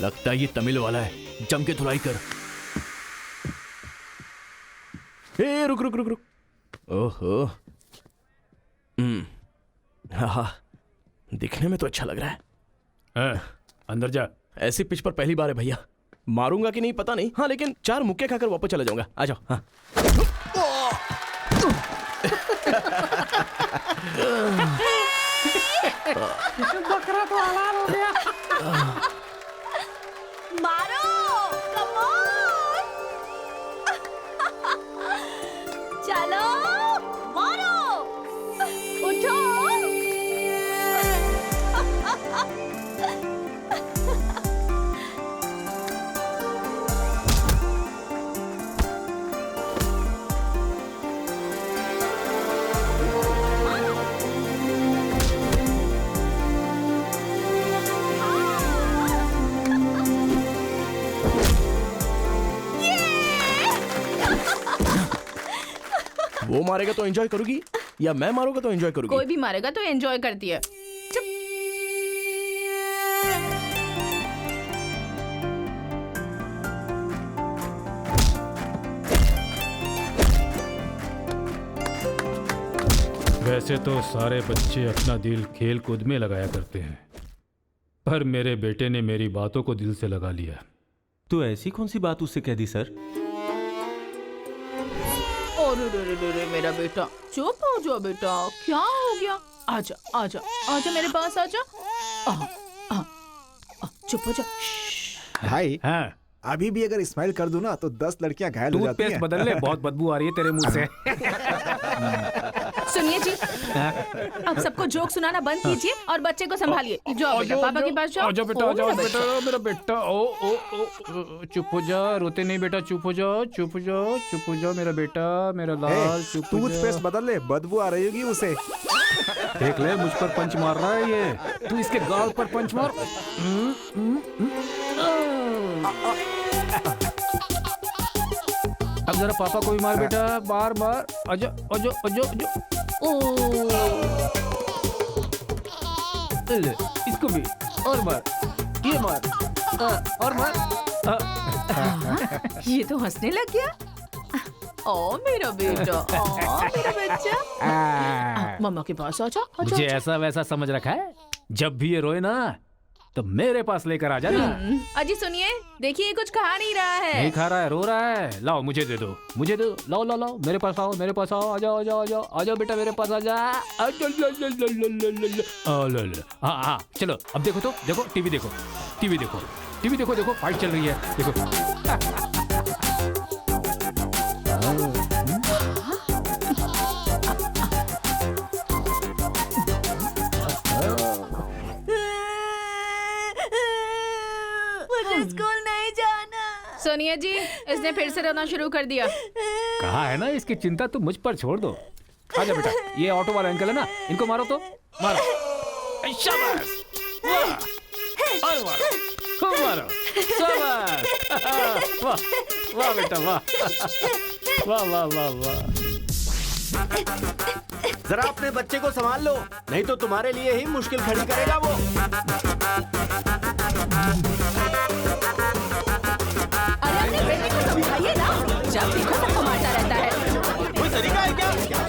लगता है ये तमिल वाला है, जम के धुलाई कर। ए रुक रुक रुक रुक। ओहो, हाँ, दिखने में तो अच्छा लग रहा है। अंदर जा। ऐसी पिच पर पहली बार है भैया, मारूंगा कि नहीं पता नहीं। हाँ लेकिन 4 मुक्के खाकर वापस चला जाऊंगा। आ जाओ। हाँ बकरा तो हलाल हो गया। मारो, कम ऑन। चलो मारो, उठो। वो मारेगा तो एंजॉय करोगी या मैं मारूंगा तो एंजॉय करोगी? कोई भी मारेगा तो एंजॉय करती है। वैसे तो सारे बच्चे अपना दिल खेल कूद में लगाया करते हैं, पर मेरे बेटे ने मेरी बातों को दिल से लगा लिया। तो ऐसी कौन सी बात उससे कह दी सर? अरे मेरा बेटा, चुप हो जाओ बेटा, क्या हो गया? आजा आजा आजा मेरे पास आजा। चुप हो जा। भाई हाँ, अभी भी अगर स्माइल कर दूं ना तो 10 लड़कियां घायल हो जाती टूथपेस्ट हैं। बदल ले, बहुत बदबू आ रही है तेरे मुंह से। सुनिए जी, अब सबको जोक सुनाना बंद कीजिए और बच्चे को संभालिए। जाओ बेटा, पापा के पास जाओ। जाओ बेटा, ओ, जाओ मेरा बेटा, मेरा बेटा। ओ ओ ओ, चुप हो जा, रोते नहीं बेटा, चुप हो जाओ, चुप हो जाओ, चुप हो जाओ मेरा बेटा, मेरा लाल, चुप हो टूथपेस्ट जा। बदल ले, बदबू आ रही होगी उसे। देख ले, मुझ पर पंच मार रहा है ये। तू इसके गाल पर पंच मार। अब जरा पापा को भी मार बेटा, बार बार। आजा आजा आजा आजा। ओ ले, इसको भी और मार, ये मार, और मार। ये तो हंसने लग गया। ओ मेरा बेटा, ओ मेरा बच्चा, मम्मा के पास आजा। मुझे ऐसा वैसा समझ रखा है? जब भी ये रोए ना तो मेरे पास लेकर आ जाना। अजी सुनिए, देखिए कुछ खा नहीं रहा है। नहीं खा रहा है, रो रहा है। लाओ मुझे दे दो, मुझे दो, लाओ लाओ लाओ, मेरे पास आओ, मेरे पास आओ, आ जाओ आ जाओ आ जाओ आ जाओ बेटा, मेरे पास आ जा। हाँ हाँ, चलो अब देखो तो, देखो टीवी देखो, टीवी देखो, टीवी देखो, देखो फाइट चल रही है, देखो। मुझे स्कूल नहीं जाना। सुनिए जी, इसने फिर से रोना शुरू कर दिया। कहा है ना, इसकी चिंता तुम मुझ पर छोड़ दो। आजा बेटा, ये ऑटो वाला अंकल है ना, इनको मारो तो, मारो। शाबाश, वाह, और मारो, खूब मारो, शाबाश। वाह वाह बेटा, वाह वाह वाह वाह वाह। जरा अपने बच्चे को संभाल लो, नहीं तो तुम्हारे लिए ही मुश्किल खड़ी करेगा वो। अरे अपने बेटे को समझाइए ना, जब देखो सबको मारता रहता है। कोई तरीका है क्या?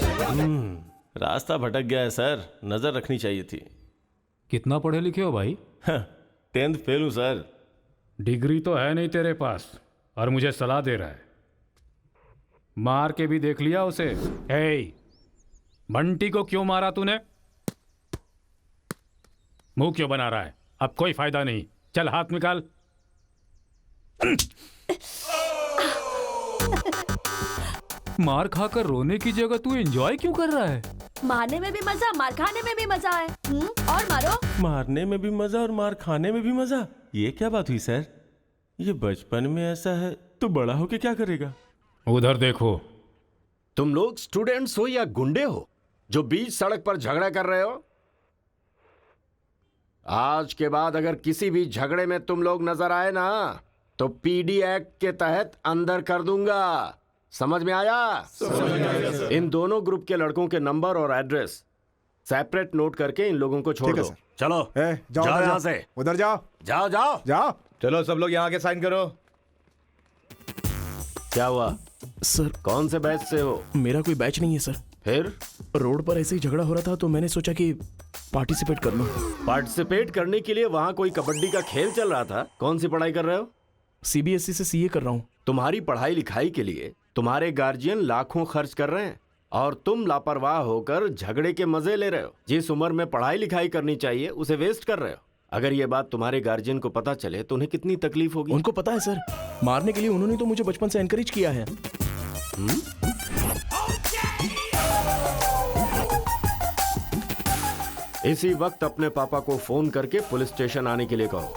रास्ता भटक गया है सर, नजर रखनी चाहिए थी। कितना पढ़े लिखे हो भाई? 10th फेल हूँ सर। डिग्री तो है नहीं तेरे पास और मुझे सलाह दे रहा है। मार के भी देख लिया उसे। हे, बंटी को क्यों मारा तूने? मुंह क्यों बना रहा है? अब कोई फायदा नहीं, चल हाथ निकाल। मार खाकर रोने की जगह तू एंजॉय क्यों कर रहा है? मारने में भी मजा, मार खाने में भी मजा है। और मारो। मारने में भी मजा और मार खाने में भी मजा, ये क्या बात हुई सर? ये बचपन में ऐसा है तो बड़ा होके क्या करेगा? उधर देखो। तुम लोग स्टूडेंट्स हो या गुंडे हो जो बीच सड़क पर झगड़ा कर रहे हो? आज के बाद अगर किसी भी झगड़े में तुम लोग नजर आए ना तो पीडी एक्ट के तहत अंदर कर दूंगा। समझ में आया? इन दोनों ग्रुप के लड़कों के नंबर और एड्रेस सेपरेट नोट करके इन लोगों को छोड़ दो। चलो जाओ जाओ यहाँ से। उधर जाओ जाओ जाओ जाओ। चलो सब लोग यहाँ आके साइन करो। क्या हुआ? सर कौन से बैच से हो? मेरा कोई बैच नहीं है सर। फिर रोड पर ऐसे ही झगड़ा हो रहा था तो मैंने सोचा कि पार्टिसिपेट कर लूं। पार्टिसिपेट करने के लिए वहाँ कोई कबड्डी का खेल चल रहा था? कौन सी पढ़ाई कर रहे हो? सीबीएसई से सीए कर रहा हूँ। तुम्हारी पढ़ाई लिखाई के लिए तुम्हारे गार्जियन लाखों खर्च कर रहे हैं और तुम लापरवाह होकर झगड़े के मजे ले रहे हो। जिस उम्र में पढ़ाई लिखाई करनी चाहिए उसे वेस्ट कर रहे हो। अगर ये बात तुम्हारे गार्जियन को पता चले तो उन्हें कितनी तकलीफ होगी। उनको पता है सर, मारने के लिए उन्होंने तो मुझे बचपन से एनकरेज किया है। इसी वक्त अपने पापा को फोन करके पुलिस स्टेशन आने के लिए कहो।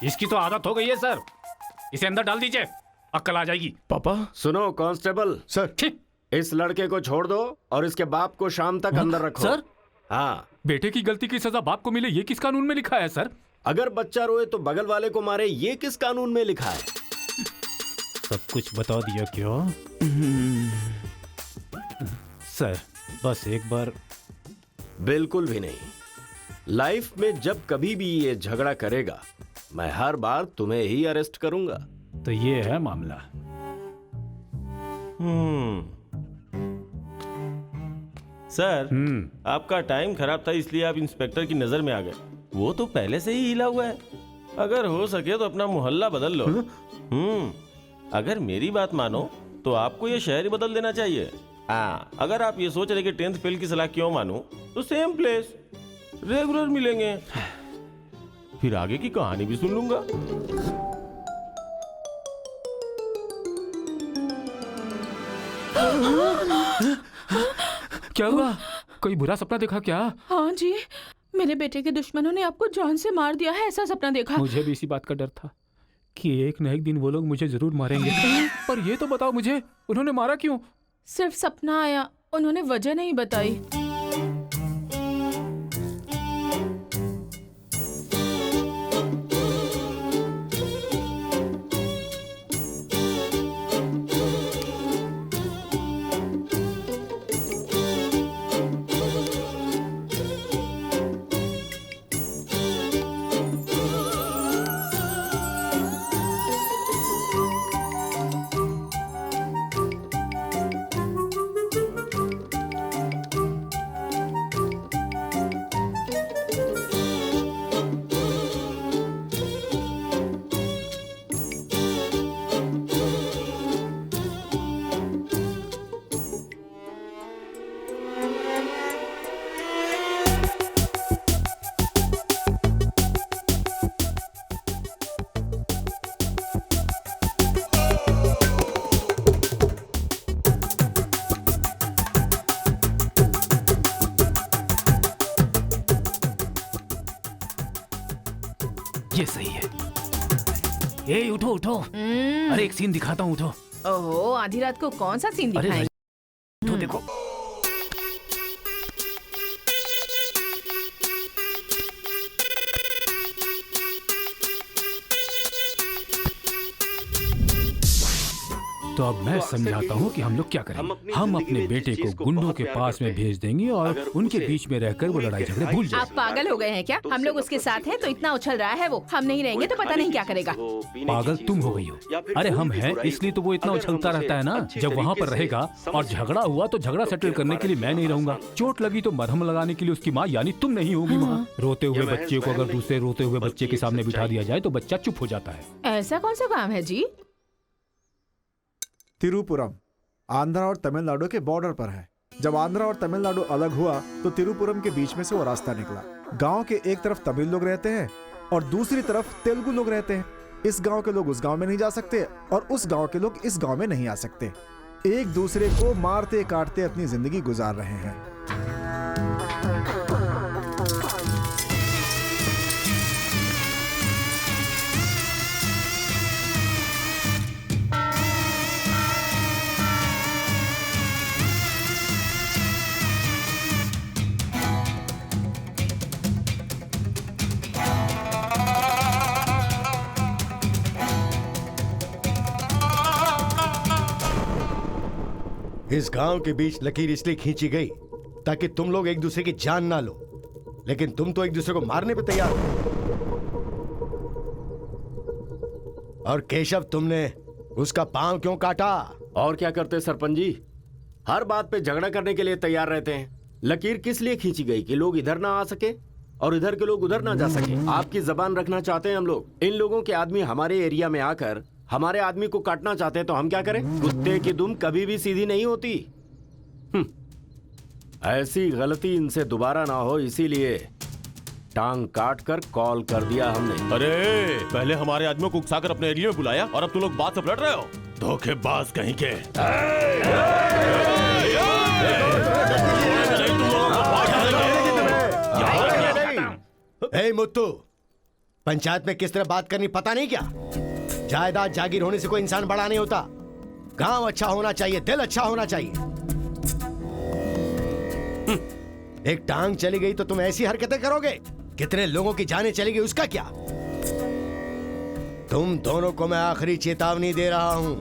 इसकी तो आदत हो गई है सर, इसे अंदर डाल दीजिए, अक्ल आ जाएगी। पापा सुनो कांस्टेबल, सर। इस लड़के को छोड़ दो और इसके बाप को शाम तक अंदर रखो। सर? हाँ। बेटे की गलती की सजा बाप को मिले, ये किस कानून में लिखा है सर? अगर बच्चा रोए तो बगल वाले को मारे, ये किस कानून में लिखा है? सब कुछ बता दिया क्यों? सर बस एक बार। बिल्कुल भी नहीं। लाइफ में जब कभी भी ये झगड़ा करेगा मैं हर बार तुम्हें ही अरेस्ट करूंगा। तो ये है मामला। सर आपका टाइम खराब था इसलिए आप इंस्पेक्टर की नजर में आ गए। वो तो पहले से ही हिला हुआ है। अगर हो सके तो अपना मोहल्ला बदल लो। अगर मेरी बात मानो तो आपको ये शहर ही बदल देना चाहिए। हाँ, अगर आप ये सोच रहे कि 10th फेल की सलाह क्यों मानूं, तो सेम प्लेस रेगुलर मिलेंगे। फिर आगे की कहानी भी सुन लूंगा। क्या हुआ? कोई बुरा सपना देखा क्या? हाँ जी, मेरे बेटे के दुश्मनों ने आपको जान से मार दिया है, ऐसा सपना देखा। मुझे भी इसी बात का डर था कि एक न एक दिन वो लोग मुझे जरूर मारेंगे। पर ये तो बताओ मुझे, उन्होंने मारा क्यों? सिर्फ सपना आया, उन्होंने वजह नहीं बताई। ये सही है। ए उठो उठो, अरे एक सीन दिखाता हूँ, उठो। ओहो, आधी रात को कौन सा सीन अरे दिखाएं? तो देखो। तो अब मैं समझाता हूँ कि हम लोग क्या करेंगे। हम अपने बेटे को गुंडों के पास में भेज देंगे और उनके बीच में रहकर वो लड़ाई झगड़े भूल जाएगा। आप पागल हो गए हैं क्या? हम लोग उसके साथ हैं तो इतना उछल रहा है वो, हम नहीं रहेंगे तो पता नहीं क्या करेगा। पागल तुम हो गई हो। अरे हम हैं इसलिए तो वो इतना उछलता रहता है ना। जब वहाँ पर रहेगा और झगड़ा हुआ तो झगड़ा सेटल करने के लिए मैं नहीं रहूंगा। चोट लगी तो मरहम लगाने के लिए उसकी माँ यानी तुम नहीं होगी वहाँ। रोते हुए बच्चे को अगर दूसरे रोते हुए बच्चे के सामने बिठा दिया जाए तो बच्चा चुप हो जाता है। ऐसा कौन सा काम है जी? तिरुपुरम आंध्रा और तमिलनाडु के बॉर्डर पर है। जब आंध्रा और तमिलनाडु अलग हुआ तो तिरुपुरम के बीच में से वो रास्ता निकला। गांव के एक तरफ तमिल लोग रहते हैं और दूसरी तरफ तेलुगु लोग रहते हैं। इस गांव के लोग उस गांव में नहीं जा सकते और उस गांव के लोग इस गांव में नहीं आ सकते। एक दूसरे को मारते काटते अपनी जिंदगी गुजार रहे हैं। इस गांव के बीच लकीर इसलिए खींची गई ताकि तुम लोग एक दूसरे की जान ना लो, लेकिन तुम तो एक दूसरे को मारने पे तैयार हो। और केशव, तुमने उसका पांव क्यों काटा? और क्या करते सरपंच जी, हर बात पे झगड़ा करने के लिए तैयार रहते हैं। लकीर किस लिए खींची गई कि लोग इधर ना आ सके और इधर के लोग उधर ना जा सके। आपकी जबान रखना चाहते हैं हम लोग। इन लोगों के आदमी हमारे एरिया में आकर हमारे आदमी को काटना चाहते हैं तो हम क्या करें? कुत्ते की दुम कभी भी सीधी नहीं होती। ऐसी गलती इनसे दोबारा ना हो, इसीलिए टांग काट कर कॉल कर दिया हमने। अरे पहले हमारे आदमियों को उकसाकर अपने एरिया में बुलाया और अब तुम लोग बात से पलट रहे हो। धोखेबाज कहीं के। ए मुत्तू, पंचायत में किस तरह बात करनी पता नहीं क्या? जायदाद जागीर होने से कोई इंसान बड़ा नहीं होता। गांव अच्छा होना चाहिए, दिल अच्छा होना चाहिए। एक टांग चली गई तो तुम ऐसी हरकतें करोगे? कितने लोगों की जानें चली गई उसका क्या? तुम दोनों को मैं आखिरी चेतावनी दे रहा हूं।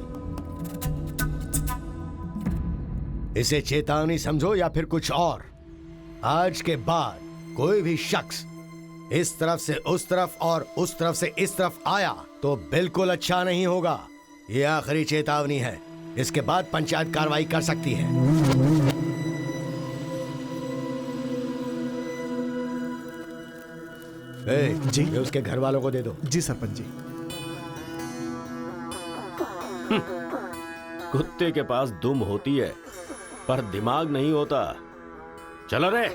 इसे चेतावनी समझो या फिर कुछ और। आज के बाद कोई भी शख्स इस तरफ से उस तरफ और उस तरफ से इस तरफ आया तो बिल्कुल अच्छा नहीं होगा। ये आखिरी चेतावनी है। इसके बाद पंचायत कार्रवाई कर सकती है। जी। ये उसके घर वालों को दे दो। जी सरपंच जी। कुत्ते के पास दुम होती है पर दिमाग नहीं होता। चलो रे।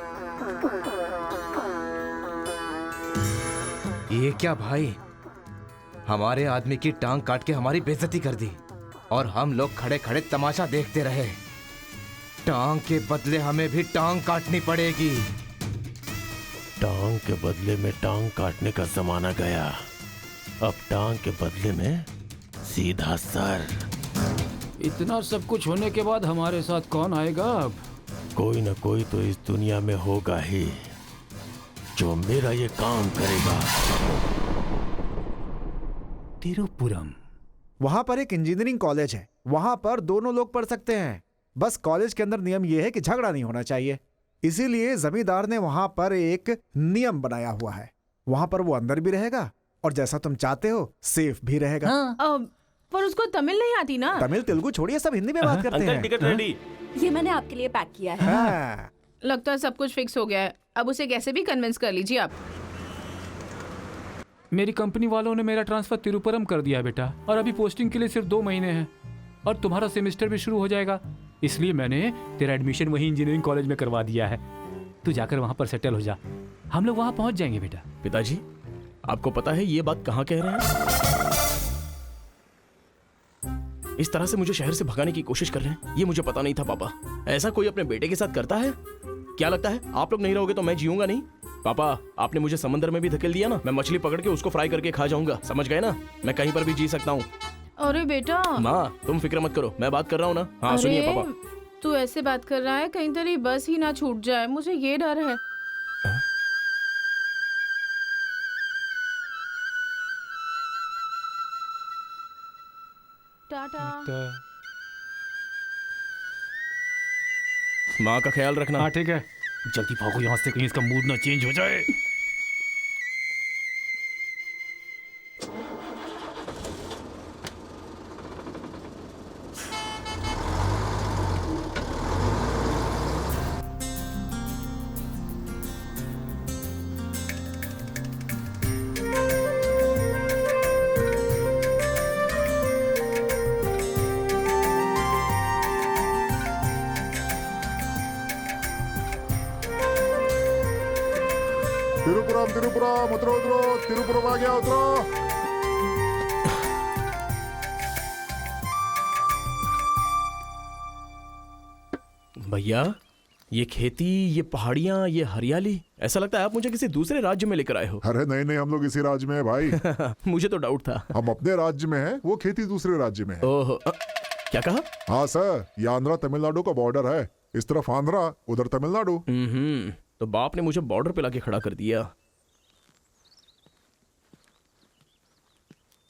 ये क्या भाई, हमारे आदमी की टांग काट के हमारी बेइज्जती कर दी और हम लोग खड़े खड़े तमाशा देखते रहे। टांग के बदले हमें भी टांग काटनी पड़ेगी। टांग के बदले में टांग काटने का जमाना गया। अब टांग के बदले में सीधा सर। इतना सब कुछ होने के बाद हमारे साथ कौन आएगा अब? कोई न कोई तो इस दुनिया में होगा ही जो मेरा ये काम करेगा। तिरुपुरम। वहां पर एक इंजीनियरिंग कॉलेज है, वहां पर दोनों लोग पढ़ सकते हैं। बस कॉलेज के अंदर नियम यह है कि झगड़ा नहीं होना चाहिए। इसीलिए जमींदार ने वहां पर एक नियम बनाया हुआ है। वहां पर वो अंदर भी रहेगा और जैसा तुम चाहते हो सेफ भी रहेगा। पर उसको तमिल नहीं आती ना। तमिल तेलुगु छोड़िए, सब हिंदी में बात करते अंकल हैं। Ticket ready. ये मैंने आपके लिए पैक किया है। हाँ। लगता है सब कुछ फिक्स हो गया है। अब उसे कैसे भी कन्विंस कर लीजिए आप। मेरी कंपनी वालों ने मेरा ट्रांसफर तिरुपुरम कर दिया है बेटा, और अभी पोस्टिंग के लिए सिर्फ 2 महीने हैं और तुम्हारा सेमेस्टर भी शुरू हो जाएगा। इसलिए मैंने तेरा एडमिशन वही इंजीनियरिंग कॉलेज में करवा दिया है। तू जाकर वहां पर सेटल हो जा, हम लोग वहां पहुंच जाएंगे बेटा। पिताजी, आपको पता है ये बात कहाँ कह रहे हैं? इस तरह से मुझे शहर से भगाने की कोशिश कर रहे हैं, ये मुझे पता नहीं था पापा। ऐसा कोई अपने बेटे के साथ करता है? क्या लगता है आप लोग नहीं रहोगे तो मैं जीऊंगा नहीं? पापा, आपने मुझे समंदर में भी धकेल दिया ना, मैं मछली पकड़ के उसको फ्राई करके खा जाऊंगा, समझ गए ना? मैं कहीं पर भी जी सकता हूँ। अरे बेटा। माँ तुम फिक्र मत करो, मैं बात कर रहा हूँ ना। हाँ सुनिए पापा। तू ऐसे बात कर रहा है कहीं तेरी बस ही ना छूट जाए, मुझे ये डर है। टाटा। माँ का ख्याल रखना। हाँ ठीक है, जल्दी भागो यहाँ से, कहीं इसका मूड ना चेंज हो जाए। तिरुपुरम तिरुपुरम उतरो उतरो, तिरुपुरम आ गया, उतरो। भैया, ये खेती, ये पहाड़ियाँ, ये हरियाली, ऐसा लगता है आप मुझे किसी दूसरे राज्य में लेकर आए हो। अरे नहीं नहीं, हम लोग इसी राज्य में है भाई। मुझे तो डाउट था। हम अपने राज्य में हैं, वो खेती दूसरे राज्य में है। ओहो, क्या कहा? हाँ सर, ये आंध्रा तमिलनाडु का बॉर्डर है। इस तरफ आंध्रा, उधर तमिलनाडु। तो बाप ने मुझे बॉर्डर पे लाके खड़ा कर दिया।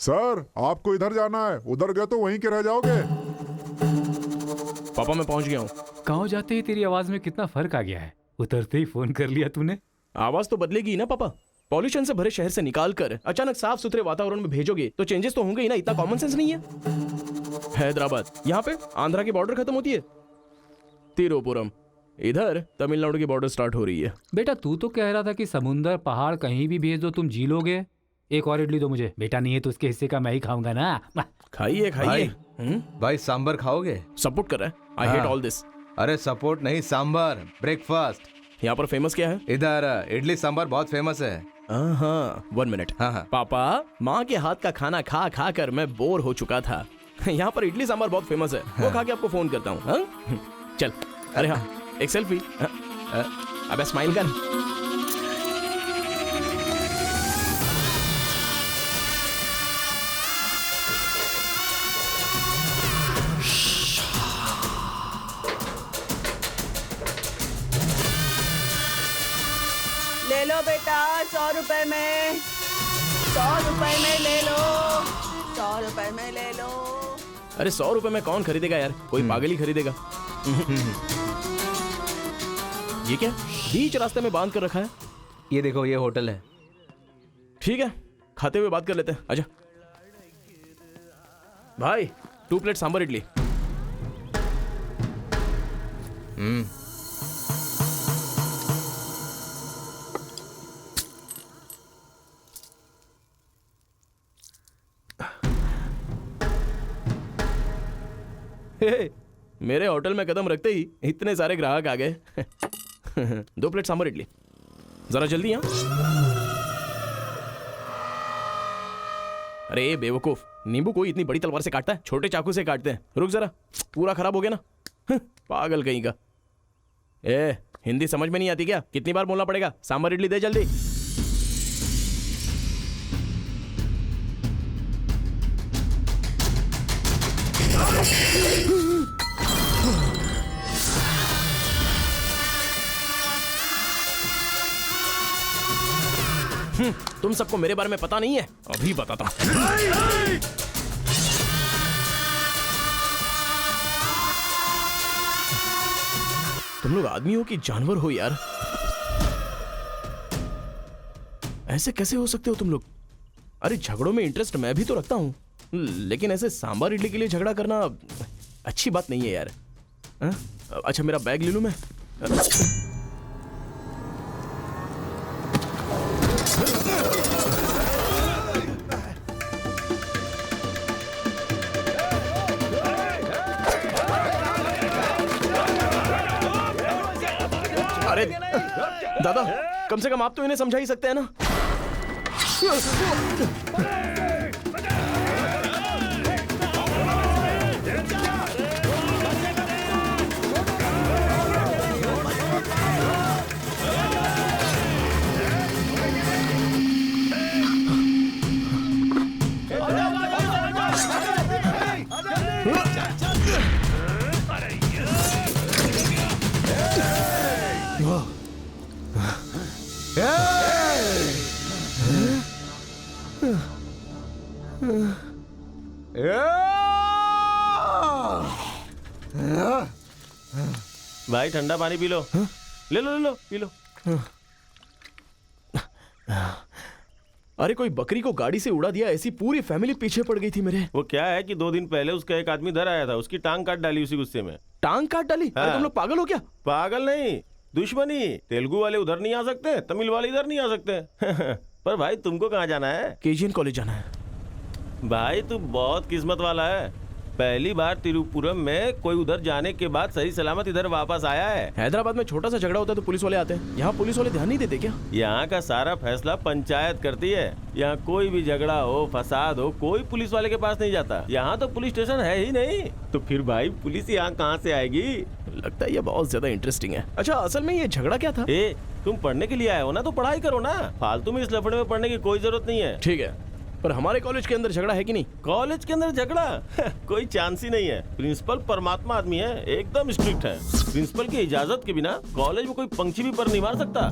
सर, आपको इधर जाना है, उधर गए तो वहीं के रह जाओगे। पापा मैं पहुंच गया हूँ। गाँव जाते ही तेरी आवाज में कितना फर्क आ गया है। उतरते ही फोन कर लिया तूने। आवाज तो बदलेगी ना पापा। पॉल्यूशन से भरे शहर से निकाल कर अचानक साफ सुथरे वातावरण में भेजोगे तो चेंजेस तो होंगे ही ना। इतना कॉमन सेंस नहीं है? हैदराबाद, यहाँ पे आंध्रा की बॉर्डर खत्म होती है, तिरुपुरम, इधर तमिलनाडु की बॉर्डर स्टार्ट हो रही है। बेटा तू तो कह रहा था कि समुंदर पहाड़ कहीं भी भेज दो तुम जी लोगे। एक और इडली दो मुझे। बेटा नहीं है तो उसके हिस्से का मैं ही खाऊंगा ना। खाइए खाइए। भाई सांबर खाओगे? सपोर्ट कर रहा है। I hate all this. अरे सपोर्ट नहीं, सांबर, ब्रेकफास्ट। यहाँ पर फेमस क्या है? इधर इडली सांबर बहुत फेमस है। हाँ, 1 मिनट। हाँ। पापा, माँ के हाथ का खाना खा खा कर मैं बोर हो चुका था। यहाँ पर इडली सांबर बहुत फेमस है, वो खा के आपको फोन करता हूँ। हाँ? चल। अरे हाँ, एक सेल्फी। अबे स्माइल कर। ले लो बेटा, 100 रुपए में, 100 रुपए में ले लो, 100 रुपए में ले लो। अरे 100 रुपए में कौन खरीदेगा यार? कोई पागल ही खरीदेगा। ये क्या बीच रास्ते में बांध कर रखा है? ये देखो, ये होटल है। ठीक है, खाते हुए बात कर लेते हैं। आजा भाई, 2 प्लेट सांबर इडली। हे, मेरे होटल में कदम रखते ही इतने सारे ग्राहक आ गए। 2 प्लेट सांबर इडली, जरा जल्दी। यहाँ अरे बेवकूफ, नींबू कोई इतनी बड़ी तलवार से काटता है? छोटे चाकू से काटते हैं। रुक जरा, पूरा खराब हो गया ना। पागल कहीं का। ए, हिंदी समझ में नहीं आती क्या? कितनी बार बोलना पड़ेगा? सांबर इडली दे जल्दी। तुम सबको मेरे बारे में पता नहीं है? अभी बताता हूं। तुम लोग आदमी हो कि जानवर हो यार? ऐसे कैसे हो सकते हो तुम लोग? अरे झगड़ों में इंटरेस्ट मैं भी तो रखता हूं, लेकिन ऐसे सांबर इडली के लिए झगड़ा करना अच्छी बात नहीं है यार। अच्छा, मेरा बैग ले लूं मैं? अरे दादा, कम से कम आप तो इन्हें समझा ही सकते हैं ना। भाई ठंडा पानी पी लो। ले लो ले लो, पी लो। अरे कोई बकरी को गाड़ी से उड़ा दिया, ऐसी पूरी फैमिली पीछे पड़ गई थी मेरे। वो क्या है कि 2 दिन पहले उसका एक आदमी इधर आया था, उसकी टांग काट डाली उसी गुस्से में। टांग काट डाली? हाँ। अरे तुम लोग पागल हो क्या? पागल नहीं, दुश्मनी। तेलुगु वाले उधर नहीं आ सकते, तमिल वाले इधर नहीं आ सकते। पर भाई तुमको कहाँ जाना है? केजीएन कॉलेज जाना है। भाई तू बहुत किस्मत वाला है, पहली बार तिरुपुरम में कोई उधर जाने के बाद सही सलामत इधर वापस आया है। हैदराबाद में छोटा सा झगड़ा होता है तो पुलिस वाले आते हैं, यहाँ पुलिस वाले ध्यान नहीं देते क्या? यहाँ का सारा फैसला पंचायत करती है। यहाँ कोई भी झगड़ा हो, फसाद हो, कोई पुलिस वाले के पास नहीं जाता। यहाँ तो पुलिस स्टेशन है ही नहीं, तो फिर भाई पुलिस यहाँ कहाँ से आएगी? लगता है ये बहुत ज्यादा इंटरेस्टिंग है। अच्छा, असल में ये झगड़ा क्या था? तुम पढ़ने के लिए आए हो ना, तो पढ़ाई करो ना। फालतू में इस लफड़े में पढ़ने की कोई जरूरत नहीं है। ठीक है, पर हमारे कॉलेज के अंदर झगड़ा है कि नहीं? कॉलेज के अंदर झगड़ा? कोई चांस ही नहीं है। प्रिंसिपल परमात्मा आदमी है, एकदम स्ट्रिक्ट है। प्रिंसिपल की इजाजत के बिना कॉलेज में कोई पंछी भी पर नहीं मार सकता।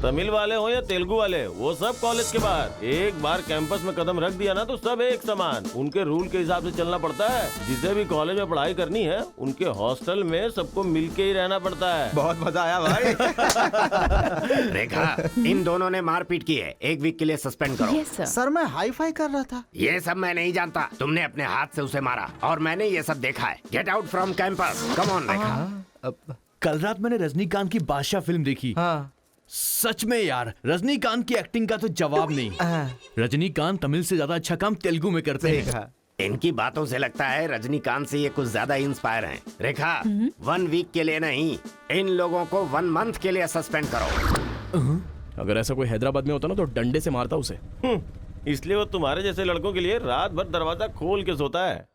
तमिल वाले हो या तेलुगु वाले, वो सब कॉलेज के बाहर। एक बार कैंपस में कदम रख दिया ना तो सब एक समान। उनके रूल के हिसाब से चलना पड़ता है। जिसे भी कॉलेज में पढ़ाई करनी है उनके हॉस्टल में सबको मिलके ही रहना पड़ता है। बहुत मजा आया भाई। रेखा, इन दोनों ने मारपीट की है, 1 वीक के लिए सस्पेंड करो। Yes sir. सर मैं हाई फाई कर रहा था। ये सब मैं नहीं जानता। तुमने अपने हाथ से उसे मारा और मैंने ये सब देखा है। Get out from campus. Come on Rekha. कल रात मैंने रजनीकांत की बादशाह फिल्म देखी। हाँ। सच में यार, रजनीकांत की एक्टिंग का तो जवाब नहीं। रजनीकांत तमिल से ज्यादा अच्छा काम तेलुगु में करते हैं। इनकी बातों से लगता है रजनीकांत से ये कुछ ज्यादा इंस्पायर हैं। रेखा, 1 वीक के लिए नहीं, इन लोगों को 1 मंथ के लिए सस्पेंड करो। अगर ऐसा कोई हैदराबाद में होता ना तो डंडे से मारता उसे। इसलिए वो तुम्हारे जैसे लड़कों के लिए रात भर दरवाजा खोल के सोता है।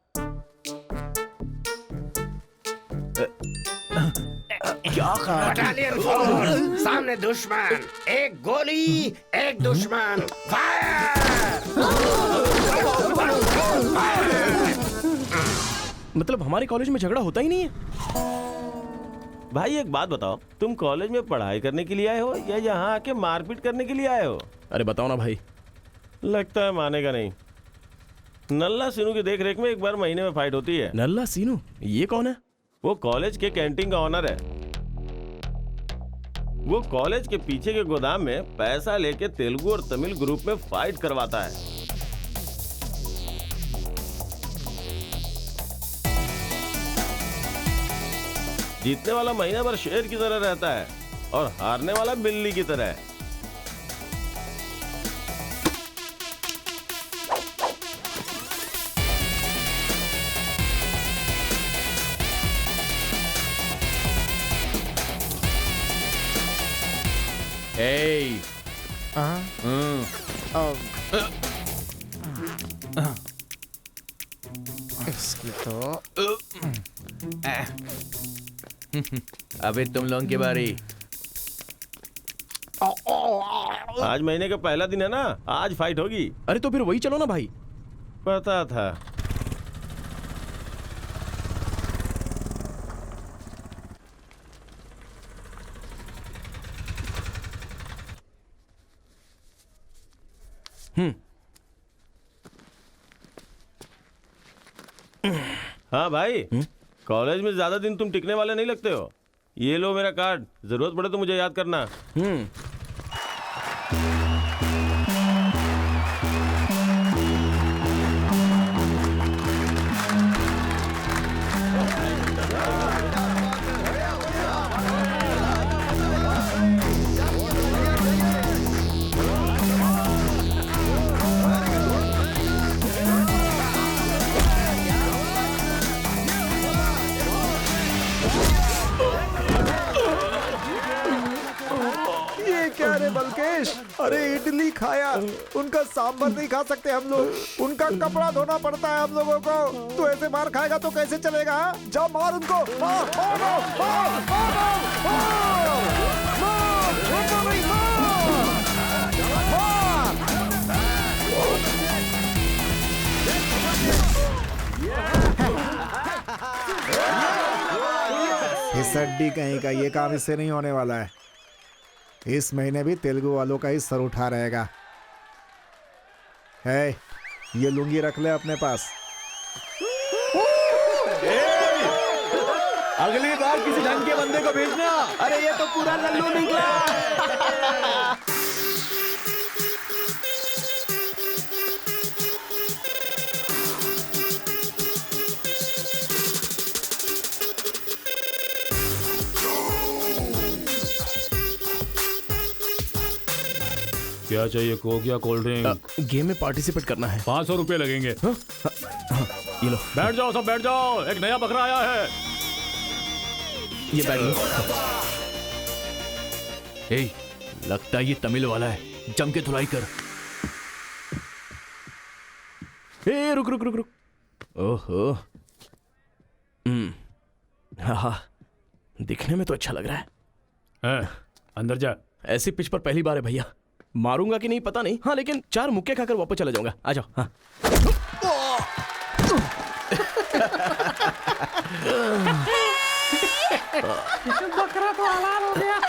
क्या बटालियन फॉरवर्ड, सामने दुश्मन, एक गोली, एक दुश्मन, मतलब हमारे कॉलेज में झगड़ा होता ही नहीं है। भाई एक बात बताओ, तुम कॉलेज में पढ़ाई करने के लिए आए हो या यहाँ आके मारपीट करने के लिए आए हो? अरे बताओ ना भाई। लगता है मानेगा नहीं। नल्ला सीनू की देख रेख में एक बार महीने में फाइट होती है। नल्ला सीनू? ये कौन है? वो कॉलेज के कैंटीन का ऑनर है। वो कॉलेज के पीछे के गोदाम में पैसा लेके तेलुगु और तमिल ग्रुप में फाइट करवाता है। जीतने वाला महीना भर शेर की तरह रहता है और हारने वाला बिल्ली की तरह। Hey. इसकी तो अबे तुम लोगों की बारी। आज महीने का पहला दिन है ना, आज फाइट होगी। अरे तो फिर वही चलो ना भाई। पता था। हाँ भाई, कॉलेज में ज्यादा दिन तुम टिकने वाले नहीं लगते हो। ये लो मेरा कार्ड, जरूरत पड़े तो मुझे याद करना। क्या रे बलकेश, अरे इडली खाया, उनका सांभर नहीं खा सकते हम लोग, उनका कपड़ा धोना पड़ता है हम लोगों को। तू ऐसे मार खाएगा तो कैसे चलेगा? जाओ मार उनको, मार, मार, मार, मार, मार, मार, मार, छोड़ो नहीं, मार। इस हड्डी कहीं का ये काम इससे नहीं होने वाला है। इस महीने भी तेलुगु वालों का ही सर उठा रहेगा। है, ये लुंगी रख ले अपने पास। अगली बार किसी ढंग के बंदे को भेजना। अरे ये तो पूरा लल्लू निकला। क्या चाहिए? कोक या कोल्ड ड्रिंक? गेम में पार्टिसिपेट करना है। 500 रुपए लगेंगे। ये लो। बैठ जाओ, सब बैठ जाओ, एक नया बकरा आया है। ये बैग लो। ए, लगता है ये तमिल वाला है, जम के धुलाई कर। ए, रुक रुक रुक रुक। ओहो, हाँ, दिखने में तो अच्छा लग रहा है। अंदर जा। ऐसी पिच पर पहली बार है भैया। मारूंगा कि नहीं पता नहीं, हाँ लेकिन 4 मुक्के खाकर वापस चला जाऊंगा। आ जाओ। हाँ। बकरा तो हलाल हो गया।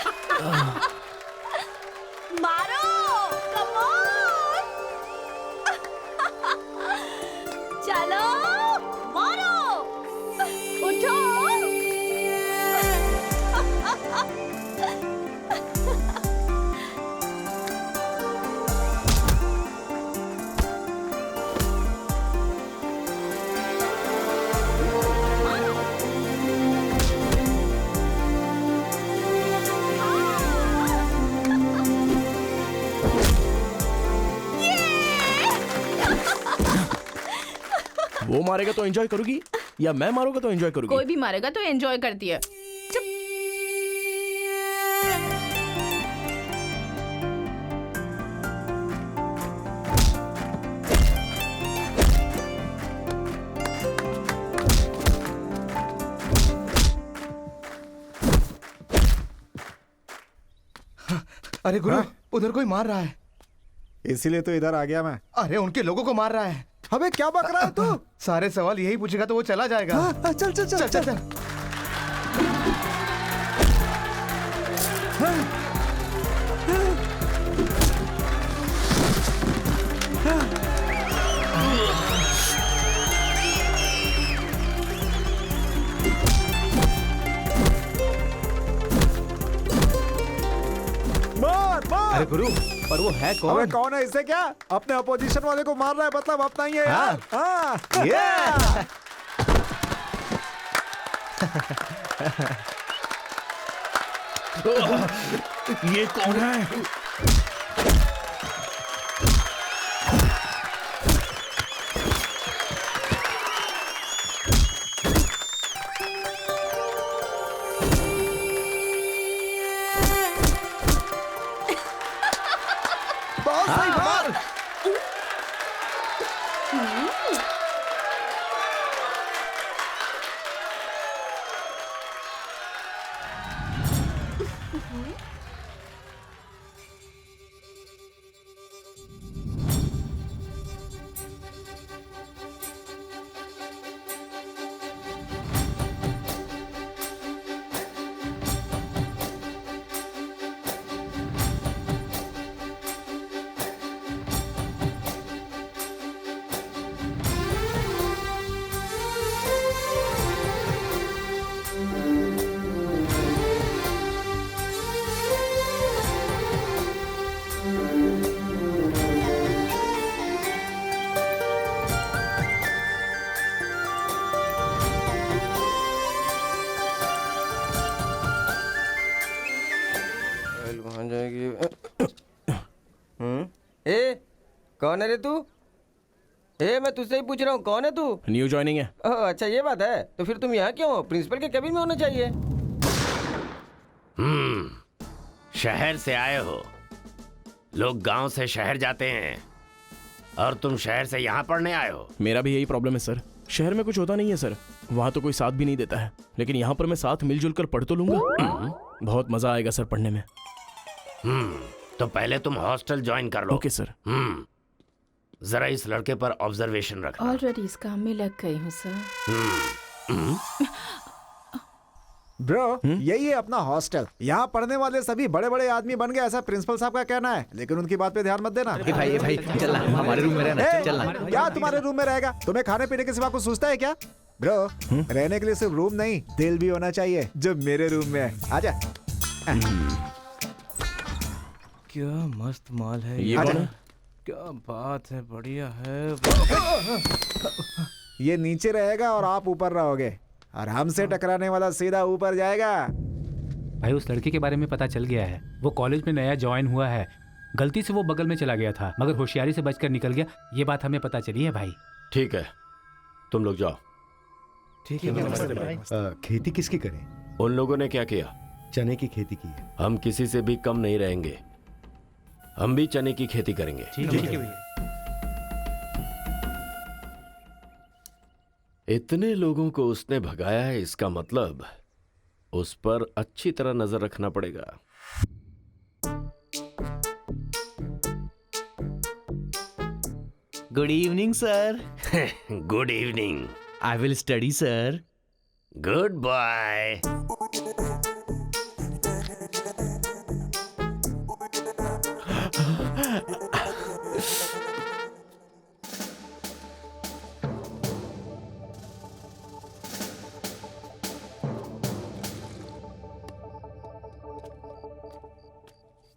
वो मारेगा तो एंजॉय करोगी या मैं मारूंगा तो एंजॉय करोगी? कोई भी मारेगा तो एंजॉय करती है। अरे गुरु, उधर कोई मार रहा है। इसीलिए तो इधर आ गया मैं। अरे उनके लोगों को मार रहा है। अबे क्या बक रहा है तू? सारे सवाल यही पूछेगा तो वो चला जाएगा। हाँ, चल चल चल चल, चल। मार मार। अरे गुरु, पर वो है कौन? अबे कौन है? इससे क्या? अपने अपोजिशन वाले को मार रहा है, मतलब अपना ही है यार। हाँ। ये कौन है? बहुत सही मार। ए, कौन है रे तू? ए, मैं तुझसे ही पूछ रहा हूँ, कौन है तू? न्यू ज्वाइनिंग है। ओह, अच्छा ये बात है। तो फिर तुम यहाँ क्यों हो? प्रिंसिपल के केबिन में होना चाहिए। शहर से आए हो। लोग गांव से शहर जाते हैं और तुम शहर से यहाँ पढ़ने आए हो। मेरा भी यही प्रॉब्लम है सर। शहर में कुछ होता नहीं है सर, वहाँ तो कोई साथ भी नहीं देता है, लेकिन यहाँ पर मैं साथ मिलजुल कर पढ़ तो लूंगा। बहुत मजा आएगा सर पढ़ने में। तो पहले तुम हॉस्टल ज्वाइन कर लो। Okay sir. जरा इस लड़के पर ऑब्जर्वेशन रखना। ऑलरेडी इस काम में लग गई हूँ सर। ब्रो, यही है अपना हॉस्टल। यहाँ पढ़ने वाले सभी बड़े बड़े आदमी बन गए, ऐसा प्रिंसिपल साहब का कहना है, लेकिन उनकी बात पे ध्यान मत देना। भाई चलना, हमारे रूम में रहना। चलना। क्या तुम्हारे रूम में रहेगा? तुम्हें खाने पीने के सिवा कुछ सोचता है क्या? ब्रो, रहने के लिए सिर्फ रूम नहीं, दिल भी होना चाहिए, जो मेरे रूम में है। आजा। क्या मस्त माल है ये कौन है? क्या बात है, बढ़िया है। ये नीचे रहेगा और आप ऊपर रहोगे, और हमसे टकराने वाला सीधा ऊपर जाएगा। भाई उस लड़के के बारे में पता चल गया है। वो कॉलेज में नया ज्वाइन हुआ है। गलती से वो बगल में चला गया था, मगर होशियारी से बचकर निकल गया। ये बात हमें पता चली है भाई। ठीक है, तुम लोग जाओ। ठीक है। खेती किसकी करें? उन लोगों ने क्या किया? चने की खेती की है। हम किसी से भी कम नहीं रहेंगे। हम भी चने की खेती करेंगे। ठीक है। इतने लोगों को उसने भगाया है, इसका मतलब उस पर अच्छी तरह नजर रखना पड़ेगा। Good evening sir. Good evening. I will study sir. Good bye.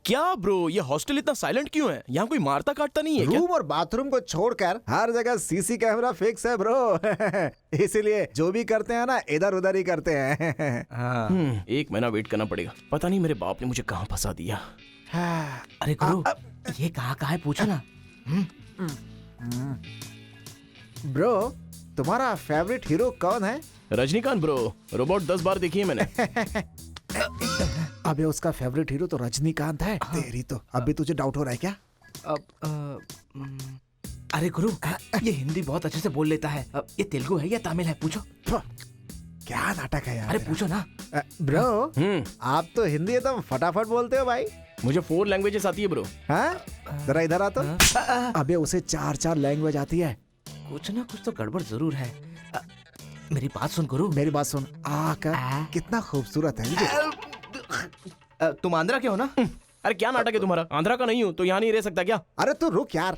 क्या ब्रो, ये हॉस्टल इतना साइलेंट क्यों है? यहाँ कोई मारता काटता नहीं है क्या? रूम और बाथरूम को छोड़कर हर जगह सीसी कैमरा फिक्स है ब्रो। इसीलिए जो भी करते हैं ना, इधर उधर ही करते हैं। एक महीना वेट करना पड़ेगा। पता नहीं मेरे बाप ने मुझे कहाँ फंसा दिया। अरे गुरु, ये कहाँ है पूछो ना। ब्रो, तुम्हारा फेवरेट हीरो कौन है? रजनीकांत ब्रो, रोबोट 10 बार देखी है मैंने। अबे उसका फेवरेट हीरो तो रजनीकांत है। तेरी तो अभी तुझे डाउट हो रहा है क्या? अरे गुरु, ये हिंदी बहुत अच्छे से बोल लेता है। ये तेलुगु है या तमिल है, पूछो। क्या नाटक है यार। अरे पूछो ना। ब्रो, आप तो हिंदी एकदम फटाफट बोलते हो भाई। मुझे 4 लैंग्वेजेस आती है ब्रो। हाँ? जरा इधर आ तो। अबे उसे 4 लैंग्वेज आती है। कुछ ना कुछ तो गड़बड़ जरूर है। मेरी बात सुन गुरु। मेरी बात सुन। कितना खूबसूरत है। तुम आंध्रा के हो ना? अरे क्या नाटक है तुम्हारा? आंध्रा का नहीं हूँ तो यहाँ नहीं रह सकता क्या? अरे तू रुक यार।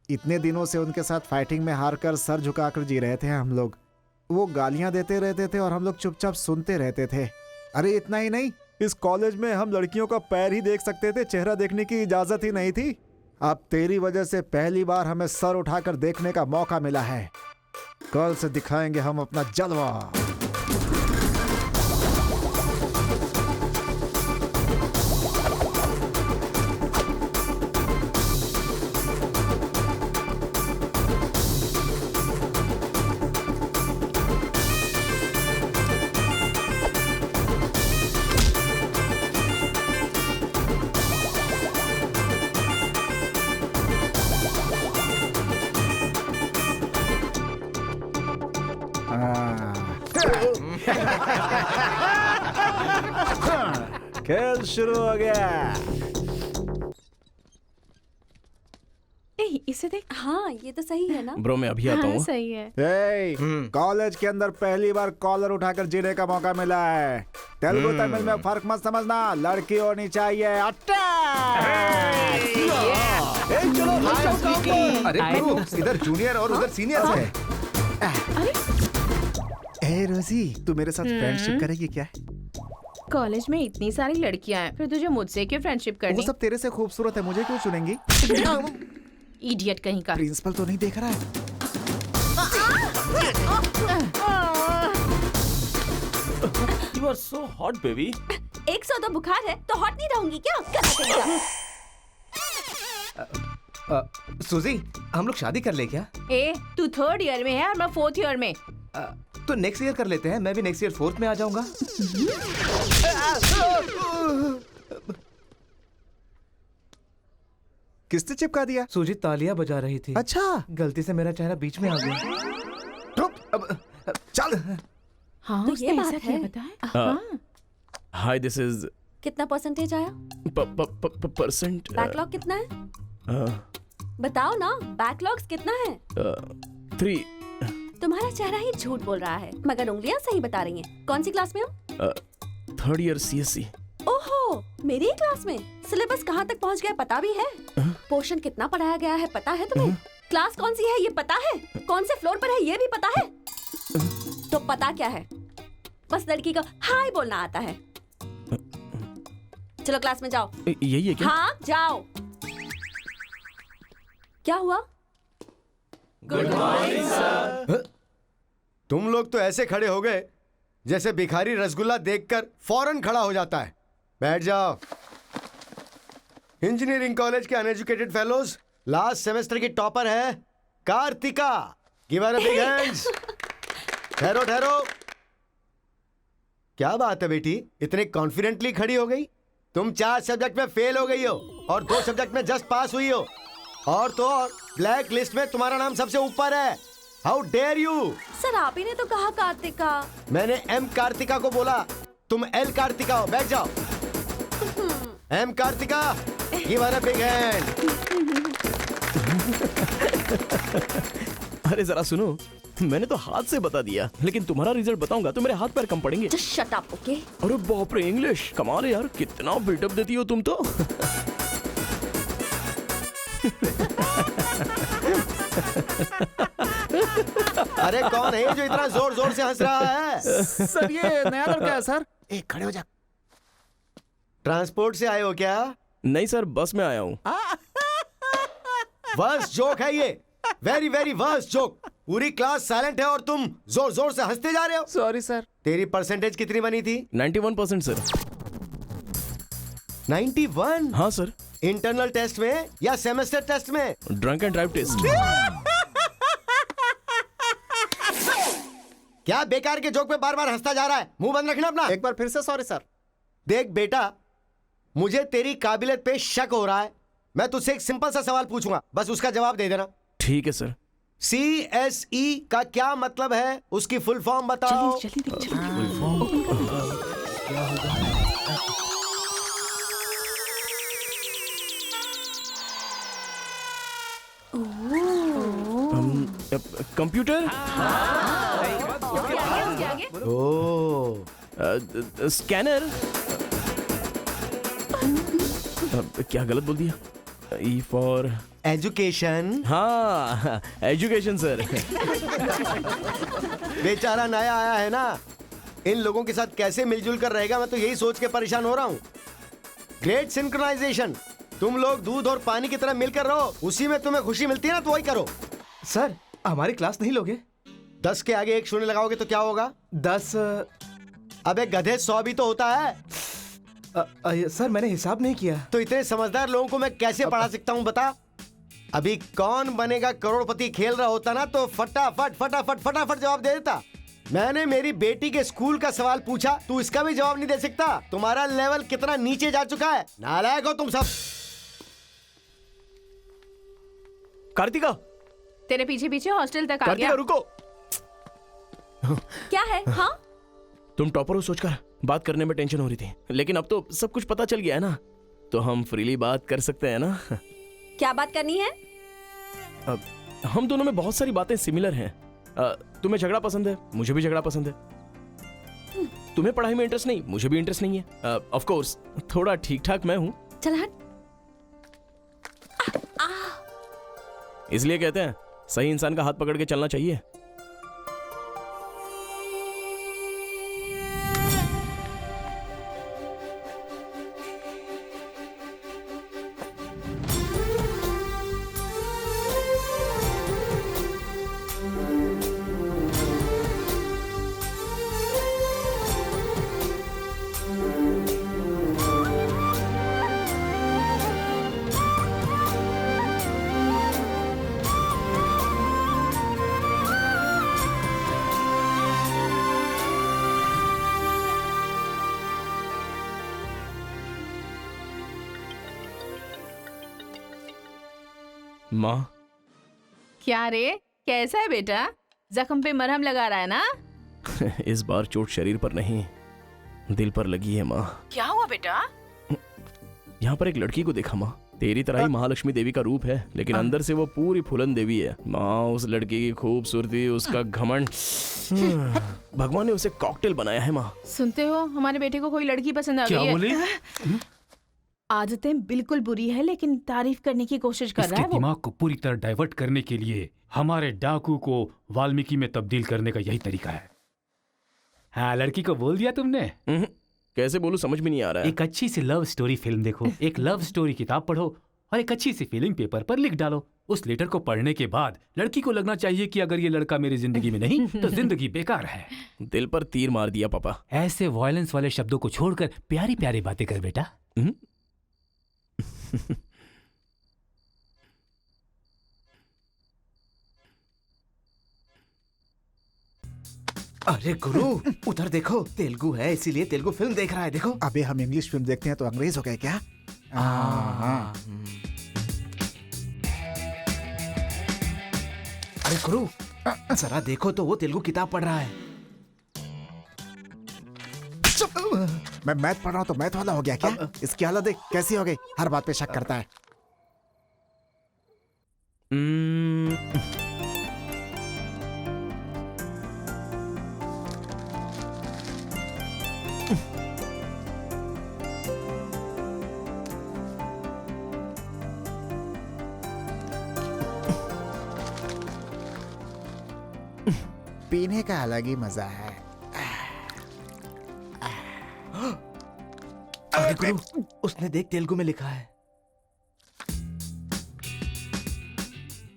इतने दिनों से उनके साथ फाइटिंग में हारकर सर झुकाकर जी रहे थे हम लोग। वो गालियां देते रहते थे और हम लोग चुपचाप सुनते रहते थे। अरे इतना ही नहीं, इस कॉलेज में हम लड़कियों का पैर ही देख सकते थे, चेहरा देखने की इजाजत ही नहीं थी। अब तेरी वजह से पहली बार हमें सर उठाकर देखने का मौका मिला है। कल से दिखाएंगे हम अपना जलवा। खेल शुरू हो गया। इसे देख। हाँ ये तो सही है ना। ब्रो मैं अभी आता हूँ। सही है। कॉलेज के अंदर पहली बार कॉलर उठाकर जीने का मौका मिला है। तेलुगु तमिल में फर्क मत समझना, लड़की होनी चाहिए। अरे गुरु, इधर जूनियर और उधर सीनियर है। ए रोजी, तू मेरे साथ फ्रेंडशिप करेगी क्या? कॉलेज में इतनी सारी लड़कियां हैं, फिर तुझे मुझसे क्यों फ्रेंडशिप करनी? वो सब तेरे से खूबसूरत है, मुझे क्यों चुनेंगी? इडियट कहीं का। प्रिंसिपल तो नहीं देख रहा है? You are so hot, baby. 100 तो बुखार है तो हॉट नहीं रहूंगी क्या? सूजी, हम लोग शादी कर ले क्या? ए, तू 3rd ईयर में है और मैं 4th ईयर में। तो नेक्स्ट ईयर कर लेते हैं। मैं भी नेक्स्ट ईयर 4th में आ जाऊंगा। किसने चिपका दिया? सूजी तालियां बजा रही थी। अच्छा, गलती से मेरा चेहरा बीच में आ गया। चल। हाँ, तो ये बात है। हाय, दिस इज। कितना परसेंटेज आया? परसेंट। बैकलॉग कितना है? बताओ ना, बैकलॉग्स कितना है? 3। तुम्हारा चेहरा ही झूठ बोल रहा है, मगर उंगलियां सही बता रही हैं। कौन सी क्लास में हो? 3rd year CSE। ओहो, मेरी क्लास में। सिलेबस कहाँ तक पहुँच गया पता भी है? पोर्शन कितना पढ़ाया गया है पता है तुम्हें? क्लास कौन सी है ये पता है? कौन से फ्लोर पर है ये भी पता है? तो पता क्या है? बस लड़की को हाय बोलना आता है। चलो क्लास में जाओ। यही है क्या? हाँ जाओ। क्या हुआ? Good morning sir. तुम लोग तो ऐसे खड़े हो गए जैसे भिखारी रसगुल्ला देखकर फौरन खड़ा हो जाता है। बैठ जाओ। इंजीनियरिंग कॉलेज के अनएजुकेटेड फेलोज, लास्ट सेमेस्टर की टॉपर है Karthika. Give her a big hands. ठहरो ठहरो। क्या बात है बेटी, इतने कॉन्फिडेंटली खड़ी हो गई? तुम 4 सब्जेक्ट में फेल हो गई हो और 2 सब्जेक्ट में जस्ट पास हुई हो, और तो और ब्लैक लिस्ट में तुम्हारा नाम सबसे ऊपर है। How dare you! सर आप ही ने तो कहा कार्तिका। मैंने एम कार्तिका को बोला, तुम एल कार्तिका हो। बैठ जाओ। Am Karthika, give her a big hand. अरे जरा सुनो, मैंने तो हाथ से बता दिया, लेकिन तुम्हारा रिजल्ट बताऊंगा तो मेरे हाथ पैर कम पड़ेंगे। Just shut up, okay? अरे बाप रे, इंग्लिश कमाल है यार, कितना बिल्डअप देती हो तुम तो। अरे कौन है जो इतना जोर जोर से हंस रहा है? सर ये नया लड़का है सर। एक खड़े हो जा। ट्रांसपोर्ट से आए हो क्या? नहीं सर, बस में आया हूँ। वर्स्ट जोक है ये, वेरी वेरी वर्स्ट जोक। पूरी क्लास साइलेंट है और तुम जोर जोर से हंसते जा रहे हो। Sorry sir. तेरी परसेंटेज कितनी बनी थी? 91% सर। 91? हाँ सर। इंटरनल टेस्ट में या सेमेस्टर टेस्ट में? Drunk and drive test. क्या बेकार के जोक पे बार बार हंसता जा रहा है? मुंह बंद रखना अपना। एक बार फिर से सॉरी सर। देख बेटा, मुझे तेरी काबिलियत पे शक हो रहा है। मैं तुझसे एक सिंपल सा सवाल पूछूंगा, बस उसका जवाब दे देना। ठीक है सर। CSE का क्या मतलब है? उसकी फुल फॉर्म बताओ। Computer, scanner. क्या गलत बोल दिया? E for education. हाँ, एजुकेशन सर। बेचारा नया आया है ना, इन लोगों के साथ कैसे मिलजुल कर रहेगा, मैं तो यही सोच के परेशान हो रहा हूँ। Great synchronisation. तुम लोग दूध और पानी की तरह मिलकर रहो, उसी में तुम्हें खुशी मिलती है ना, तो वही करो। सर हमारी क्लास नहीं लोगे? 10 के आगे एक शून्य लगाओगे तो क्या होगा? 10। अबे गधे 100 भी तो होता है। सर मैंने हिसाब नहीं किया। तो इतने समझदार लोगों को मैं कैसे पढ़ा सकता हूँ बता? अभी कौन बनेगा करोड़पति खेल रहा होता ना, तो फटाफट फटाफट फटाफट जवाब दे देता। मैंने मेरी बेटी के स्कूल का सवाल पूछा, तू इसका भी जवाब नहीं दे सकता। तुम्हारा लेवल कितना नीचे जा चुका है, नालायक हो तुम सब। कार्तिका, तेरे पीछे पीछे हॉस्टल तक आ कार्तिका गया। रुको। क्या है? हाँ, तुम टॉपर हो सोचकर बात करने में टेंशन हो रही थी, लेकिन अब तो सब कुछ पता चल गया है ना, तो हम फ्रीली बात कर सकते हैं ना। क्या बात करनी है? अब हम दोनों में बहुत सारी बातें सिमिलर हैं। तुम्हें झगड़ा पसंद है, मुझे भी झगड़ा पसंद है। तुम्हें पढ़ाई में इंटरेस्ट नहीं, मुझे भी इंटरेस्ट नहीं है। ऑफ कोर्स थोड़ा ठीक ठाक मैं हूँ, चल हट। इसलिए कहते हैं सही इंसान का हाथ पकड़ के चलना चाहिए। माँ, क्या रे, कैसा है बेटा? जख्म पे मरहम लगा रहा है ना? इस बार चोट शरीर पर नहीं, दिल पर लगी है माँ। क्या हुआ बेटा? यहाँ पर एक लड़की को देखा माँ, तेरी तरह ही महालक्ष्मी देवी का रूप है, लेकिन अंदर से वो पूरी फूलन देवी है। माँ, उस लड़की की खूबसूरती, उसका घमंड, भगवान ने उसे कॉकटेल बनाया है माँ। सुनते हो, हमारे बेटे को कोई लड़की पसंद आ गई है। क्या बोले? आदतें बिल्कुल बुरी है, लेकिन तारीफ करने की कोशिश कर रहा है वो। दिमाग को पूरी तरह डाइवर्ट करने के लिए हमारे डाकू को वाल्मीकि में तब्दील करने का यही तरीका है। हाँ, लड़की को बोल दिया तुमने? कैसे बोलूं, समझ में नहीं आ रहा है। एक अच्छी सी लव स्टोरी फिल्म देखो, एक लव स्टोरी किताब पढ़ो और एक अच्छी सी फीलिंग पेपर पर लिख डालो। उस लेटर को पढ़ने के बाद लड़की को लगना चाहिए कि अगर ये लड़का मेरी जिंदगी में नहीं तो जिंदगी बेकार है। दिल पर तीर मार दिया पापा। ऐसे वायलेंस वाले शब्दों को छोड़कर प्यारी प्यारी बातें कर बेटा। अरे गुरु, उधर देखो, तेलुगु है इसीलिए तेलुगु फिल्म देख रहा है। देखो। अबे हम इंग्लिश फिल्म देखते हैं तो अंग्रेज हो गए क्या? हाँ। अरे गुरु, जरा देखो तो वो तेलुगु किताब पढ़ रहा है। मैं मैथ पढ़ रहा हूँ तो मैथ वाला हो गया क्या? इसकी हालत देख कैसी हो गई, हर बात पे शक करता है। पीने का अलग ही मजा है। अरे गुरु, उसने देख तेलुगु में लिखा है।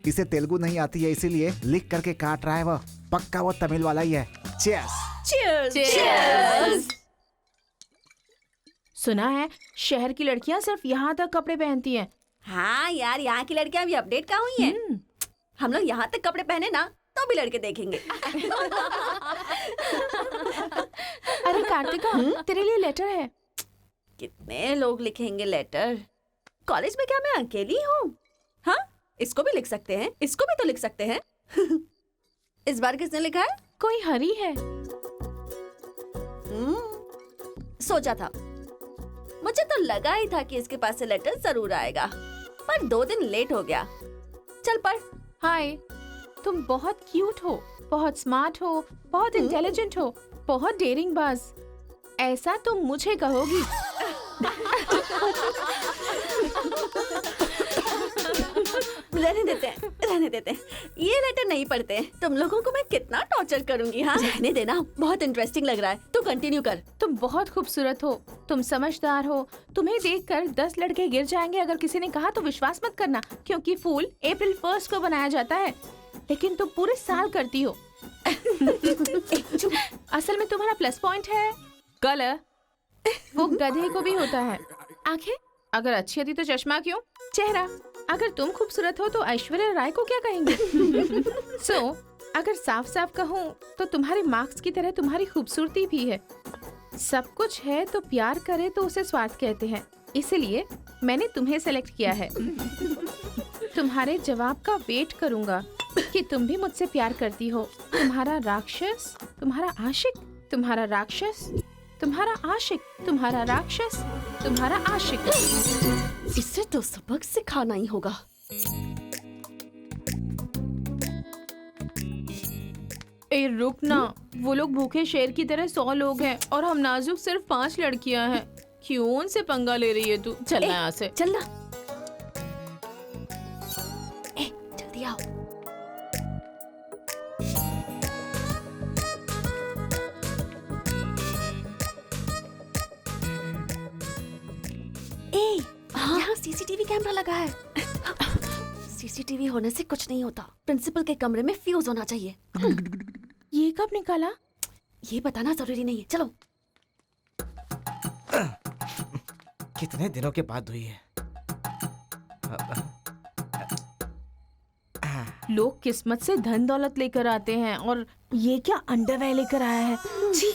इसे तेलुगु नहीं आती है इसीलिए लिख करके काट रहा है वो। पक्का वो तमिल वाला ही है। चीयर्स। चीयर्स। चीयर्स। सुना है शहर की लड़कियां सिर्फ यहाँ तक कपड़े पहनती हैं। हाँ यार, यहाँ की लड़कियां भी अपडेट कहाँ हुई हैं? हम लोग यहाँ तक कपड़े पहने ना तो तो भी लड़के देखेंगे। अरे कार्तिका, तेरे लिए लेटर है। कितने लोग लिखेंगे लेटर? कॉलेज में क्या मैं अकेली हूँ? हाँ, इसको भी लिख सकते हैं, इसको भी तो लिख सकते हैं। इस बार किसने लिखा है? कोई हरी है। सोचा था, मुझे तो लगा ही था कि इसके पास से लेटर जरूर आएगा, पर 2 दिन लेट हो गया। चल पढ़। हाय, तुम बहुत क्यूट हो, बहुत स्मार्ट हो, बहुत इंटेलिजेंट हो, बहुत डेयरिंग बाज। ऐसा तुम मुझे कहोगी? रहने देते हैं। ये लेटर नहीं पढ़ते। तुम लोगों को मैं कितना टॉर्चर करूंगी। हाँ, रहने देना, बहुत इंटरेस्टिंग लग रहा है। तू कंटिन्यू कर। तुम बहुत खूबसूरत हो, तुम समझदार हो। तुम्हें देखकर 10 लड़के गिर जाएंगे। अगर किसी ने कहा तो विश्वास मत करना, क्योंकि फूल अप्रैल 1 को बनाया जाता है, लेकिन तुम पूरे साल करती हो। असल में तुम्हारा प्लस पॉइंट है कलर। वो गधे को भी होता है। आंखें अगर अच्छी होती तो चश्मा क्यों? चेहरा अगर तुम खूबसूरत हो तो ऐश्वर्या राय को क्या कहेंगे? अगर साफ साफ कहूँ तो तुम्हारे मार्क्स की तरह तुम्हारी खूबसूरती भी है। सब कुछ है तो प्यार करे तो उसे स्वार्थ कहते हैं, इसलिए मैंने तुम्हें सेलेक्ट किया है। तुम्हारे जवाब का वेट करूंगा कि तुम भी मुझसे प्यार करती हो। तुम्हारा राक्षस, तुम्हारा आशिक, तुम्हारा राक्षस, तुम्हारा आशिक, तुम्हारा राक्षस, तुम्हारा आशिक। इसे तो सबक सिखाना ही होगा। ए रुक ना, वो लोग भूखे शेर की तरह 100 लोग हैं और हम नाजुक सिर्फ 5 लड़कियां हैं। क्यों उनसे पंगा ले रही है तू? चलना यहाँ से। चलना। जल्दी आओ। यहाँ सीसीटीवी कैमरा लगा है। सीसीटीवी होने से कुछ नहीं होता। प्रिंसिपल के कमरे में फ्यूज होना चाहिए। ये कब निकाला? ये बताना जरूरी नहीं है। चलो। कितने दिनों के बाद हुई है। लोग किस्मत से धन दौलत लेकर आते हैं और ये क्या अंडरवेयर लेकर आया है। छी।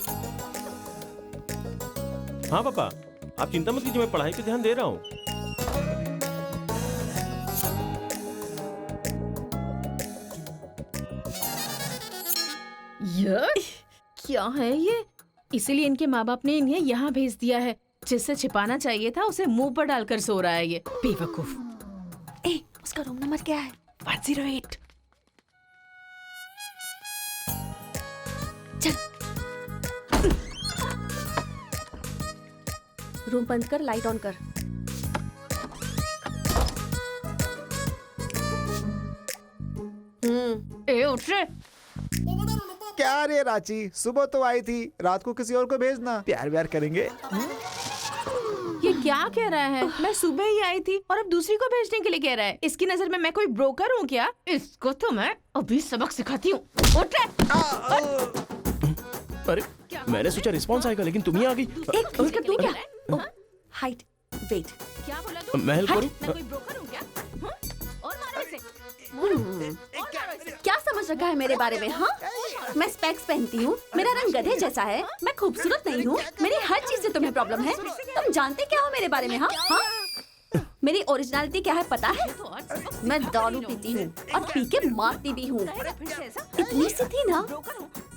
हाँ पापा, आप चिंता मत कीजिए, मैं पढ़ाई पे ध्यान दे रहा हूँ। क्या है ये? इसीलिए इनके माँ बाप ने इन्हें यहाँ भेज दिया है। जिससे छिपाना चाहिए था उसे मुंह पर डालकर सो रहा है ये बेवकूफ। उसका रूम नंबर क्या है? 108। चल। रूम बंद कर, लाइट ऑन कर। उठ रे। क्या रे रांची, सुबह तो आई थी, रात को किसी और को भेजना। प्यार व्यार करेंगे। ये क्या कह रहा है? मैं सुबह ही आई थी और अब दूसरी को भेजने के लिए कह रहा है। इसकी नजर में मैं कोई ब्रोकर हूँ क्या? इसको तो मैं अभी सबक सिखाती हूँ। उठ रे। अरे मैंने सोचा रिस्पॉन्स आएगा, लेकिन तुम ही आ गई। तू क्या? Height, weight. क्या बोला तू? मैं हेल्प करूं? मैं कोई ब्रोकर हूँ क्या? और मारो इसे। क्या समझ रखा है मेरे बारे में? हाँ, मैं स्पेक्स पहनती हूँ, मेरा रंग गधे जैसा है, मैं खूबसूरत नहीं हूँ, मेरी हर चीज से तुम्हें प्रॉब्लम है। तुम जानते क्या हो मेरे बारे में? हाँ हाँ, मेरी ओरिजिनलिटी क्या है पता है? मैं दारू पीती हूँ और पी के मारती भी हूँ। इतनी सी थी ना,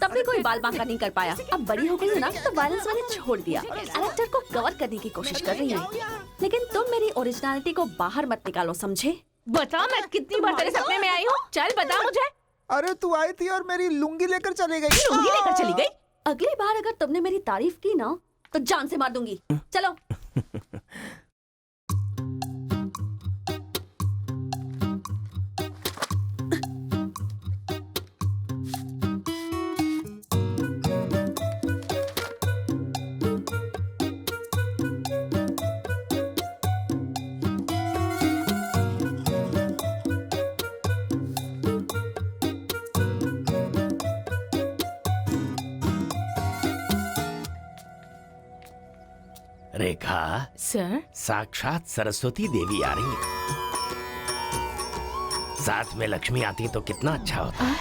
तब भी कोई बाल बांका नहीं कर पाया। अब बड़ी हो गई हो ना, तो वायलेंस मैंने छोड़ दिया। कैरेक्टर को कवर करने की कोशिश कर रही हूँ, लेकिन तुम मेरी ओरिजिनलिटी को बाहर मत निकालो, समझे? बता मैं कितनी बार तेरे सपने में आई हूँ? चल बता मुझे। अरे तू आई थी और मेरी लुंगी लेकर चली गई। लुंगी लेकर चली गई? अगली बार अगर तुमने मेरी तारीफ की ना, तो जान से मार दूंगी। चलो। रेखा सर, साक्षात सरस्वती देवी आ रही है। साथ में लक्ष्मी आती तो कितना अच्छा होता।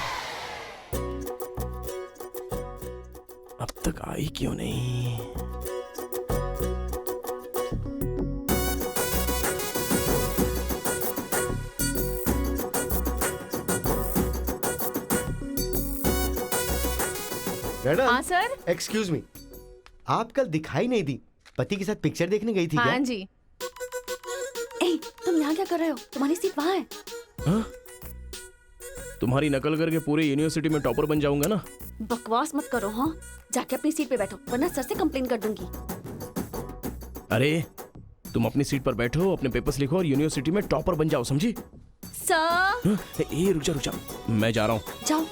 आई क्यों नहीं? मैडम हाँ सर। एक्सक्यूज मी, आप कल दिखाई नहीं दी, पति के साथ पिक्चर देखने गई थी हाँ क्या? जी। ए, तुम यहाँ क्या कर रहे हो? तुम्हारी सीट वहाँ है। हाँ? तुम्हारी नकल करके पूरे यूनिवर्सिटी में टॉपर बन जाऊंगा ना? बकवास मत करो। हाँ, जाके अपनी सीट पे बैठो वरना सर से कंप्लेन कर दूंगी। अरे तुम अपनी सीट पर बैठो, अपने पेपर्स लिखो और यूनिवर्सिटी में टॉपर बन जाओ, समझी? सर। हाँ? ए रुक जा, मैं जा रहा हूँ। जाओ।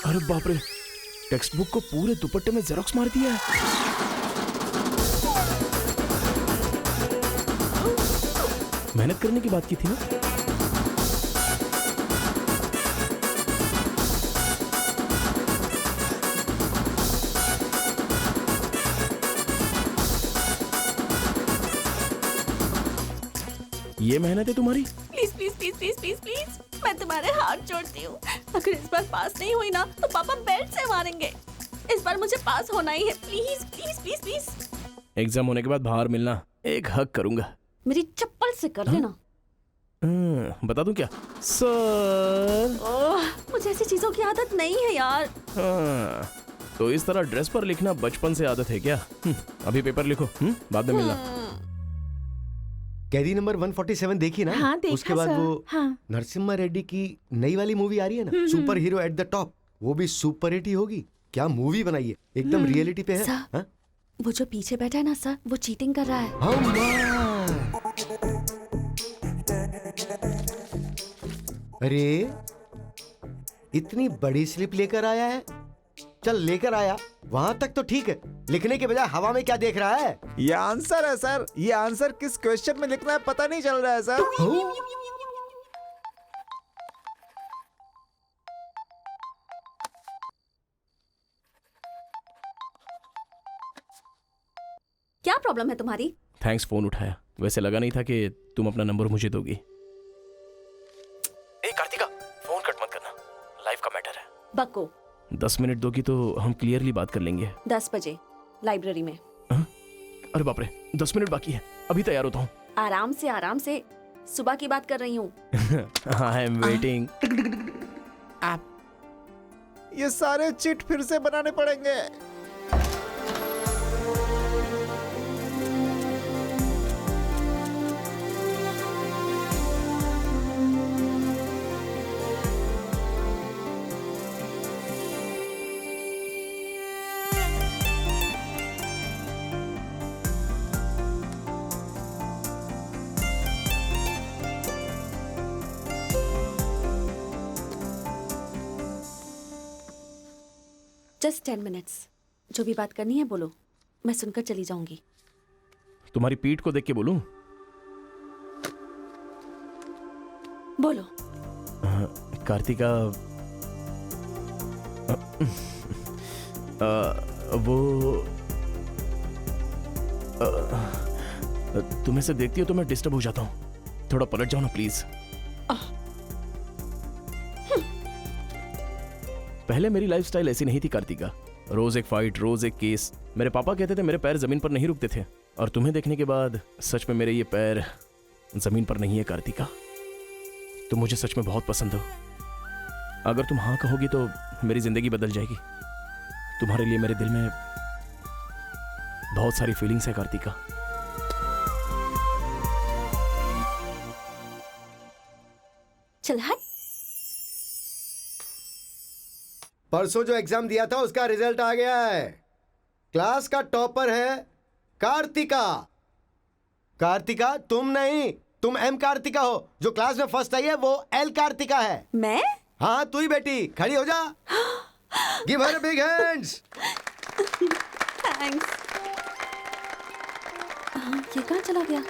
अरे बाप रे, टेक्स्ट बुक को पूरे दुपट्टे में जेरोक्स मार दिया है। मेहनत करने की बात की थी ना? ये मेहनत है तुम्हारी? Please please please please please please, मैं तुम्हारे हाथ जोड़ती हूँ। अगर इस बार पास नहीं हुई ना तो पापा बेल्ट से मारेंगे। इस बार मुझे पास होना ही है। Please please please please. Exam होने के बाद बाहर मिलना, एक हक करूंगा। मेरी चप्पल से कर लेना। बता दूं क्या सर? ओह, मुझे ऐसी चीजों की आदत नहीं है यार। हाँ, तो इस तरह ड्रेस पर लिखना बचपन से आदत है क्या? अभी पेपर लिखो, बाद में मिलना। कैदी नंबर 147 देखी ना? हाँ, देखा उसके बाद सर। वो हाँ। नरसिम्हा रेड्डी की नई वाली मूवी आ रही है ना, super hero at the top, वो भी सुपर हिट ही होगी। क्या मूवी बनाई है, एकदम रियलिटी पे है। सर, हाँ? वो जो पीछे बैठा है ना सर, वो चीटिंग कर रहा है। अरे इतनी बड़ी स्लिप लेकर आया है। चल लेकर आया, वहां तक तो ठीक है, लिखने के बजाय हवा में क्या देख रहा है? ये आंसर है सर। ये आंसर किस क्वेश्चन में लिखना है पता नहीं चल रहा है सर। क्या प्रॉब्लम है तुम्हारी? थैंक्स फोन उठाया, वैसे लगा नहीं था कि तुम अपना नंबर मुझे दोगी। ए कार्तिका, फोन कट मत करना, लाइफ का मैटर है। बक्को। 10 मिनट दोगी तो हम क्लियरली बात कर लेंगे। 10 बजे लाइब्रेरी में। अरे बाप रे, 10 मिनट बाकी है, अभी तैयार होता हूँ। आराम से सुबह की बात कर रही हूँ। I am waiting. ये सारे चिट फिर से बनाने पड़ेंगे। Just 10 minutes. जो भी बात करनी है बोलो, मैं सुनकर चली जाऊंगी। तुम्हारी पीठ को देख के बोलूं? बोलो। कार्तिका, वो तुम ऐसे देखती हो तो मैं डिस्टर्ब हो जाता हूँ। थोड़ा पलट जाओ ना प्लीज। पहले मेरी लाइफस्टाइल ऐसी नहीं थी कार्तिका। रोज एक फाइट, रोज एक केस। मेरे पापा कहते थे मेरे पैर जमीन पर नहीं रुकते थे, और तुम्हें देखने के बाद सच में मेरे ये पैर जमीन पर नहीं है कार्तिका। तुम मुझे सच में बहुत पसंद हो। अगर तुम हाँ कहोगी तो मेरी जिंदगी बदल जाएगी। तुम्हारे लिए मेरे दिल में बहुत सारी फीलिंग्स है कार्तिका। चल हट। परसों जो एग्जाम दिया था उसका रिजल्ट आ गया है। क्लास का टॉपर है कार्तिका। कार्तिका तुम नहीं, तुम एम कार्तिका हो। जो क्लास में फर्स्ट आई है वो एल कार्तिका है। मैं? हाँ तू ही बेटी, खड़ी हो जा। Give her big hands. Thanks. ये कहाँ चला गया?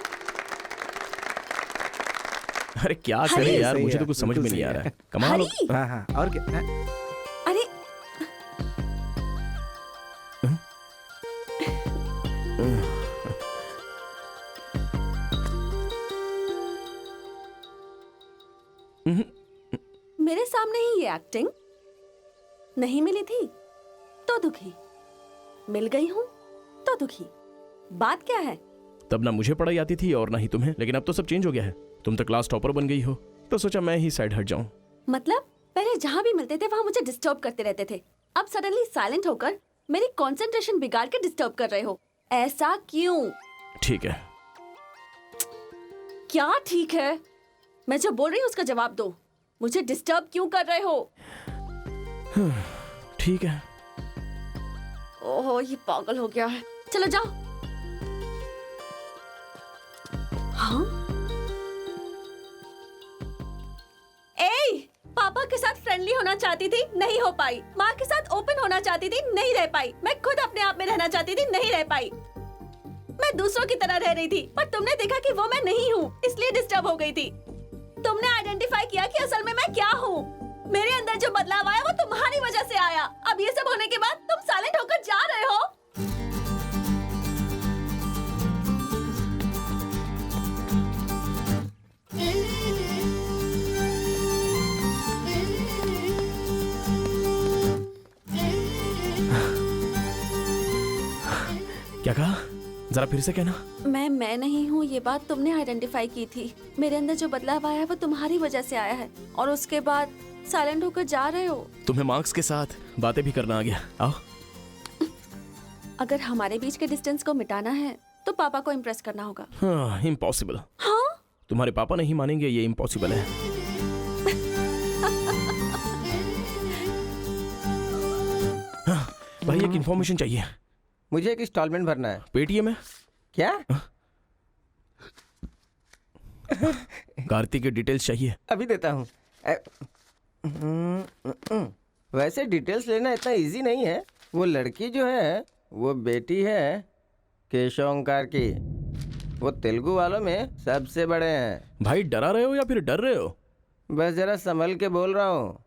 अरे क्या करे यार, मुझे तो कुछ समझ में नहीं आ रहा है। कमाल हो। हाँ हाँ, और क्या? अरे मेरे सामने ही ये एक्टिंग नहीं मिली थी तो दुखी, मिल गई हूँ तो दुखी। बात क्या है? तब ना मुझे पढ़ाई आती थी और ना ही तुम्हें, लेकिन अब तो सब चेंज हो गया है। तुम तो क्लास टॉपर बन गई हो, तो सोचा मैं ही साइड हट जाऊं। मतलब पहले जहाँ भी मिलते थे वहाँ मुझे डिस्टर्ब करते रहते थे, अब सडनली साइलेंट होकर मेरी कंसंट्रेशन बिगाड़ के डिस्टर्ब कर रहे हो। ऐसा क्यों? ठीक है। क्या ठीक है? मैं जो बोल रही हूँ उसका जवाब दो। मुझे डिस्टर्ब क्यों कर रहे हो? ठीक है। ओहो, ये पागल हो गया है। चलो जाओ। हाँ? ए, पापा के साथ फ्रेंडली होना चाहती थी, नहीं हो पाई। माँ के साथ ओपन होना चाहती थी, नहीं रह पाई। मैं खुद अपने आप में रहना चाहती थी, नहीं रह पाई। मैं दूसरों की तरह रह रही थी, पर तुमने देखा कि वो मैं नहीं हूँ, इसलिए डिस्टर्ब हो गई थी। तुमने आइडेंटिफाई किया कि असल में मैं क्या हूँ। मेरे अंदर जो बदलाव आया वो तुम्हारी वजह से आया। अब ये सब होने के बाद तुम साइलेंट होकर जा रहे हो। क्या कहा? जरा फिर से कहना। मैं नहीं हूँ, ये बात तुमने आइडेंटिफाई की थी। मेरे अंदर जो बदलाव आया है वो तुम्हारी वजह से आया है, और उसके बाद साइलेंट होकर जा रहे हो। तुम्हें मार्क्स के साथ बातें भी करना आ गया। आओ। अगर हमारे बीच के डिस्टेंस को मिटाना है तो पापा को इम्प्रेस करना होगा। हाँ, इम्पॉसिबल। हाँ? तुम्हारे पापा नहीं मानेंगे, ये इम्पॉसिबल है। हाँ, भाई एक इन्फॉर्मेशन चाहिए। मुझे एक इंस्टॉलमेंट भरना है। पेटीएम है क्या? कार्तिक की डिटेल्स चाहिए। अभी देता हूँ। वैसे डिटेल्स लेना इतना इजी नहीं है। वो लड़की जो है वो बेटी है केशव ओंकार की। वो तेलुगु वालों में सबसे बड़े हैं। भाई डरा रहे हो या फिर डर रहे हो? बस जरा संभल के बोल रहा हूँ।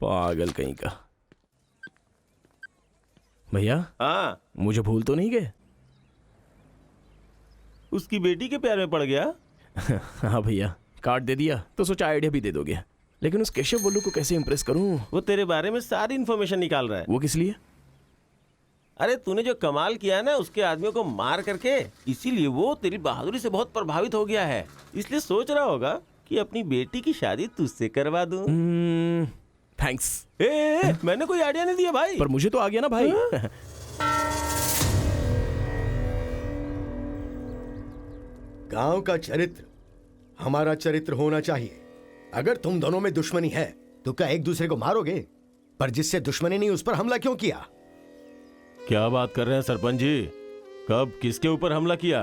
पागल कहीं का। भैया, हाँ, मुझे भूल तो नहीं गए? उसकी बेटी के प्यार में पड़ गया। हाँ भैया, कार्ड दे दिया तो सोचा आइडिया भी दे दोगे, लेकिन उस केशव बोलू को कैसे इम्प्रेस करूं? वो तेरे बारे में सारी इन्फॉर्मेशन निकाल रहा है। वो किस लिए? अरे तूने जो कमाल किया ना उसके आदमियों को मार करके, इसीलिए वो तेरी बहादुरी से बहुत प्रभावित हो गया है। इसलिए सोच रहा होगा कि अपनी बेटी की शादी तुझसे करवा दूं। थैंक्स। मैंने कोई आइडिया नहीं दिया भाई। पर मुझे तो आ गया ना भाई। गांव का चरित्र हमारा चरित्र होना चाहिए। अगर तुम दोनों में दुश्मनी है तो क्या एक दूसरे को मारोगे? पर जिससे दुश्मनी नहीं उस पर हमला क्यों किया? क्या बात कर रहे हैं सरपंच जी? कब किसके ऊपर हमला किया?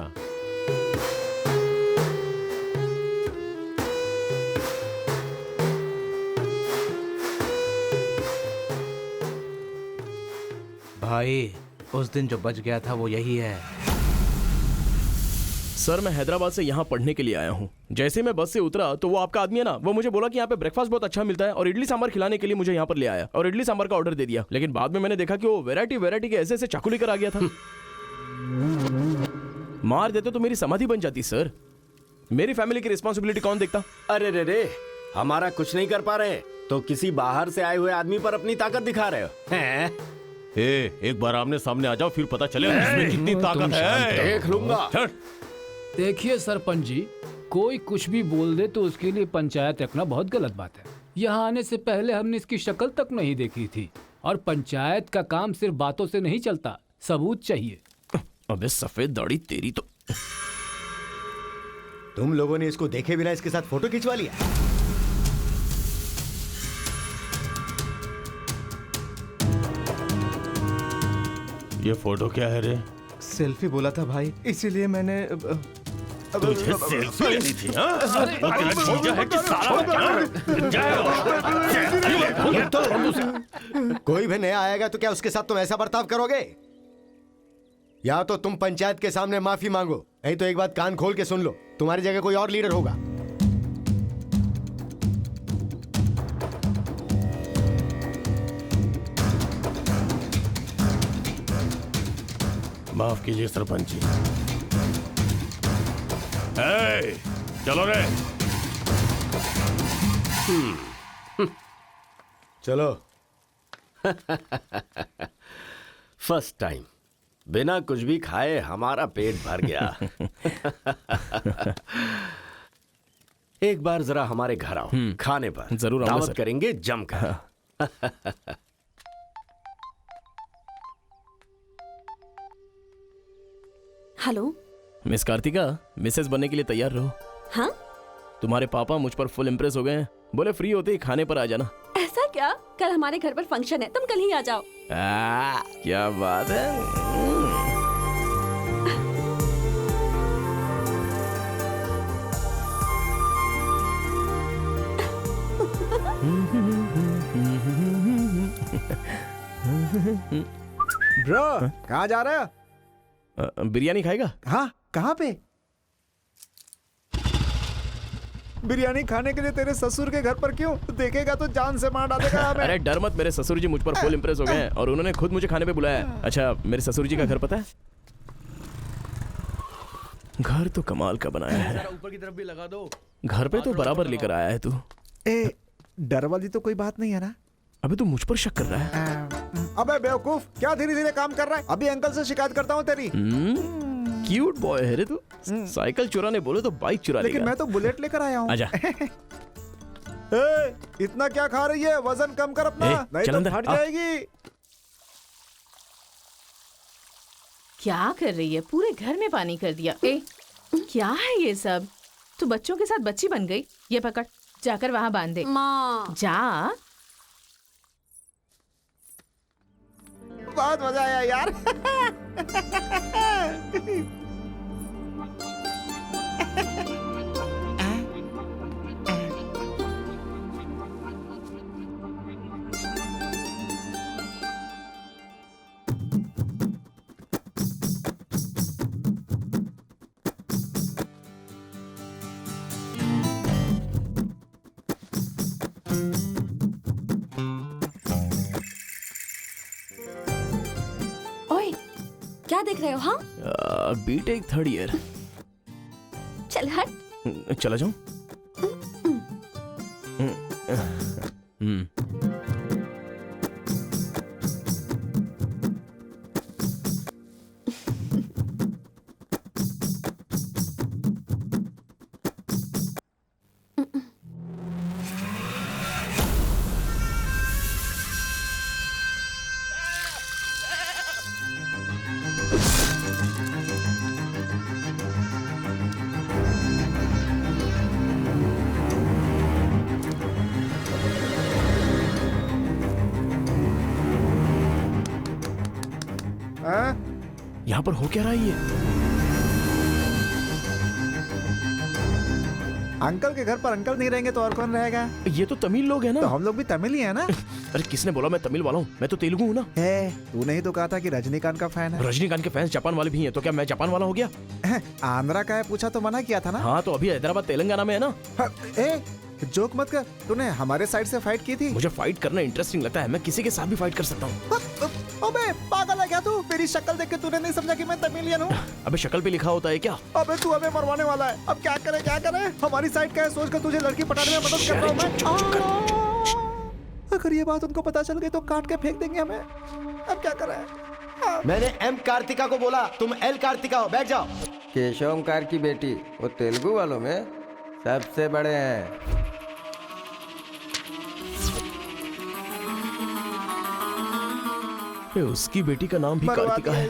भाई, उस दिन जो बच गया था वो यही है। सर, मैं हैदराबाद से यहाँ पढ़ने के लिए आया हूँ। जैसे मैं बस से उतरा तो वो आपका आदमी है ना, वो मुझे बोला कि यहाँ पे ब्रेकफास्ट बहुत अच्छा मिलता है और इडली सांभर खिलाने के लिए मुझे यहाँ पर ले आया और इडली सांभर का ऑर्डर दे दिया। लेकिन बाद में मैंने देखा कि वो वैरायटी के ऐसे चाकू लेकर आ गया था। मार देते तो मेरी समाधि बन जाती सर। मेरी फैमिली की रिस्पॉन्सिबिलिटी कौन देखता? अरे रे रे, हमारा कुछ नहीं कर पा रहे तो किसी बाहर से आए हुए आदमी पर अपनी ताकत दिखा रहे हो हैं? एक बार आमने सामने आ जाओ, फिर पता चलेगा इसमें कितनी ताकत है। देख लूंगा। देखिए सरपंच जी, कोई कुछ भी बोल दे तो उसके लिए पंचायत रखना बहुत गलत बात है। यहाँ आने से पहले हमने इसकी शक्ल तक नहीं देखी थी, और पंचायत का काम सिर्फ बातों से नहीं चलता, सबूत चाहिए। अबे सफेद दाढ़ी तेरी तो। तुम लोगों ने इसको देखे बिना इसके साथ फोटो खिंचवा लिया। ये फोटो क्या है रे? सेल्फी बोला था भाई, इसीलिए मैंने तुझे सेल्फी लेनी थी? हाँ? वो तेरा जीजा है कि साला? कोई भी नया आएगा तो क्या उसके साथ तुम ऐसा बर्ताव करोगे? या तो तुम पंचायत के सामने माफी मांगो, नहीं तो एक बात कान खोल के सुन लो, तुम्हारी जगह कोई और लीडर होगा। माफ कीजिए सरपंच जी। चलो रे। चलो। फर्स्ट टाइम बिना कुछ भी खाए हमारा पेट भर गया। एक बार जरा हमारे घर आओ, खाने पर जरूर आऊंगा दावत सर। करेंगे जमकर। हेलो। मिस कार्तिका, मिसेस बनने के लिए तैयार रहो। हाँ, तुम्हारे पापा मुझ पर फुल इम्प्रेस हो गए हैं। बोले फ्री होते ही खाने पर आ जाना। ऐसा क्या? कल हमारे घर पर फंक्शन है, तुम कल ही आ जाओ। क्या बात है। ब्रो, कहाँ जा रहे हो? बिरयानी खाएगा? हाँ, कहाँ पे? बिरयानी खाने के लिए तेरे ससुर के घर पर क्यों? देखेगा तो जान से मार डालेगा हमें। अरे डर मत, मेरे ससुर जी मुझ पर फुल इम्प्रेस हो गए हैं और उन्होंने खुद मुझे खाने पे बुलाया है। अच्छा, मेरे ससुर जी का घर पता है? घर तो कमाल का बनाया है। ऊपर की तरफ भी लगा दो। घर पे तो बराबर लेकर आया है तू। ए, डर वाली तो कोई बात नहीं है ना? अबे तू मुझ पर शक कर रहा है? अबे बेवकूफ, क्या धीरे धीरे काम कर रहा है? अभी अंकल से शिकायत करता हूँ तेरी। क्यूट बॉय है रे तू। साइकिल चुराने बोले तो बाइक चुरा लेगा। लेकिन मैं तो बुलेट लेकर आया हूँ। आजा। इतना क्या खा रही है? वजन कम कर अपना, नहीं चल तो अंदर, फट आ। जाएगी। क्या कर रही है? पूरे घर में पानी कर दिया। क्या है ये सब? तू बच्चों के साथ बच्ची बन गई। ये पकड़, जाकर वहाँ बांध दे। माँ, जा। बहुत मजा आया यार। ओए, क्या देख रहे हो? हाँ, बीटेक थर्ड ईयर। चल हट। चला जाऊं? यहाँ पर हो क्या रहा है ये? अंकल के घर पर अंकल नहीं रहेंगे तो और कौन रहेगा? ये तो तमिल लोग हैं ना। तो हम लोग भी तमिल ही है ना? अरे किसने बोला मैं तमिल वाला हूँ? मैं तो तेलुगु हूँ ना। तूने ही तो कहा था कि रजनीकांत का फैन है। रजनीकांत के फैंस जापान वाले भी हैं, तो क्या मैं जापान वाला हो गया? आंध्रा का है पूछा तो मना किया था ना? हाँ, तो अभी हैदराबाद तेलंगाना में है ना। जोक मत कर, तूने हमारे साइड से फाइट की थी। मुझे फाइट करना इंटरेस्टिंग लगता है, मैं किसी के साथ भी फाइट कर सकता हूँ। अबे पागल है क्या तू? मेरी शक्ल देख के तूने नहीं समझा कि मैं तमिलियन हूँ? अबे शक्ल पे लिखा होता है क्या? अबे तू हमें मरवाने वाला है। अब क्या करे क्या करे? हमारी साइड का है, सोच कर तुझे लड़की पटाने में मदद कर रहा हूँ मैं। अगर ये बात उनको पता चल गई तो काट के फेंक देंगे हमें। अब क्या करें? मैंने एम कार्तिका को बोला, तुम एल कार्तिका हो, बैठ जाओ। केशव ओमकार की बेटी, वो तेलुगु वालों में सबसे बड़े हैं। उसकी बेटी का नाम भी कार्तिका है।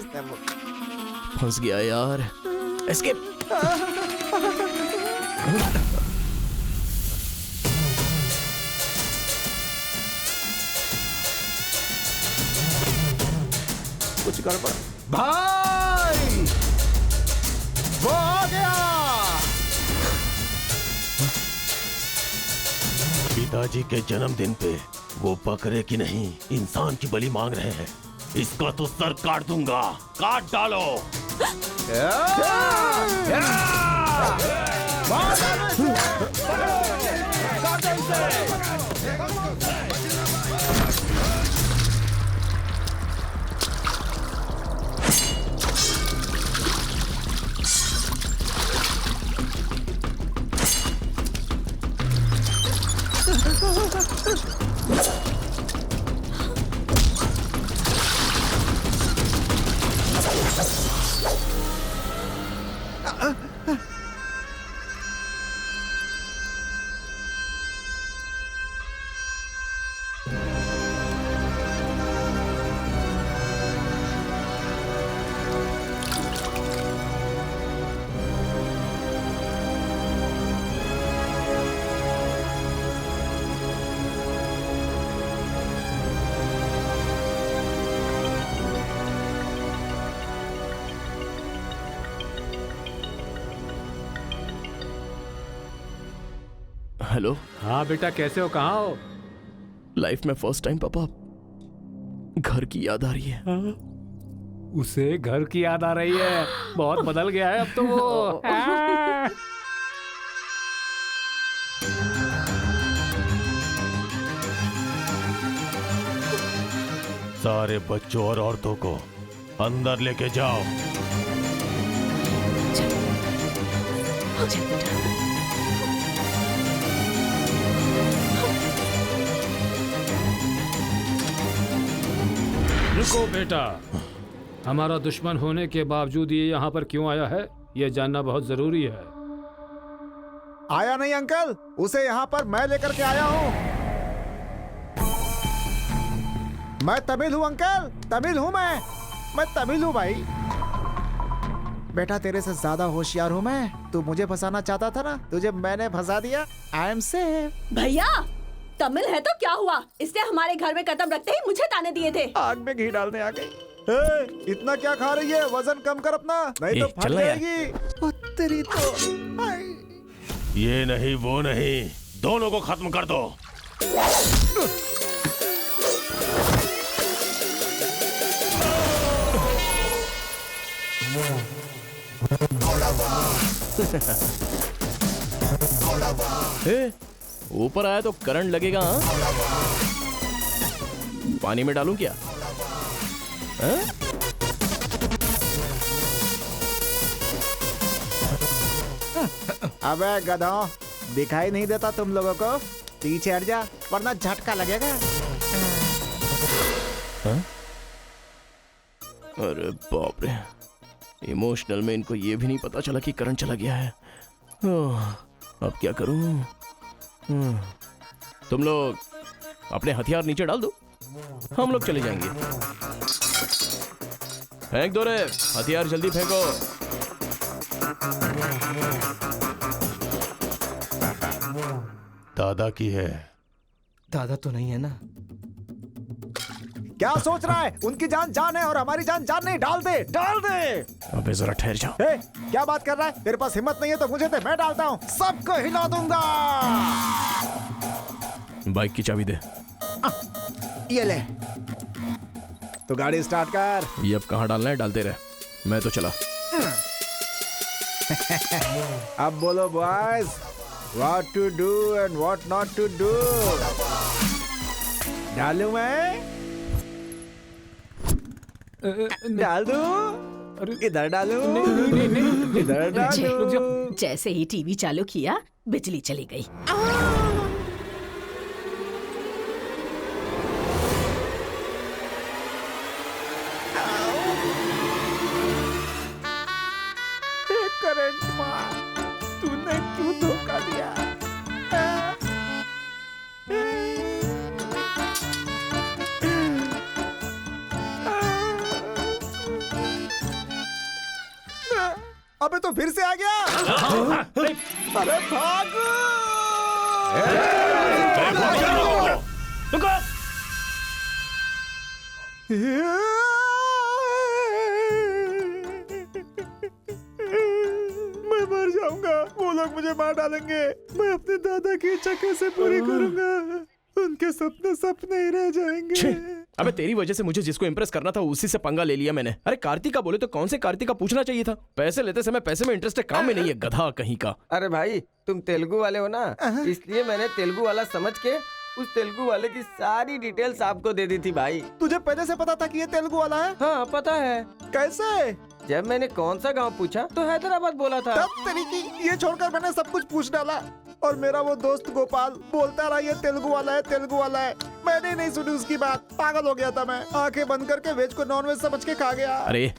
फंस गया यार। एस्केप। कुछ गड़बड़। भाई वो आ गया। पिताजी के जन्मदिन पे वो बकरे की नहीं इंसान की बलि मांग रहे हैं। इसका तो सर काट दूंगा। काट डालो। हेलो। हाँ बेटा, कैसे हो, कहाँ हो? लाइफ में फर्स्ट टाइम पापा घर की याद आ रही है। उसे घर की याद आ रही है? बहुत बदल गया है अब तो वो। हाँ। सारे बच्चों और औरतों को अंदर लेके जाओ। रुको बेटा, हमारा दुश्मन होने के बावजूद ये यहाँ पर क्यों आया है, ये जानना बहुत जरूरी है। आया नहीं अंकल, उसे यहाँ पर मैं लेकर के आया हूँ। मैं तमिल हूँ अंकल, तमिल हूँ मैं तमिल हूँ भाई। बेटा तेरे से ज्यादा होशियार हूँ मैं। तू मुझे फंसाना चाहता था ना, तुझे मैंने फंसा दिया। I am safe. भैया तमिल है तो क्या हुआ, इसने हमारे घर में कदम रखते ही मुझे ताने दिए थे। आग में घी डालने आ गई। इतना क्या खा रही है, वजन कम कर अपना, नहीं तो फट जाएगी। तेरी तो ये नहीं वो नहीं, दोनों को खत्म कर दो। ऊपर आया तो करंट लगेगा। हाँ? पानी में डालूं क्या? हाँ? अबे गधों, दिखाई नहीं देता तुम लोगों को? पीछे हट जा वरना झटका लगेगा। हाँ? अरे बाप रे, इमोशनल में इनको ये भी नहीं पता चला कि करंट चला गया है। अब क्या करूं? तुम लोग अपने हथियार नीचे डाल दो, हम लोग चले जाएंगे। फेंक दो रे हथियार, जल्दी फेंको। दादा की है। दादा तो नहीं है ना? क्या सोच रहा है? उनकी जान जान है और हमारी जान जान नहीं। डाल दे, डाल दे। अबे जरा ठहर जाओ। क्या बात कर रहा है? तेरे पास हिम्मत नहीं है तो मुझे दे, मैं डालता हूँ, सबको हिला दूंगा। बाइक की चाबी दे। ये ले, तो गाड़ी स्टार्ट कर। ये अब कहाँ डालना है डालते रहे, मैं तो चला। अब बोलो boys, what to do and what not to do. डालूं मैं? डाल दूं? इधर डालूं? इधर डालूं? जैसे ही टीवी चालू किया बिजली चली गई। करंट मार, तूने क्यों धोखा दिया? अबे तो फिर से आ गया। अरे भागो! मैं मर जाऊंगा, वो लोग मुझे मार डालेंगे। मैं अपने दादा की इच्छा कैसे पूरी करूंगा? उनके सपने सपने ही रह जाएंगे। अबे तेरी वजह से मुझे जिसको इम्प्रेस करना था उसी से पंगा ले लिया मैंने। अरे कार्तिका बोले तो कौन से कार्तिका पूछना चाहिए था। पैसे लेते समय पैसे में इंटरेस्ट है, काम में नहीं है, गधा कहीं का। अरे भाई तुम तेलुगु वाले हो ना, इसलिए मैंने तेलुगु वाला समझ के उस तेलुगु वाले की सारी डिटेल्स आपको दे दी थी भाई। तुझे पहले से पता था कि ये तेलुगु वाला है? हाँ पता है। कैसे? जब मैंने कौन सा गांव पूछा तो हैदराबाद बोला था। तब तरीकी ये छोड़कर मैंने सब कुछ पूछ डाला और मेरा वो दोस्त गोपाल बोलता रहा ये तेलुगु वाला है, तेलुगु वाला है। मैंने नहीं सुनी उसकी बात, पागल हो गया था मैं। आंखें बंद करके वेज को नॉन वेज समझ के खा गया। अरे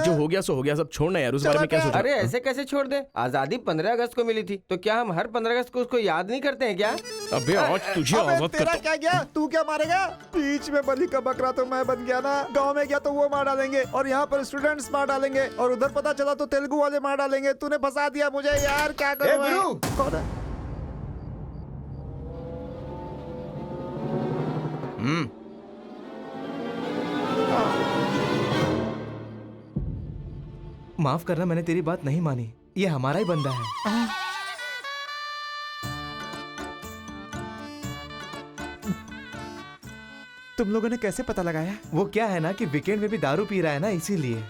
जो हो गया सो हो गया, सब छोड़ना यार, उस बारे में क्या सोचा? अरे ऐसे कैसे छोड़ दे? आजादी 15 अगस्त को मिली थी, तो क्या हम हर 15 अगस्त को उसको याद नहीं करते हैं क्या? अबे आज तुझे अबे आजाद तेरा करता क्या गया? तू क्या मारेगा? बीच में बलि का बकरा तो मैं बन गया ना। गांव में गया तो वो मार डालेंगे और यहाँ पर स्टूडेंट्स मार डालेंगे और उधर पता चला तो तेलुगु वाले मार डालेंगे। तूने फंसा दिया मुझे यार, क्या करूं मैं? कौन है? माफ करना, मैंने तेरी बात नहीं मानी। ये हमारा ही बंदा है। तुम लोगों ने कैसे पता लगाया? वो क्या है ना कि वीकेंड में भी दारू पी रहा है ना, इसीलिए।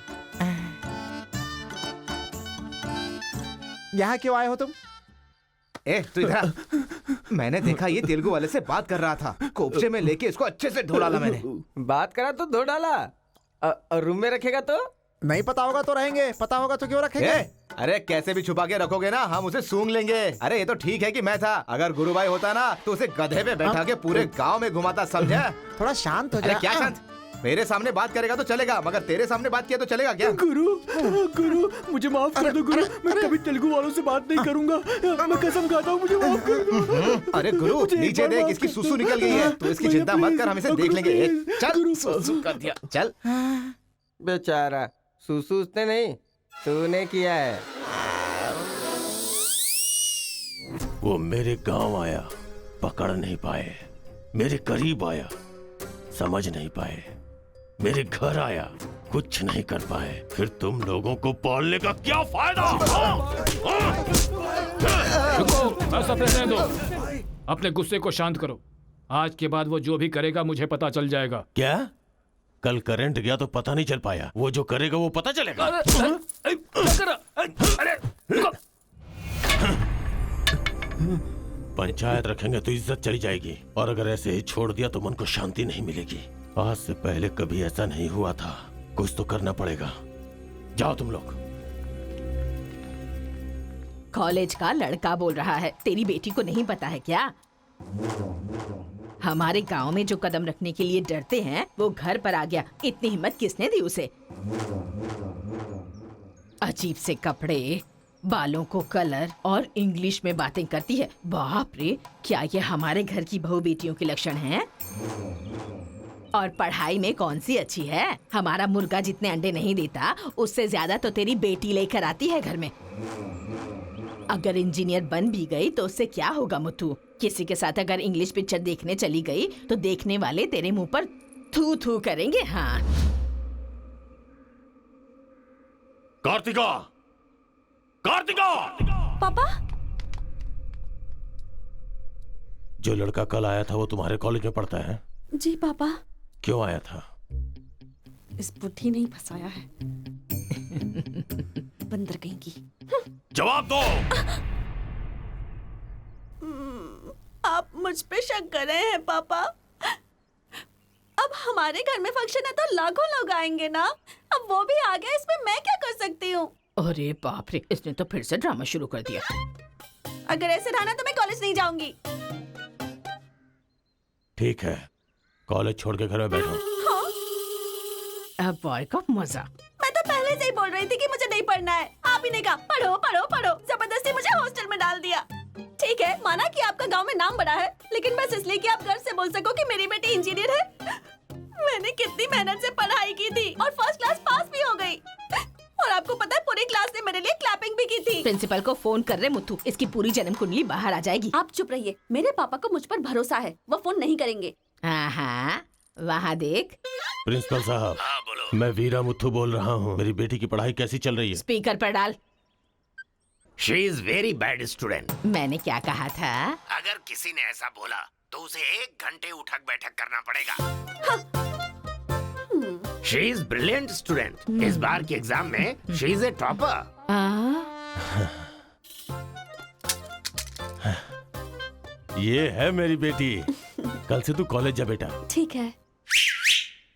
यहाँ क्यों आए हो तुम? ए तू इधर आ। मैंने देखा ये तेलुगु वाले से बात कर रहा था, कोपचे में लेके इसको अच्छे से धो डाला मैंने। बात करा तो धो डाला, और रूम में रखेगा तो? नहीं पता होगा तो रहेंगे, पता होगा तो क्यों रखेंगे? अरे कैसे भी छुपा के रखोगे ना, हम उसे सूंघ लेंगे। अरे ये तो ठीक है कि मैं था, अगर गुरु भाई होता ना तो उसे गधे पे बैठा के पूरे गांव में घुमाता, समझा? थोड़ा शांत हो अरे जा। क्या शांत? मेरे सामने बात करेगा तो चलेगा, मगर तेरे सामने बात किया तो चलेगा क्या? गुरु मुझे माफ कर दो गुरु, मैं कभी तेलुगु वालों से बात नहीं करूंगा, मैं कसम खाता हूँ, मुझे माफ कर दो। अरे गुरु नीचे देख, इसकी सुसु निकल गई है, तो इसकी चिंता मत कर, हम इसे देख लेंगे। चल सुसु कर दिया, चल। बेचारा सुसु उसने नहीं, तूने किया है। वो मेरे गांव आया, पकड़ नहीं पाए, मेरे करीब आया, समझ नहीं पाए, मेरे घर आया, कुछ नहीं कर पाए, फिर तुम लोगों को पालने का क्या फायदा? रुको, बस अब रहने दो। अपने गुस्से को शांत करो। आज के बाद वो जो भी करेगा मुझे पता चल जाएगा। क्या? कल करंट गया तो पता नहीं चल पाया, वो जो करेगा वो पता चलेगा। पंचायत रखेंगे तो इज्जत चली जाएगी, और अगर ऐसे ही छोड़ दिया तो मन को शांति नहीं मिलेगी। आज से पहले कभी ऐसा नहीं हुआ था, कुछ तो करना पड़ेगा। जाओ तुम लोग। कॉलेज का लड़का बोल रहा है, तेरी बेटी को नहीं पता है क्या? हमारे गांव में जो कदम रखने के लिए डरते हैं वो घर पर आ गया। इतनी हिम्मत किसने दी उसे? अजीब से कपड़े, बालों को कलर और इंग्लिश में बातें करती है। बाप रे, क्या ये हमारे घर की बहू बेटियों के लक्षण हैं? और पढ़ाई में कौन सी अच्छी है? हमारा मुर्गा जितने अंडे नहीं देता उससे ज्यादा तो तेरी बेटी लेकर आती है घर में। अगर इंजीनियर बन भी गई तो उससे क्या होगा मुथु? किसी के साथ अगर इंग्लिश पिक्चर देखने चली गई तो देखने वाले तेरे मुंह पर थू थू करेंगे। हाँ कार्तिका, कार्तिका! पापा, जो लड़का कल आया था वो तुम्हारे कॉलेज में पढ़ता है? जी पापा। क्यों आया था? इस बुद्धि ने ही फंसाया है। बंदर कहीं की। जवाब दो। आप मुझ पे शक कर रहे हैं पापा? अब हमारे घर में फंक्शन है तो लाखों लोग आएंगे ना। अब वो भी आ गए, इसमें मैं क्या कर सकती हूँ? अरे बाप रे, इसने तो फिर से ड्रामा शुरू कर दिया। अगर ऐसे रहा ना तो मैं कॉलेज नहीं जाऊंगी। ठीक है, कॉलेज छोड़ के घर में बैठो। अब बॉय का मजा। मैं तो पहले से ही बोल रही थी कि मुझे नहीं पढ़ना है। आप ही ने कहा पढ़ो पढ़ो पढ़ो, जबरदस्ती मुझे हॉस्टल में डाल दिया। ठीक है, माना कि आपका गांव में नाम बड़ा है, लेकिन बस इसलिए कि आप घर से बोल सको कि मेरी बेटी इंजीनियर है। मैंने कितनी मेहनत से पढ़ाई की थी और फर्स्ट क्लास पास भी हो गई। और आपको पता है पूरी क्लास ने मेरे लिए क्लैपिंग भी की थी। प्रिंसिपल को फोन कर रहे मुथु, इसकी पूरी जन्म कुंडली बाहर आ जाएगी। आप चुप रहिए, मेरे पापा को मुझ पर भरोसा है, वो फोन नहीं करेंगे। हाँ, वहाँ देख। प्रिंसिपल साहब, मैं वीरा मुथु बोल रहा हूँ। मेरी बेटी की पढ़ाई कैसी चल रही है? स्पीकर पर डाल। She is very bad student. मैंने क्या कहा था? अगर किसी ने ऐसा बोला तो उसे 1 घंटे उठक बैठक करना पड़ेगा। She is brilliant student. इस बार के एग्जाम में शी इज ए टॉपर। ये है मेरी बेटी। कल से तू कॉलेज जा बेटा। ठीक है।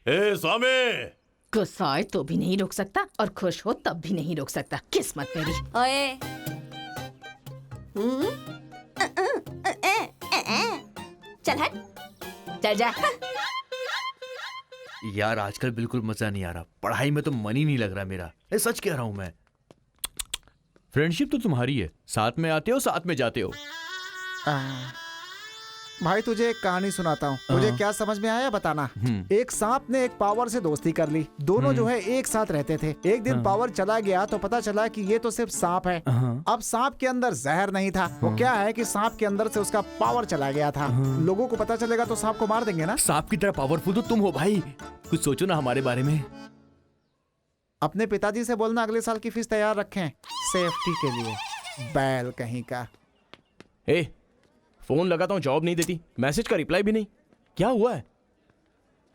ए स्वामी, गुस्सा आए तो भी नहीं रोक सकता और खुश हो तब भी नहीं रोक सकता। किस्मत मेरी। ओए, चल हट। चल जा। यार आजकल बिल्कुल मजा नहीं आ रहा, पढ़ाई में तो मन ही नहीं लग रहा मेरा। सच कह रहा हूं मैं। फ्रेंडशिप तो तुम्हारी है, साथ में आते हो साथ में जाते हो। भाई तुझे एक कहानी सुनाता हूँ, मुझे क्या समझ में आया बताना। एक सांप ने एक पावर से दोस्ती कर ली। दोनों जो है एक साथ रहते थे। एक दिन पावर चला गया तो पता चला कि ये तो सिर्फ सांप है। अब सांप के अंदर जहर नहीं था। वो क्या है कि सांप के अंदर से उसका पावर चला गया था। लोगों को पता चलेगा तो सांप को मार देंगे ना। सांप की तरह पावरफुल तो तुम हो भाई, कुछ सोचो ना हमारे बारे में। अपने पिताजी से बोलना अगले साल की फीस तैयार रखें, सेफ्टी के लिए। बैल कहीं का। फोन लगाता हूँ जवाब नहीं देती, मैसेज का रिप्लाई भी नहीं। क्या हुआ है?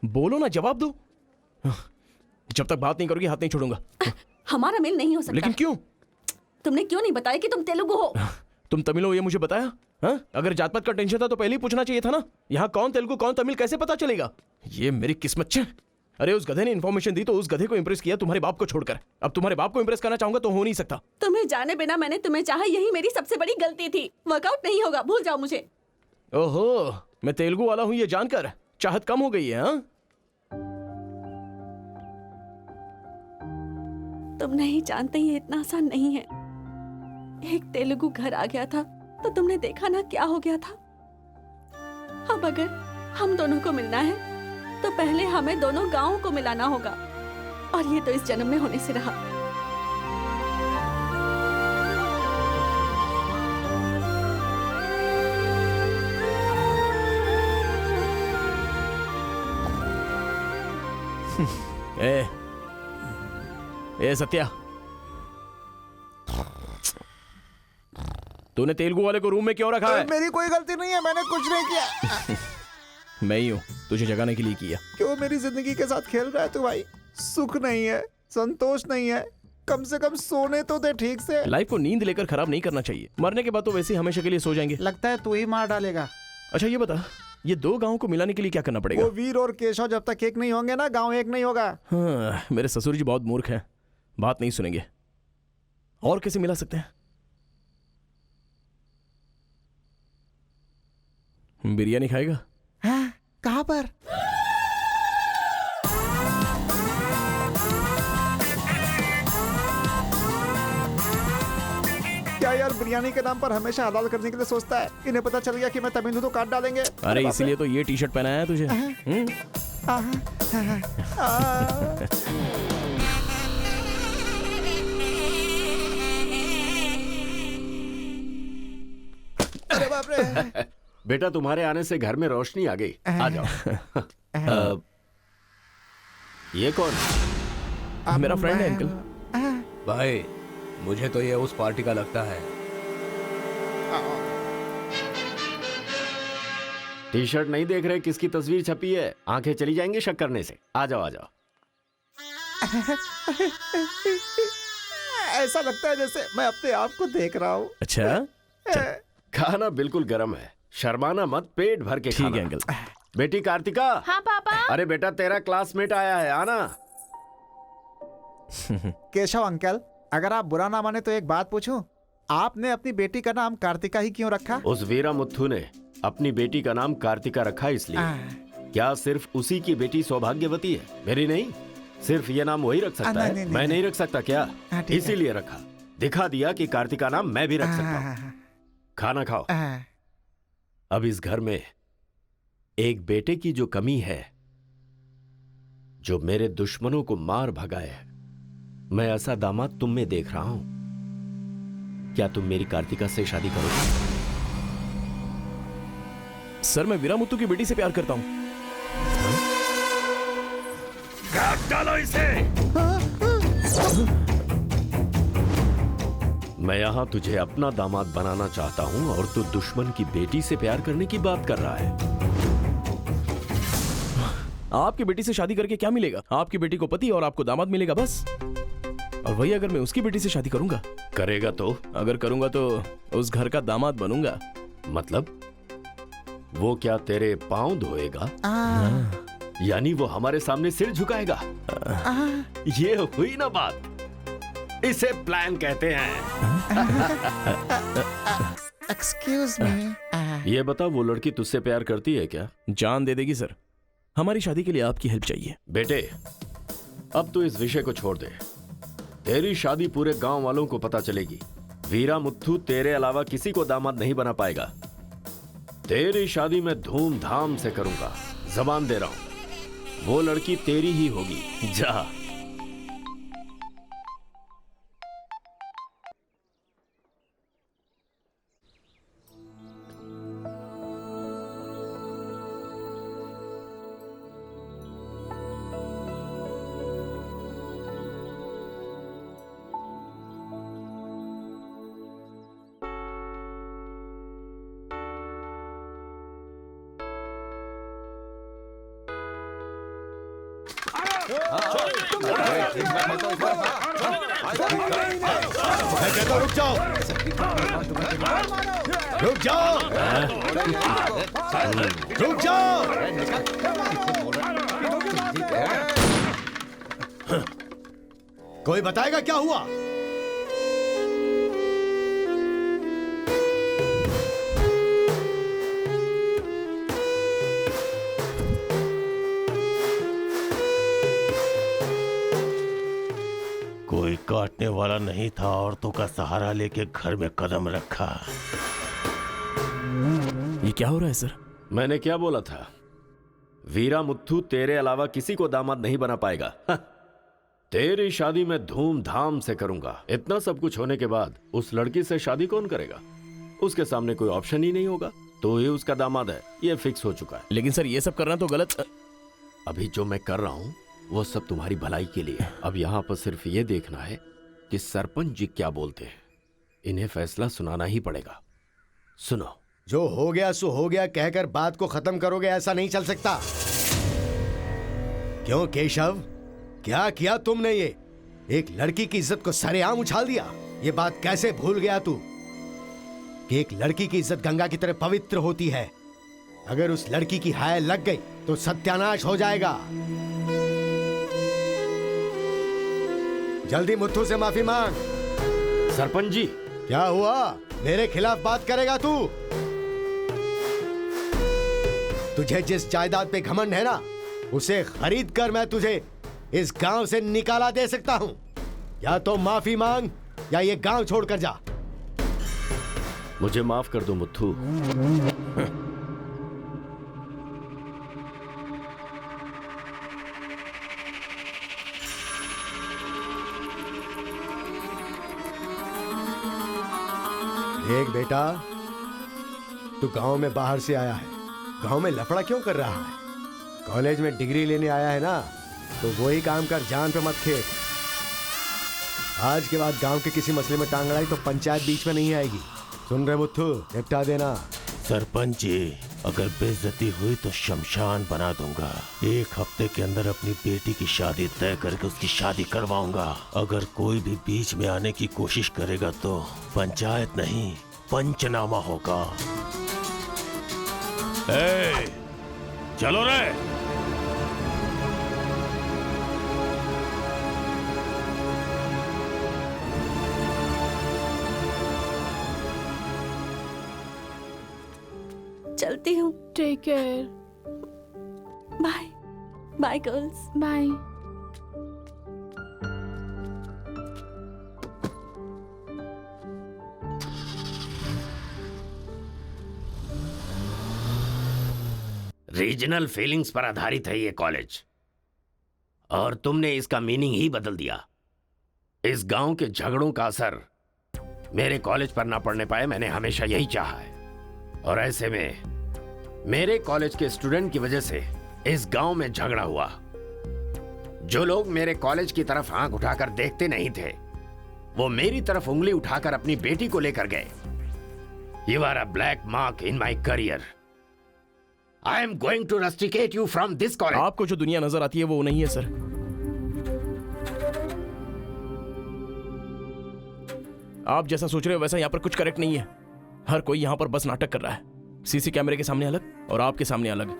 बोलो ना, जवाब दो। जब तक बात नहीं करोगी हाथ नहीं छोड़ूंगा। हमारा मेल नहीं हो सकता। लेकिन क्यों? तुमने क्यों नहीं बताया कि तुम तेलुगु हो? तुम तमिल हो ये मुझे बताया? हाँ? अगर जात पात का टेंशन था तो पहले ही पूछना चाहिए था ना। यहाँ कौन तेलुगु कौन तमिल कैसे पता चलेगा? ये मेरी किस्मत छे। अरे उस गधे ने इन्फॉर्मेशन दी तो उस गधे को इंप्रेस किया तुम्हारे बाप को छोड़कर। अब तुम्हारे बाप को इंप्रेस करना चाहूंगा तो हो नहीं सकता। तुम्हें जाने बिना मैंने तुम्हें चाहा, यही मेरी सबसे बड़ी गलती थी। वर्कआउट नहीं होगा, भूल जाओ मुझे। ओहो, मैं तेलुगु वाला हूँ ये जानकर चाहत कम हो गई है। हाँ? तुम नहीं जानते ये इतना आसान नहीं है। एक तेलुगु घर आ गया था तो तुमने देखा ना क्या हो गया था। अब अगर हम दोनों को मिलना है तो पहले हमें दोनों गांवों को मिलाना होगा, और ये तो इस जन्म में होने से रहा। ए सत्या, तूने तेलुगु वाले को रूम में क्यों रखा है? मेरी कोई गलती नहीं है, मैंने कुछ नहीं किया। मैं ही हूँ तुझे जगाने के लिए किया। क्यों मेरी जिंदगी के साथ खेल रहा है तू भाई? सुख नहीं है, संतोष नहीं है, कम से कम सोने तो दे ठीक से। लाइफ को नींद लेकर खराब नहीं करना चाहिए। मरने के बाद तो वैसे ही हमेशा के लिए सो जाएंगे। लगता है तू ही मार डालेगा। अच्छा ये बता, ये दो गांवों को मिलाने के लिए क्या करना पड़ेगा? वो वीर और केशव जब तक एक नहीं होंगे ना, गांव एक नहीं होगा। हाँ, मेरे ससुर जी बहुत मूर्ख हैं, बात नहीं सुनेंगे। और कैसे मिला सकते हैं? बिरयानी खाएगा? हाँ, कहाँ पर? क्या यार बिरयानी के नाम पर हमेशा हलाल करने के लिए सोचता है। इन्हें पता चल गया कि मैं तमिल हूं तो काट डालेंगे। अरे इसीलिए तो ये टी शर्ट पहनाया है तुझे। अरे बाप रे। बेटा तुम्हारे आने से घर में रोशनी आ गई। आ जाओ। ये कौन? मेरा फ्रेंड है अंकल। भाई मुझे तो ये उस पार्टी का लगता है। टी शर्ट नहीं देख रहे किसकी तस्वीर छपी है? आंखें चली जाएंगी शक करने से। आ जाओ आ जाओ। ऐसा लगता है जैसे मैं अपने आप को देख रहा हूँ। अच्छा, खाना बिल्कुल गर्म है, शर्माना मत, पेट भर के खाना। ठीक है अंकल। बेटी कार्तिका। हाँ पापा। अरे बेटा तेरा क्लासमेट आया है, आना। केशव अंकल, अगर आप बुरा ना माने तो एक बात पूछूं? आपने अपनी बेटी का नाम कार्तिका ही क्यों रखा? उस वीरा मुथु ने अपनी बेटी का नाम कार्तिका रखा इसलिए। क्या सिर्फ उसी की बेटी सौभाग्यवती है? मेरी नहीं। सिर्फ ये नाम वही रख सकता है, मैं नहीं रख सकता क्या? इसीलिए रखा। दिखा दिया कि कार्तिका नाम मैं भी रख सकता हूँ। खाना खाओ। अब इस घर में एक बेटे की जो कमी है, जो मेरे दुश्मनों को मार भगाए, मैं ऐसा दामाद तुम में देख रहा हूं। क्या तुम मेरी कार्तिका से शादी करोगे? सर मैं वीरा मुत्तू की बेटी से प्यार करता हूं। काट डालो इसे। मैं यहां तुझे अपना दामाद बनाना चाहता हूं और तू दुश्मन की बेटी से प्यार करने की बात कर रहा है। आपकी बेटी से शादी करके क्या मिलेगा? आपकी बेटी को पति और आपको दामाद मिलेगा बस। और वही अगर मैं उसकी बेटी से शादी करूंगा। करेगा तो? अगर करूंगा तो उस घर का दामाद बनूंगा। मतलब वो क्या तेरे पांव धोएगा? यानी वो हमारे सामने सिर झुकाएगा? ये हुई ना बात। इसे प्लान कहते हैं। Excuse me. ये बता, वो लड़की तुझसे प्यार करती है क्या? जान दे देगी सर। हमारी शादी के लिए आपकी हेल्प चाहिए। बेटे, अब तू इस विषय को छोड़ दे। तेरी शादी पूरे गांव वालों को पता चलेगी। वीरा मुत्थू तेरे अलावा किसी को दामाद नहीं बना पाएगा। तेरी शादी मैं धूमधाम से करूंगा, जबान दे रहा हूं। वो लड़की तेरी ही होगी। जा। मैं कहता हूं रुक जाओ, रुक जाओ, रुक जाओ। कोई बताएगा क्या हुआ? कोई काटने वाला नहीं था, औरतों का सहारा लेके घर में कदम रखा। ये क्या हो रहा है सर? मैंने क्या बोला था? वीरा मुत्थू तेरे अलावा किसी को दामाद नहीं बना पाएगा। तेरी शादी मैं धूमधाम से करूंगा। इतना सब कुछ होने के बाद उस लड़की से शादी कौन करेगा? उसके सामने कोई ऑप्शन ही नहीं होगा। तो ये उसका दामाद है, ये फिक्स हो चुका है। लेकिन सर ये सब करना तो गलत। अभी जो मैं कर रहा हूं वो सब तुम्हारी भलाई के लिए। अब यहाँ पर सिर्फ ये देखना है कि सरपंच जी क्या बोलते हैं। इन्हें फैसला सुनाना ही पड़ेगा। सुनो। जो हो गया सो हो गया कहकर बात को खत्म करोगे, ऐसा नहीं चल सकता। क्यों केशव, क्या किया तुमने? ये एक लड़की की इज्जत को सरेआम उछाल दिया। ये बात कैसे भूल गया तू कि एक लड़की की इज्जत गंगा की तरह पवित्र होती है। अगर उस लड़की की हाय लग गई तो सत्यानाश हो जाएगा। जल्दी मुत्थू से माफी मांग। सरपंच जी। क्या हुआ? मेरे खिलाफ बात करेगा तू? तुझे जिस जायदाद पे घमंड है ना, उसे खरीद कर मैं तुझे इस गांव से निकाला दे सकता हूं। या तो माफी मांग या ये गांव छोड़कर जा। मुझे माफ कर दो मुत्थू। देख बेटा, तू गांव में बाहर से आया है, गांव में लफड़ा क्यों कर रहा है? कॉलेज में डिग्री लेने आया है ना, तो वही काम कर, जान पे मत खेल। आज के बाद गांव के किसी मसले में टांग अड़ाई तो पंचायत बीच में नहीं आएगी। सुन रहे मुत्थू, निपटा देना। सरपंच जी, अगर बेइज्जती हुई तो शमशान बना दूंगा। 1 हफ्ते के अंदर अपनी बेटी की शादी तय करके उसकी शादी करवाऊंगा। अगर कोई भी बीच में आने की कोशिश करेगा तो पंचायत नहीं, पंचनामा होगा। चलो रे। चलती हूँ। Take care. Bye bye girls. Bye. Regional feelings पर आधारित है ये कॉलेज, और तुमने इसका मीनिंग ही बदल दिया। इस गांव के झगड़ों का असर मेरे कॉलेज पर ना पड़ने पाए, मैंने हमेशा यही चाहा है। और ऐसे में मेरे कॉलेज के स्टूडेंट की वजह से इस गांव में झगड़ा हुआ। जो लोग मेरे कॉलेज की तरफ आंख उठाकर देखते नहीं थे, वो मेरी तरफ उंगली उठाकर अपनी बेटी को लेकर गए। You are a black mark in my career. I am going to rusticate you from this college. आपको जो दुनिया नजर आती है वो नहीं है सर। आप जैसा सोच रहे हो वैसा यहाँ पर कुछ करेक्ट नहीं है। हर कोई यहाँ पर बस नाटक कर रहा है। सीसी कैमरे के सामने अलग और आपके सामने अलग।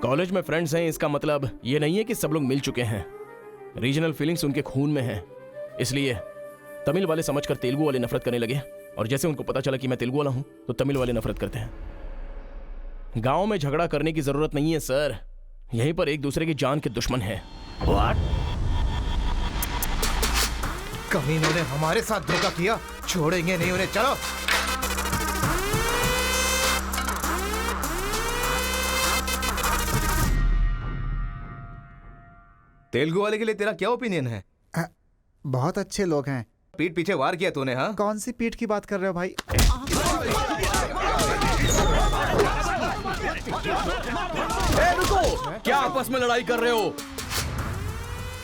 कॉलेज में फ्रेंड्स हैं, इसका मतलब ये नहीं है कि सब लोग मिल चुके हैं। रीजनल फीलिंग्स उनके खून में है, इसलिए तमिल वाले समझकर तेलुगु वाले नफरत करने लगे, और जैसे उनको पता चला कि मैं तेलुगु वाला हूं तो तमिल वाले नफरत करते हैं। गांव में झगड़ा करने की जरूरत नहीं है सर। यहीं पर एक दूसरे की जान के दुश्मन हैं। कमीनों ने हमारे साथ धोखा किया, छोड़ेंगे नहीं उन्हें। चलो। तेलुगु वाले के लिए तेरा क्या ओपिनियन है? बहुत अच्छे लोग हैं। पीठ पीछे वार किया तूने? हाँ, कौन सी पीठ की बात कर रहे हो भाई? रुको, क्या आपस में लड़ाई कर रहे हो?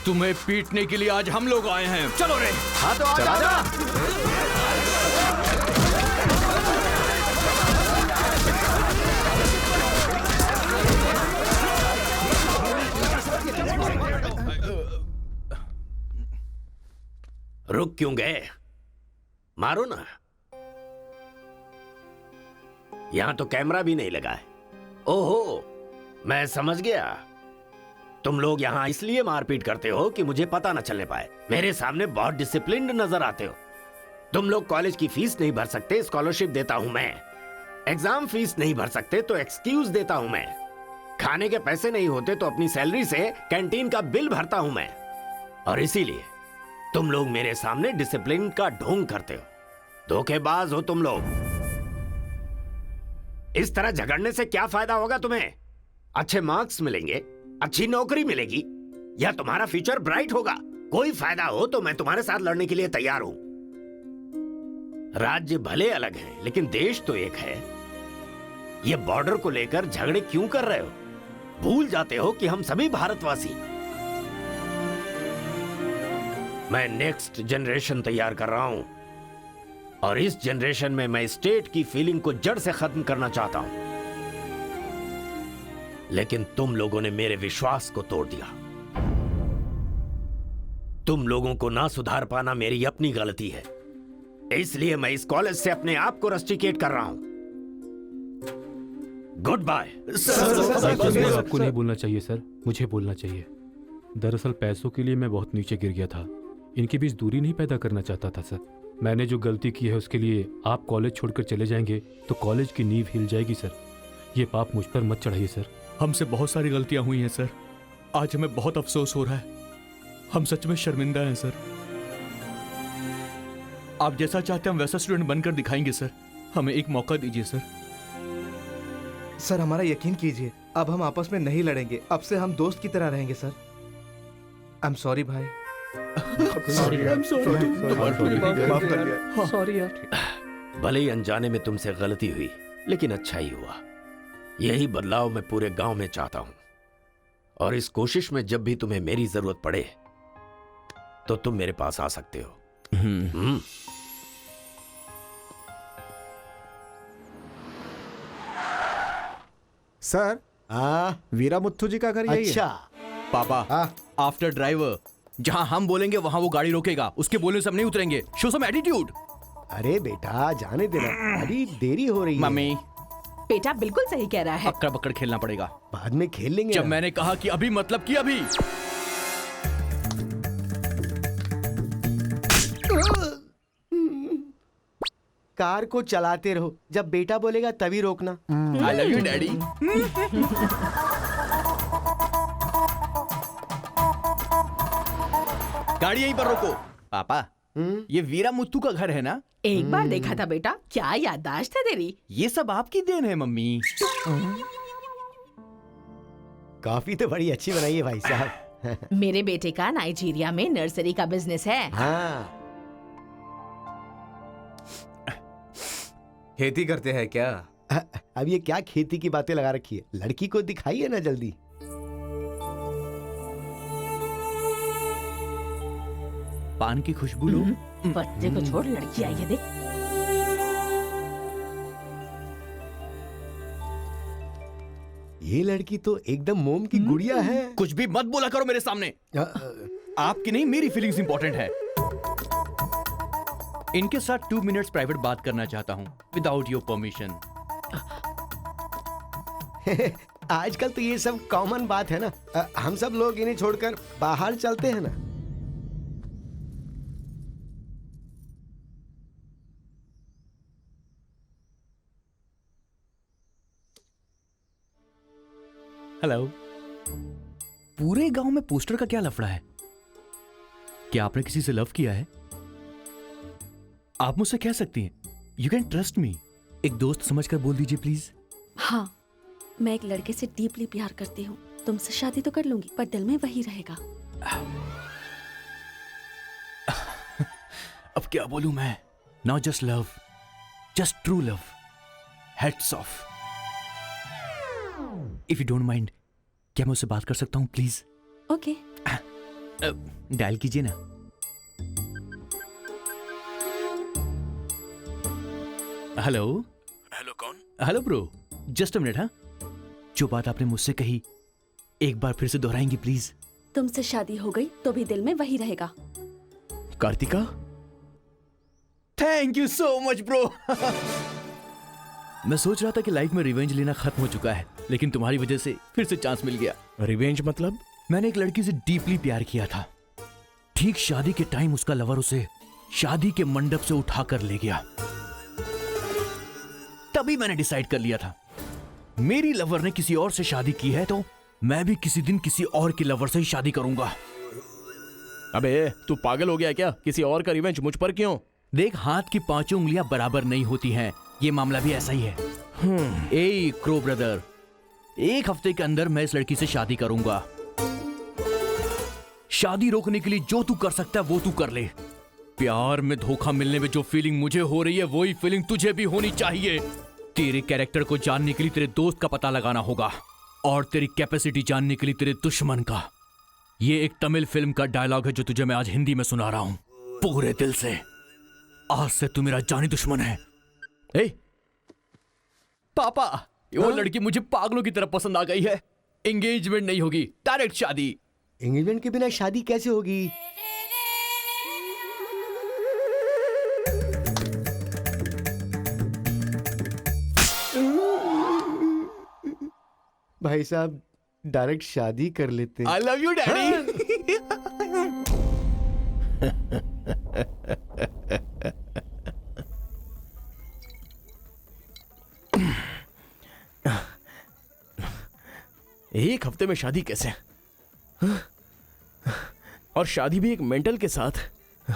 तुम्हें पीटने के लिए आज हम लोग आए हैं। चलो रे। हाँ तो आजा। रुक क्यों गए? मारो ना। यहां तो कैमरा भी नहीं लगा है। ओहो, मैं समझ गया। तुम लोग यहां इसलिए मारपीट करते हो कि मुझे पता न चलने पाए। मेरे सामने बहुत डिसिप्लिन्ड नजर आते हो। तुम लोग कॉलेज की फीस नहीं भर सकते, स्कॉलरशिप देता हूं मैं। एग्जाम फीस नहीं भर सकते तो एक्सक्यूज देता हूं मैं। खाने के पैसे नहीं होते तो अपनी सैलरी से कैंटीन का बिल भरता हूं मैं। और इसीलिए तुम लोग मेरे सामने डिसिप्लिन का ढोंग करते हो। धोखेबाज हो तुम लोग। इस तरह झगड़ने से क्या फायदा होगा तुम्हें? अच्छे मार्क्स मिलेंगे, अच्छी नौकरी मिलेगी, या तुम्हारा फ्यूचर ब्राइट होगा। कोई फायदा हो तो मैं तुम्हारे साथ लड़ने के लिए तैयार हूं। राज्य भले अलग है लेकिन देश तो एक है। ये बॉर्डर को लेकर झगड़े क्यों कर रहे हो? भूल जाते हो कि हम सभी भारतवासी। मैं नेक्स्ट जनरेशन तैयार कर रहा हूं और इस जनरेशन में मैं स्टेट की फीलिंग को जड़ से खत्म करना चाहता हूं। लेकिन तुम लोगों ने मेरे विश्वास को तोड़ दिया। तुम लोगों को ना सुधार पाना मेरी अपनी गलती है। इसलिए मैं इस कॉलेज से अपने आप को रस्टिकेट कर रहा हूं। Good bye. आपको नहीं बोलना चाहिए सर, मुझे बोलना चाहिए। दरअसल पैसों के लिए मैं बहुत नीचे गिर गया था। इनके बीच दूरी नहीं पैदा करना चाहता था सर। मैंने जो गलती की है उसके लिए आप कॉलेज छोड़कर चले जाएंगे तो कॉलेज की नींव हिल जाएगी सर। ये पाप मुझ पर मत चढ़ाइए सर। हमसे बहुत सारी गलतियां हुई हैं सर। आज हमें बहुत अफसोस हो रहा है। हम सच में शर्मिंदा हैं सर। आप जैसा चाहते हैं हम वैसा स्टूडेंट बनकर दिखाएंगे सर। हमें एक मौका दीजिए सर। सर हमारा यकीन कीजिए, अब हम आपस में नहीं लड़ेंगे। अब से हम दोस्त की तरह रहेंगे सर। आई एम सॉरी भाई। सॉरी यार। भले ही अनजाने में तुमसे गलती हुई लेकिन अच्छा ही हुआ। यही बदलाव मैं पूरे गांव में चाहता हूं। और इस कोशिश में जब भी तुम्हें मेरी जरूरत पड़े तो तुम मेरे पास आ सकते हो। सर, वीरा मुत्थु जी का घर यही है। पापा, आफ्टर ड्राइवर जहां हम बोलेंगे वहां वो गाड़ी रोकेगा। उसके बोलने से हम नहीं उतरेंगे। Show some attitude. अरे बेटा जाने देना, अभी देरी हो रही है। मम्मी, बेटा बिल्कुल सही कह रहा है। अक्कड़ बक्कड़ खेलना पड़ेगा। बाद में खेल लेंगे। जब मैंने कहा कि अभी मतलब कि अभी। कार को चलाते रहो, जब बेटा बोलेगा तभी रोकना। आई लव यू डैडी। गाड़ी यहीं पर रोको। पापा, ये वीरा मुत्तू का घर है ना? एक बार देखा था बेटा। क्या याददाश्त है तेरी। ये सब आपकी देन है मम्मी। कॉफी तो बड़ी अच्छी बनाई है भाई साहब। मेरे बेटे का नाइजीरिया में नर्सरी का बिजनेस है। हाँ। खेती करते हैं क्या? अब ये क्या खेती की बातें लगा रखी है? लड़की को दिखाइए ना जल्दी। पान की खुशबू लो। बच्चे को छोड़, लड़की आई है देख। ये लड़की तो एकदम मोम की गुड़िया है। कुछ भी मत बोला करो मेरे सामने। आपकी नहीं, मेरी फीलिंग्स इंपॉर्टेंट है। इनके साथ 2 मिनट्स प्राइवेट बात करना चाहता हूँ विदाउट योर परमिशन। आजकल तो ये सब कॉमन बात है ना। हम सब लोग इन्हें छोड़कर बाहर चलते हैं ना। हेलो। पूरे गांव में पोस्टर का क्या लफड़ा है? क्या आपने किसी से लव किया है? आप मुझसे कह सकती हैं, यू कैन ट्रस्ट मी। एक दोस्त समझकर बोल दीजिए प्लीज। हाँ, मैं एक लड़के से डीपली प्यार करती हूँ। तुमसे शादी तो कर लूंगी, पर दिल में वही रहेगा। अब क्या बोलूं मैं? Not just love, just true love. Heads of. If you don't mind, क्या मैं उससे बात कर सकता हूं प्लीज? ओके। डायल कीजिए ना। हेलो। हेलो, कौन? Hello bro, just a minute. हाँ, जो बात आपने मुझसे कही एक बार फिर से दोहराएंगी प्लीज? तुमसे शादी हो गई तो भी दिल में वही रहेगा। Karthika, thank you so much bro. मैं सोच रहा था कि लाइफ में रिवेंज लेना खत्म हो चुका है, लेकिन तुम्हारी वजह से फिर से चांस मिल गया। रिवेंज मतलब? मैंने एक लड़की से डीपली प्यार किया था। ठीक शादी के टाइम उसका लवर उसे शादी के मंडप से उठाकर ले गया। तभी मैंने डिसाइड कर लिया था, मेरी लवर ने किसी और से शादी की है तो मैं भी किसी दिन किसी और की लवर से ही शादी करूंगा। अबे तू पागल हो गया क्या? किसी और का रिवेंज मुझ पर क्यों? देख, हाथ की पांचों उंगलियां बराबर नहीं होती हैं। ये मामला भी ऐसा ही है। ए क्रो ब्रदर, एक हफ्ते के अंदर मैं इस लड़की से शादी करूंगा। शादी रोकने के लिए जो तू कर सकता है वो तू कर ले। प्यार में धोखा मिलने में जो फीलिंग मुझे हो रही है वही फीलिंग तुझे भी होनी चाहिए। तेरे कैरेक्टर को जानने के लिए तेरे दोस्त का पता लगाना होगा और तेरी कैपेसिटी जानने के लिए तेरे दुश्मन का। ये एक तमिल फिल्म का डायलॉग है जो तुझे मैं आज हिंदी में सुना रहा हूं, पूरे दिल से। आज से तू मेरा जानी दुश्मन है। ए, पापा, वो लड़की मुझे पागलों की तरह पसंद आ गई है। एंगेजमेंट नहीं होगी, डायरेक्ट शादी। एंगेजमेंट के बिना शादी कैसे होगी? भाई साहब, डायरेक्ट शादी कर लेते। आई लव यू डैडी। एक हफ्ते में शादी कैसे? और शादी भी एक मेंटल के साथ।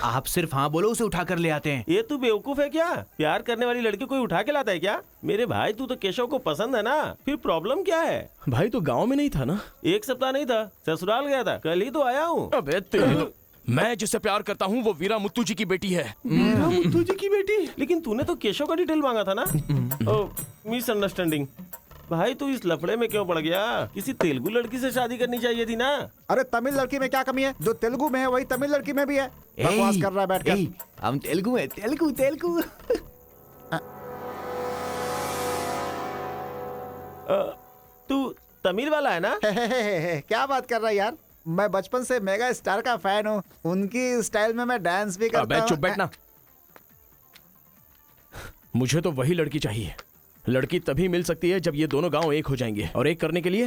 आप सिर्फ हाँ बोलो, उसे उठाकर ले आते हैं। ये तू बेवकूफ है क्या? प्यार करने वाली लड़की कोई उठा के लाता है क्या? मेरे भाई, तू तो केशव को पसंद है ना, फिर प्रॉब्लम क्या है? भाई तो गांव में नहीं था ना? एक सप्ताह नहीं था, ससुराल गया था, कल ही तो आया हूँ। अबे तेरी तो... मैं जिससे प्यार करता हूँ वो वीरा मुत्तू जी की बेटी है। वीरा मुत्तू जी की बेटी? लेकिन तूने तो केशव का डिटेल मांगा था ना। मिसअंडरस्टैंडिंग। भाई तू इस लफड़े में क्यों पड़ गया? किसी तेलुगु लड़की से शादी करनी चाहिए थी ना। अरे तमिल लड़की में क्या कमी है? जो तेलुगु में है वही तमिल लड़की में भी है। बकवास कर रहा है बैठकर। हम तेलुगु है, तेलुगु तेलुगु। तू तमिल वाला है ना? क्या बात कर रहा है यार? मैं बचपन से मेगा स्टार का फैन हूँ। उनकी स्टाइल में मैं डांस भी करता हूँ। चुप बैठना। मुझे तो वही लड़की चाहिए। लड़की तभी मिल सकती है जब ये दोनों गांव एक हो जाएंगे, और एक करने के लिए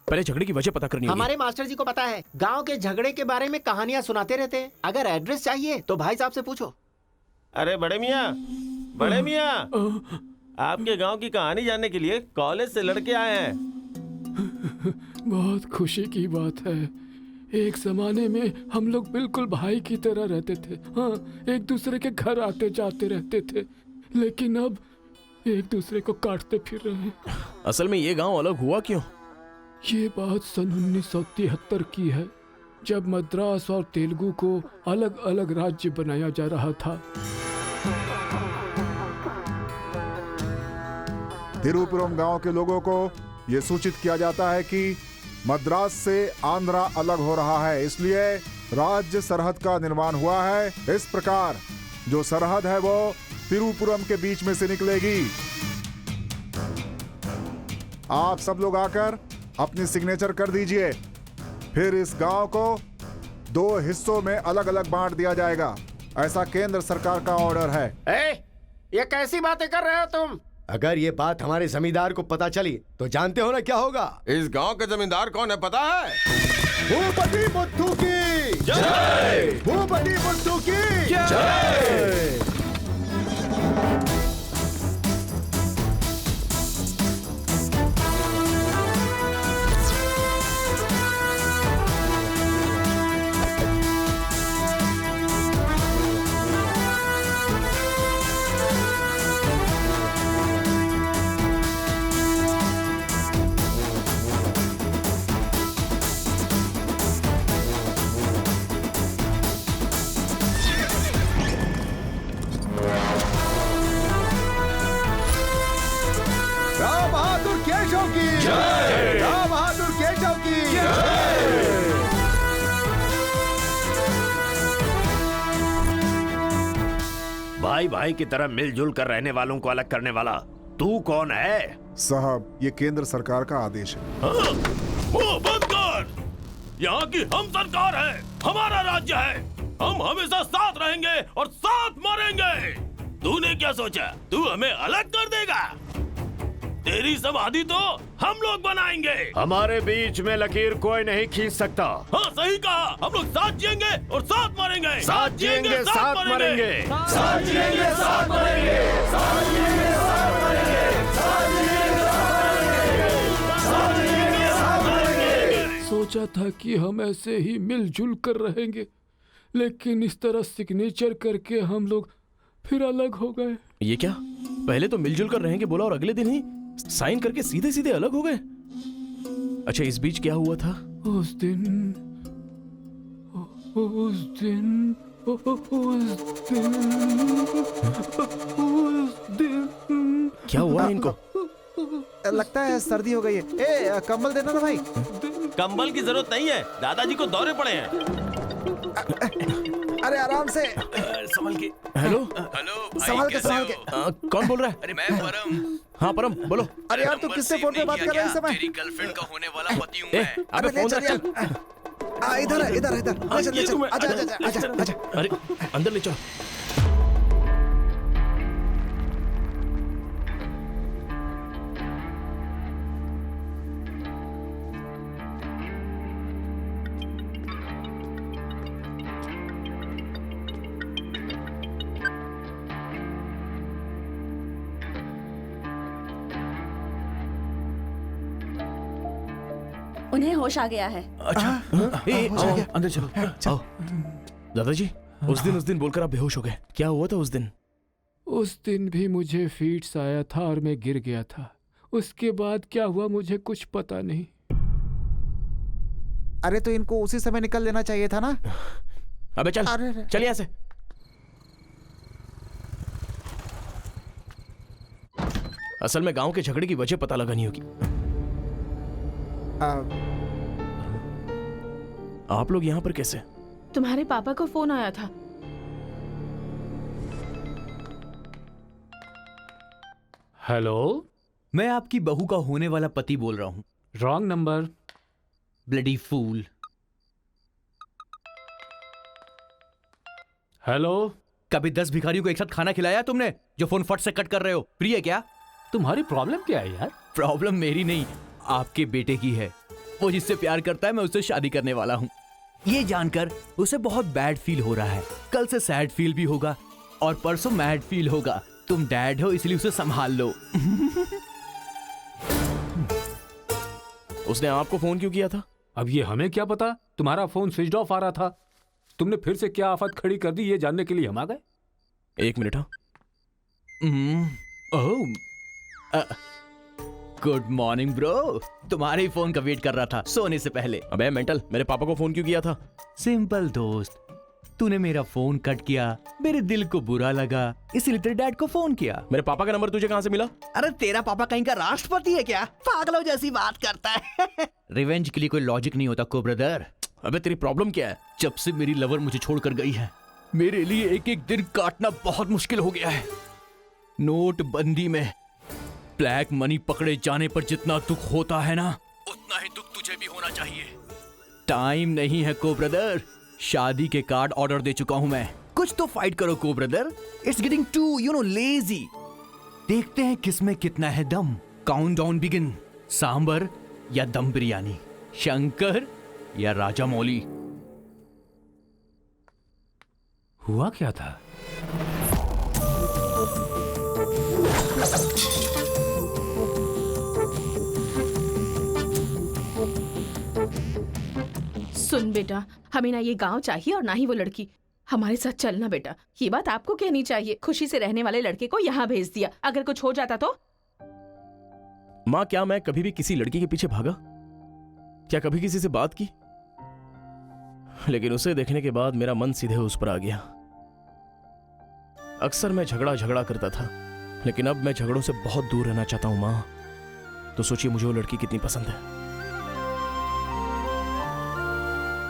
पहले झगड़े की वजह पता करनी होगी। हमारे मास्टर जी को पता है, गांव के झगड़े के बारे में कहानियां सुनाते रहते हैं। अगर एड्रेस चाहिए तो भाई साहब से पूछो। अरे बड़े मियाँ, बड़े मियाँ, आपके गांव की कहानी जानने के लिए कॉलेज से लड़के आए हैं। बहुत खुशी की बात है। एक जमाने में हम लोग बिल्कुल भाई की तरह रहते थे। हाँ, एक दूसरे के घर आते जाते रहते थे, लेकिन अब एक दूसरे को काटते फिर रहे हैं। असल में ये गांव अलग हुआ क्यों? ये बात सन 1973 की है, जब मद्रास और तेलुगु को अलग अलग राज्य बनाया जा रहा था। तिरुपुरम गांव के लोगों को ये सूचित किया जाता है कि मद्रास से आंध्रा अलग हो रहा है, इसलिए राज्य सरहद का निर्माण हुआ है। इस प्रकार जो सरहद है वो तिरुपुरम के बीच में से निकलेगी। आप सब लोग आकर अपनी सिग्नेचर कर दीजिए, फिर इस गांव को 2 हिस्सों में अलग अलग बांट दिया जाएगा। ऐसा केंद्र सरकार का ऑर्डर है। ये कैसी बातें कर रहे हो तुम? अगर ये बात हमारे जमींदार को पता चली तो जानते हो ना क्या होगा? इस गांव के जमींदार कौन है पता है? भूपति बुद्धू की जय! भूपति बुद्धू की जय! भाई भाई की तरह मिलजुल कर रहने वालों को अलग करने वाला तू कौन है? साहब, ये केंद्र सरकार का आदेश है। मुंह बंद कर। यहाँ की हम सरकार है, हमारा राज्य है। हम हमेशा साथ रहेंगे और साथ मरेंगे। तूने क्या सोचा, तू हमें अलग कर देगा? तेरी समाधि तो हम लोग बनाएंगे। हमारे बीच में लकीर कोई नहीं खींच सकता। हाँ, सही कहा। हम लोग साथ जिएंगे और साथ मरेंगे। साथ जिएंगे, साथ मरेंगे। साथ जिएंगे, साथ मरेंगे। साथ जिएंगे, साथ मरेंगे। साथ जिएंगे, साथ मरेंगे। साथ मरेंगे। सोचा था कि हम ऐसे ही मिलजुल कर रहेंगे, लेकिन इस तरह सिग्नेचर करके हम लोग फिर अलग हो गए। ये क्या? पहले तो मिलजुल कर रहेंगे बोला और अगले दिन ही साइन करके सीधे सीधे अलग हो गए। अच्छा, इस बीच क्या हुआ था? उस दिन क्या हुआ इनको? लगता है सर्दी हो गई है। ए, कंबल देना ना भाई। कंबल की जरूरत नहीं है, दादाजी को दौरे पड़े हैं। अरे आराम से, संभल के। हेलो हेलो संभाल के, संभाल के। कौन बोल रहा है? अरे मैं परम। हाँ परम, बोलो। अरे यार, तू किससे फोन पे बात कर रहा है इस समय? तेरी गर्लफ्रेंड का होने वाला पति हूँ ए, मैं। अबे ले फोन चल रख चल। यार। इधर है, इधर इधर। ले चल, आजा आजा आजा आजा। अरे अंदर ले चलो। उन्हें होश आ गया है। अच्छा, आओ, अंदर चलो। आओ। दादाजी, उस दिन बोलकर आप बेहोश हो गए। क्या हुआ था उस दिन? उस दिन भी मुझे फीट्स आया था और मैं गिर गया था। उसके बाद क्या हुआ मुझे कुछ पता नहीं। अरे तो इनको उसी समय निकल लेना चाहिए था ना। अबे चल, चल यहाँ से। असल में गांव के झगड़े की वजह पता लगानी होगी। आप लोग यहाँ पर कैसे? तुम्हारे पापा को फोन आया था। हेलो, मैं आपकी बहू का होने वाला पति बोल रहा हूँ। Wrong number. Bloody fool. Hello, कभी 10 भिखारियों को एक साथ खाना खिलाया तुमने जो फोन फट से कट कर रहे हो? प्रिय क्या? तुम्हारी प्रॉब्लम क्या है यार? प्रॉब्लम मेरी नहीं, आपके बेटे की है। वो जिससे प्यार करता है मैं उससे शादी करने वाला हूँ। ये जानकर उसे बहुत बैड फील हो रहा है। कल से सैड फील भी होगा और परसों मैड फील होगा। तुम डैड हो इसलिए उसे संभाल लो। उसने आपको फोन क्यों किया था? अब ये हमें क्या पता? तुम्हारा फोन स्विच ऑफ आ रहा था। तुमने फिर से क्या आफत खड़ी कर दी ये जानने के लिए हम आ गए। एक मिनट। हाँ, गुड मॉर्निंग ब्रो। तुम्हारे ही फोन का वेट कर रहा था सोने से पहले। अबे मेंटल, मेरे पापा को फोन क्यों किया था? सिंपल दोस्त, तूने मेरा फोन कट किया, मेरे दिल को बुरा लगा, इसीलिए तेरे डैड को फोन किया। मेरे पापा का नंबर तुझे कहाँ से मिला? अरे तेरा पापा कहीं का राष्ट्रपति है क्या? पागलों जैसी बात करता है। रिवेंज के लिए कोई लॉजिक नहीं होता को ब्रदर। अबे तेरी प्रॉब्लम क्या है? जब से मेरी लवर मुझे छोड़कर गई है, मेरे लिए एक एक दिन काटना बहुत मुश्किल हो गया है। नोटबंदी में ब्लैक मनी पकड़े जाने पर जितना दुख होता है ना, उतना ही दुख तुझे भी होना चाहिए। टाइम नहीं है को ब्रदर। शादी के कार्ड ऑर्डर दे चुका हूं मैं। कुछ तो फाइट करो को brother. It's getting too lazy. देखते हैं किसमें कितना है दम। Countdown begin. सांबर या दम बिरयानी, शंकर या राजा मौली। हुआ क्या था? सुन बेटा, हमें ना ये गांव चाहिए और ना ही वो लड़की। हमारे साथ चलना बेटा। ये बात आपको कहनी चाहिए। खुशी से रहने वाले लड़के को यहाँ भेज दिया। अगर कुछ हो जाता तो? माँ, क्या मैं कभी भी किसी लड़की के पीछे भागा? क्या कभी किसी से बात की? लेकिन उसे देखने के बाद मेरा मन सीधे उस पर आ गया। अक्सर मैं झगड़ा करता था, लेकिन अब मैं झगड़ों से बहुत दूर रहना चाहता हूं माँ। तो सोचिए मुझे वो लड़की कितनी पसंद है।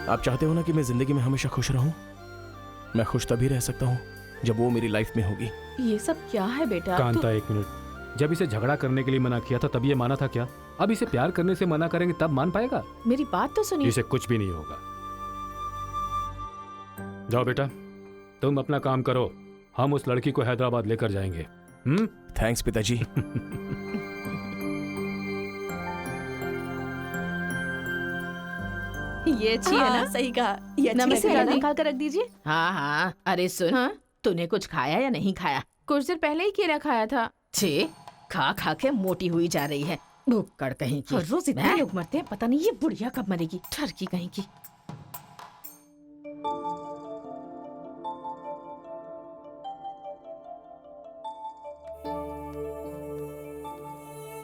आप चाहते हो ना कि मैं जिंदगी में हमेशा खुश रहूं? मैं खुश तभी रह सकता हूं जब वो मेरी लाइफ में होगी। ये सब क्या है बेटा? कांता, एक मिनट। जब इसे झगड़ा करने के लिए मना किया था तब ये माना था क्या? अब इसे प्यार करने से मना करेंगे तब मान पाएगा? मेरी बात तो सुनिए। इसे कुछ भी नहीं होगा। जाओ बेटा, तुम अपना काम करो, हम उस लड़की को हैदराबाद लेकर जाएंगे। थैंक्स पिताजी। ये अच्छी है ना? सही कहा। ये नमस्ते अच्छी दादी, निकाल कर रख दीजिए। हाँ हाँ, अरे सुन, हाँ? तूने कुछ खाया या नहीं खाया? कुछ देर पहले ही केला खाया था। छे, खा खा के मोटी हुई जा रही है, भुक्कड़ कहीं की। हर रोज इतने लोग मरते हैं, पता नहीं ये बुढ़िया कब मरेगी, ठरकी कहीं की।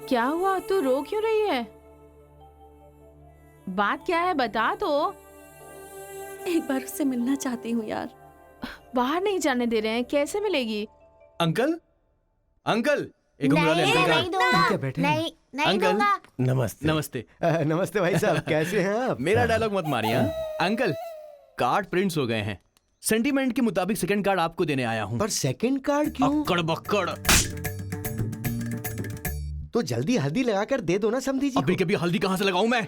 क्या हुआ? तू रो क्यों रही है? बात क्या है, बता तो। एक बार उससे मिलना चाहती हूँ यार। बाहर नहीं जाने दे रहे हैं, कैसे मिलेगी? अंकल, अंकल, एक घुंघरा ले अंकल का। नहीं दूंगा। क्या बैठे नहीं नहीं अंकल, दूंगा। नमस्ते। नमस्ते। नमस्ते भाई साहब, कैसे हैं आप? मेरा डायलॉग मत मारिए। अंकल, कार्ड प्रिंट्स हो गए हैं। सेंटीमेंट के मुताबिक सेकंड कार्ड आपको देने आया हूँ। पर सेकंड कार्ड क्यों? अक्कड़ बक्कड़। तो जल्दी हल्दी लगाकर दे दो ना समधी जी। अभी कभी हल्दी कहाँ से लगाऊं मैं?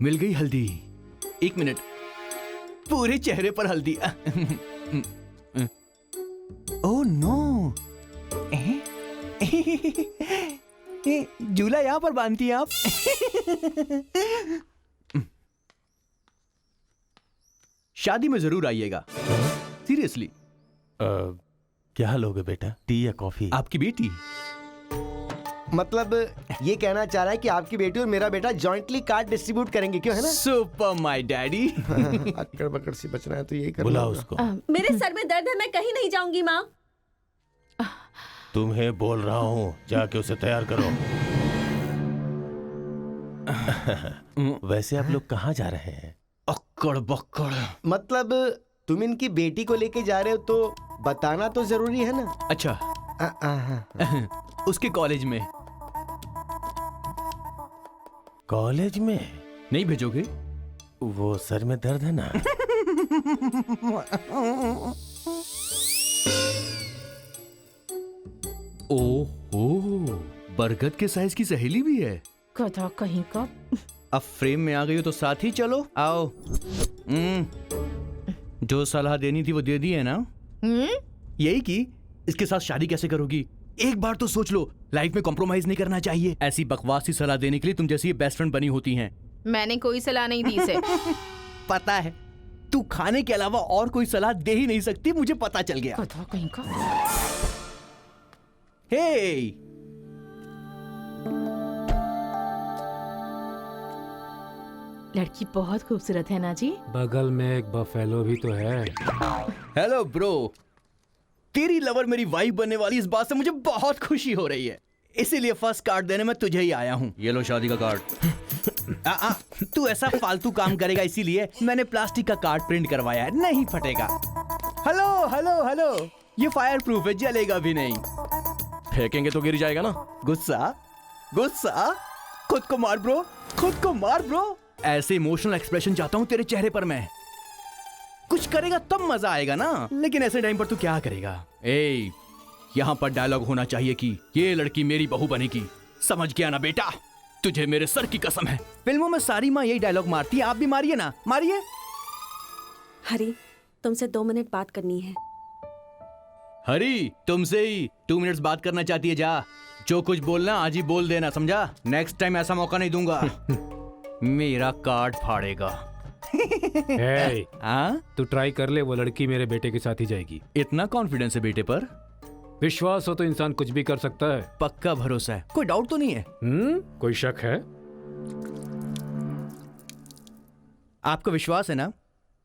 मिल गई हल्दी। एक मिनट, पूरे चेहरे पर हल्दी। ओह नो, झूला यहाँ पर बांधती हैं आप? शादी में जरूर आइएगा, सीरियसली। क्या लोगे बेटा, टी या कॉफी? आपकी बेटी। मतलब ये कहना चाह रहा है कि आपकी बेटी और मेरा बेटा जॉइंटली कार्ड डिस्ट्रीब्यूट करेंगे, क्यों है ना? Super my daddy. अक्कड़ बकड़ से बचना है तो यही करना बुला होगा। उसको। मेरे सर में दर्द है, मैं कहीं नहीं जाऊंगी माँ। तुम्हें बोल रहा हूँ, जाके उसे तैयार करो। वैसे आप लोग कहाँ जा रहे हैं? अक्कड़ बक्कड़। मतलब तुम इनकी बेटी को लेके जा रहे हो तो बताना तो जरूरी है ना? अच्छा, उसके कॉलेज में। कॉलेज में नहीं भेजोगे? वो सर में दर्द है ना। ओह, बरगद के साइज की सहेली भी है। कथा कहीं का। अब फ्रेम में आ गई हो तो साथ ही चलो, आओ। जो सलाह देनी थी वो दे दी है ना? यही कि इसके साथ शादी कैसे करोगी, एक बार तो सोच लो। लाइफ में कॉम्प्रोमाइज नहीं करना चाहिए। ऐसी बकवासी सलाह देने के लिए तुम जैसी बेस्ट फ्रेंड बनी होती हैं। मैंने कोई सलाह नहीं दी इसे। पता है, तू खाने के अलावा और कोई सलाह दे ही नहीं सकती, मुझे पता चल गया। कथा कहीं का। हे, लड़की बहुत खूबसूरत है ना जी? बगल में एक बफेलो भी तो है। हेलो ब्रो, तेरी लवर मेरी वाइफ बनने वाली इस बात से मुझे बहुत खुशी हो रही है, इसीलिए फर्स्ट कार्ड देने में तुझे ही आया हूँ। ये लो शादी का कार्ड। तू ऐसा फालतू काम करेगा इसीलिए मैंने प्लास्टिक का कार्ड प्रिंट करवाया है, नहीं फटेगा। हेलो हेलो हेलो, ये फायर प्रूफ है, जलेगा भी नहीं। फेंकेंगे तो गिर जाएगा ना। गुस्सा गुस्सा, खुद को मार ब्रो, खुद को मार ब्रो। ऐसे इमोशनल एक्सप्रेशन चाहता हूँ तेरे चेहरे पर मैं। कुछ करेगा तब मजा आएगा ना, लेकिन ऐसे टाइम पर तू क्या करेगा? ए, यहाँ पर डायलॉग होना चाहिए कि ये लड़की मेरी बहू बनेगी, समझ गया ना बेटा? तुझे मेरे सर की कसम है, फिल्मों में सारी माँ यही डायलॉग मारती है, आप भी मारिए ना, मारिए। हरी, तुमसे 2 मिनट बात करनी है। हरी, तुमसे ही 2 मिनट्स बात करना चाहती है? जा, जो कुछ बोलना आज ही बोल देना, समझा? नेक्स्ट टाइम ऐसा मौका नहीं दूंगा। मेरा कार्ड फाड़ेगा। तू ट्राई कर ले, वो लड़की मेरे बेटे के साथ ही जाएगी। इतना कॉन्फिडेंस है बेटे पर? विश्वास हो तो इंसान कुछ भी कर सकता है। पक्का भरोसा है, कोई डाउट तो नहीं है? कोई शक है? आपको विश्वास है ना?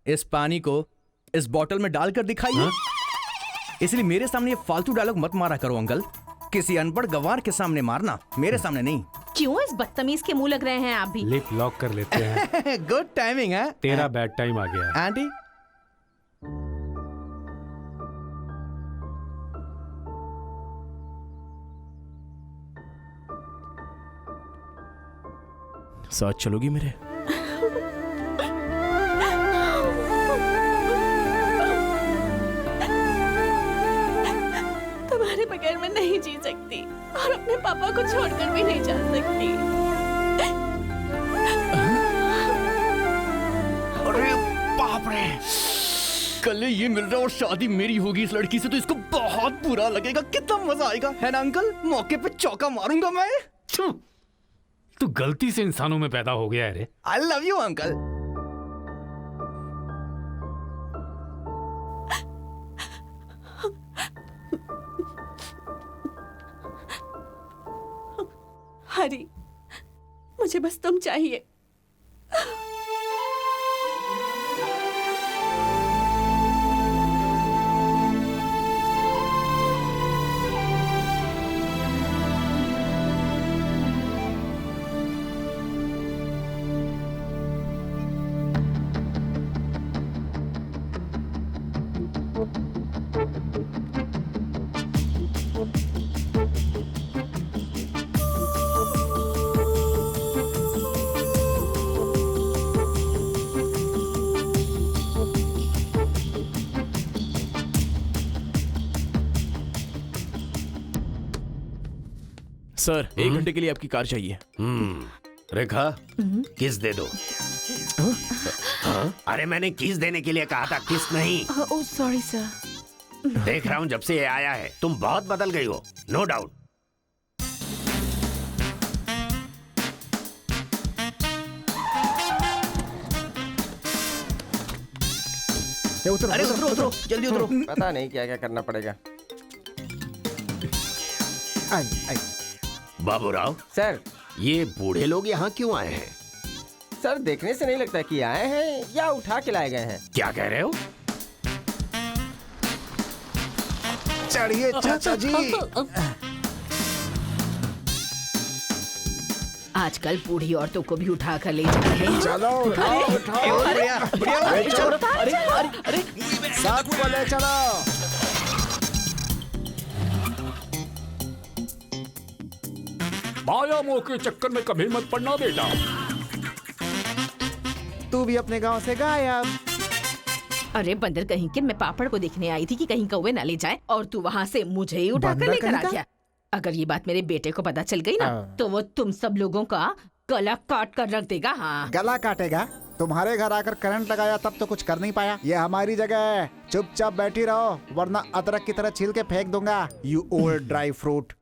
इस पानी को इस बोतल में डालकर दिखाइए। इसलिए मेरे सामने ये फालतू डायलॉग मत मारा करो अंकल, किसी अनपढ़ गंवार के सामने मारना, मेरे सामने नहीं। क्यों इस बदतमीज के मुंह लग रहे हैं आप भी? लिप लॉक कर लेते हैं। गुड टाइमिंग है। तेरा बैड टाइम आ गया है। आंटी, साथ चलोगी मेरे? और अपने पापा को छोड़कर भी नहीं जा सकती। अरे बाप रे, कल ये मिल रहा और शादी मेरी होगी इस लड़की से, तो इसको बहुत बुरा लगेगा। कितना मजा आएगा, है ना अंकल? मौके पे चौका मारूंगा मैं। तू गलती से इंसानों में पैदा हो गया है रे। I love you uncle. Hari, मुझे बस तुम चाहिए। सर, 1 घंटे के लिए आपकी कार चाहिए। रेखा, किस दे दो। अरे मैंने किस देने के लिए कहा था, किस नहीं। Oh sorry sir. देख रहा हूँ जब से ये आया है तुम बहुत बदल गई हो, नो डाउट। अरे उतरो उतरो, जल्दी उतरो। पता नहीं क्या क्या करना पड़ेगा। बाबूराव सर, ये बूढ़े लोग यहाँ क्यों आए हैं? सर देखने से नहीं लगता कि आए हैं या उठा के लाए गए हैं। क्या कह रहे हो? चढ़िए चाचा जी। आजकल बूढ़ी औरतों को भी उठा कर ले जा रहे हैं। चलो उठाओ उठाओ। अरे साथ को ले चलो। माया मोह के चक्कर में कभी मत पड़ना बेटा। तू भी अपने गांव से गायब। अरे बंदर कहीं के, मैं पापड़ को देखने आई थी कि कहीं कौवे ना ले जाए और तू वहाँ से मुझे ही उठा कर बंदर लेकर आ कहीं गया। अगर ये बात मेरे बेटे को पता चल गई ना तो वो तुम सब लोगों का गला काट कर रख देगा। हाँ, गला काटेगा? तुम्हारे घर आकर करंट लगाया तब तो कुछ कर नहीं पाया। ये हमारी जगह है, चुपचाप बैठी रहो वरना अदरक की तरह छील के फेंक दूंगा। You old dry fruit.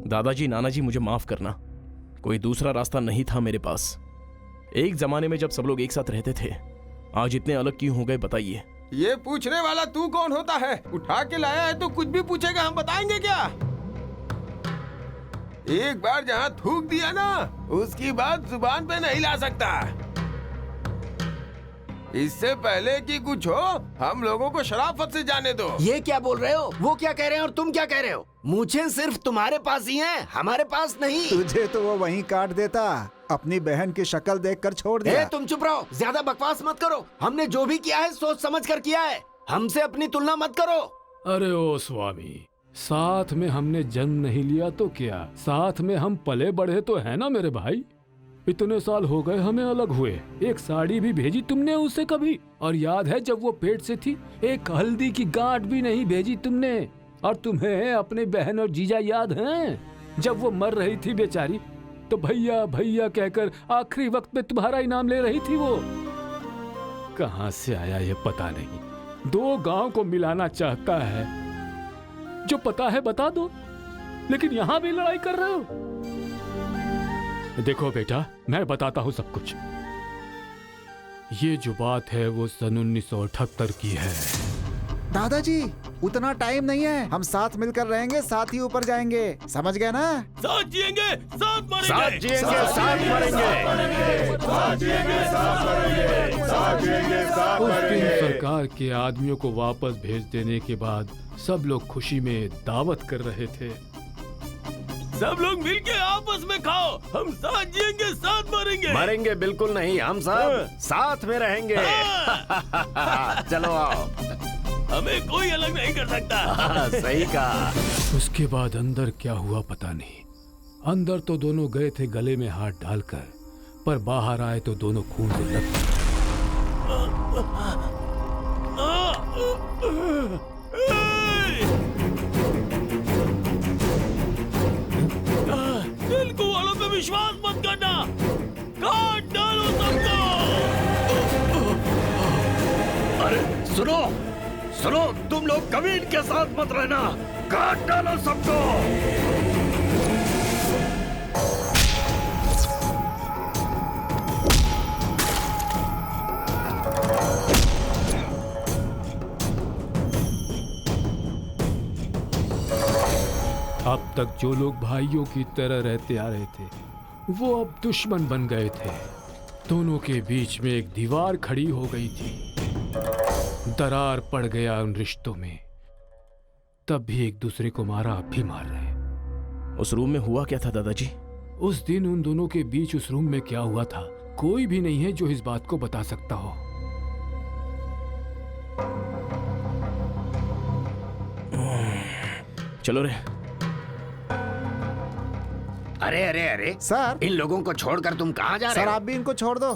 दादाजी, नानाजी, मुझे माफ करना। कोई दूसरा रास्ता नहीं था मेरे पास। एक जमाने में जब सब लोग एक साथ रहते थे, आज इतने अलग क्यों हो गए बताइए? ये पूछने वाला तू कौन होता है? उठा के लाया है तो कुछ भी पूछेगा, हम बताएंगे क्या? एक बार जहाँ थूक दिया ना, उसकी बात जुबान पे नहीं ला सकता। इससे पहले कि कुछ हो, हम लोगों को शराफत से जाने दो। ये क्या बोल रहे हो? वो क्या कह रहे हैं और तुम क्या कह रहे हो? मुझे सिर्फ तुम्हारे पास ही है, हमारे पास नहीं। तुझे तो वो वहीं काट देता, अपनी बहन की शक्ल देखकर छोड़ दिया। तुम चुप रहो, ज्यादा बकवास मत करो। हमने जो भी किया है सोच समझ कर किया है, हमसे अपनी तुलना मत करो। अरे ओ स्वामी, साथ में हमने जन्म नहीं लिया तो क्या, साथ में हम पले बढ़े तो है ना मेरे भाई। इतने साल हो गए हमें अलग हुए, एक साड़ी भी भेजी तुमने उसे कभी? और याद है जब वो पेट से थी, एक हल्दी की गांठ भी नहीं भेजी तुमने। और तुम्हें अपने बहन और जीजा याद हैं? जब वो मर रही थी बेचारी, तो भैया भैया कहकर आखिरी वक्त में तुम्हारा इनाम ले रही थी। वो कहां से आया ये पता नहीं। 2 गांव को मिलाना चाहता है, जो पता है बता दो, लेकिन यहां भी लड़ाई कर रहे हो। देखो बेटा, मैं बताता हूं सब कुछ। ये जो बात है वो सन 1978 की है। दादाजी, उतना टाइम नहीं है, हम साथ मिलकर रहेंगे, साथ ही ऊपर जाएंगे, समझ गए ना? साथ जिएंगे, साथ मरेंगे। साथ जिएंगे, साथ मरेंगे। साथ जिएंगे, साथ मरेंगे। साथ जिएंगे, साथ उस दिन मरेंगे। सरकार के आदमियों को वापस भेज देने के बाद सब लोग खुशी में दावत कर रहे थे। सब लोग मिलके आपस में खाओ, हम साथ जिएंगे, साथ मरेंगे। मरेंगे बिल्कुल नहीं, हम सब साथ में रहेंगे। चलो आओ, हमें कोई अलग नहीं कर सकता। सही कहा। उसके बाद अंदर क्या हुआ पता नहीं। अंदर तो दोनों गए थे गले में हाथ डालकर, पर बाहर आए तो दोनों खून से लथपथ। विश्वास मत करना, काट डालो सबको। अरे सुनो सुनो, तुम लोग कभी इनके साथ मत रहना, काट डालो सबको। अब तक जो लोग भाइयों की तरह रहते आ रहे थे वो अब दुश्मन बन गए थे। दोनों के बीच में एक दीवार खड़ी हो गई थी। दरार पड़ गया उन रिश्तों में। तब भी एक दूसरे को मारा, अब भी मार रहे। उस रूम में हुआ क्या था दादाजी? उस दिन उन दोनों के बीच उस रूम में क्या हुआ था कोई भी नहीं है जो इस बात को बता सकता हो। चलो रे। अरे अरे अरे सर, इन लोगों को छोड़कर तुम कहाँ जा रहे सर हो? आप भी इनको छोड़ दो।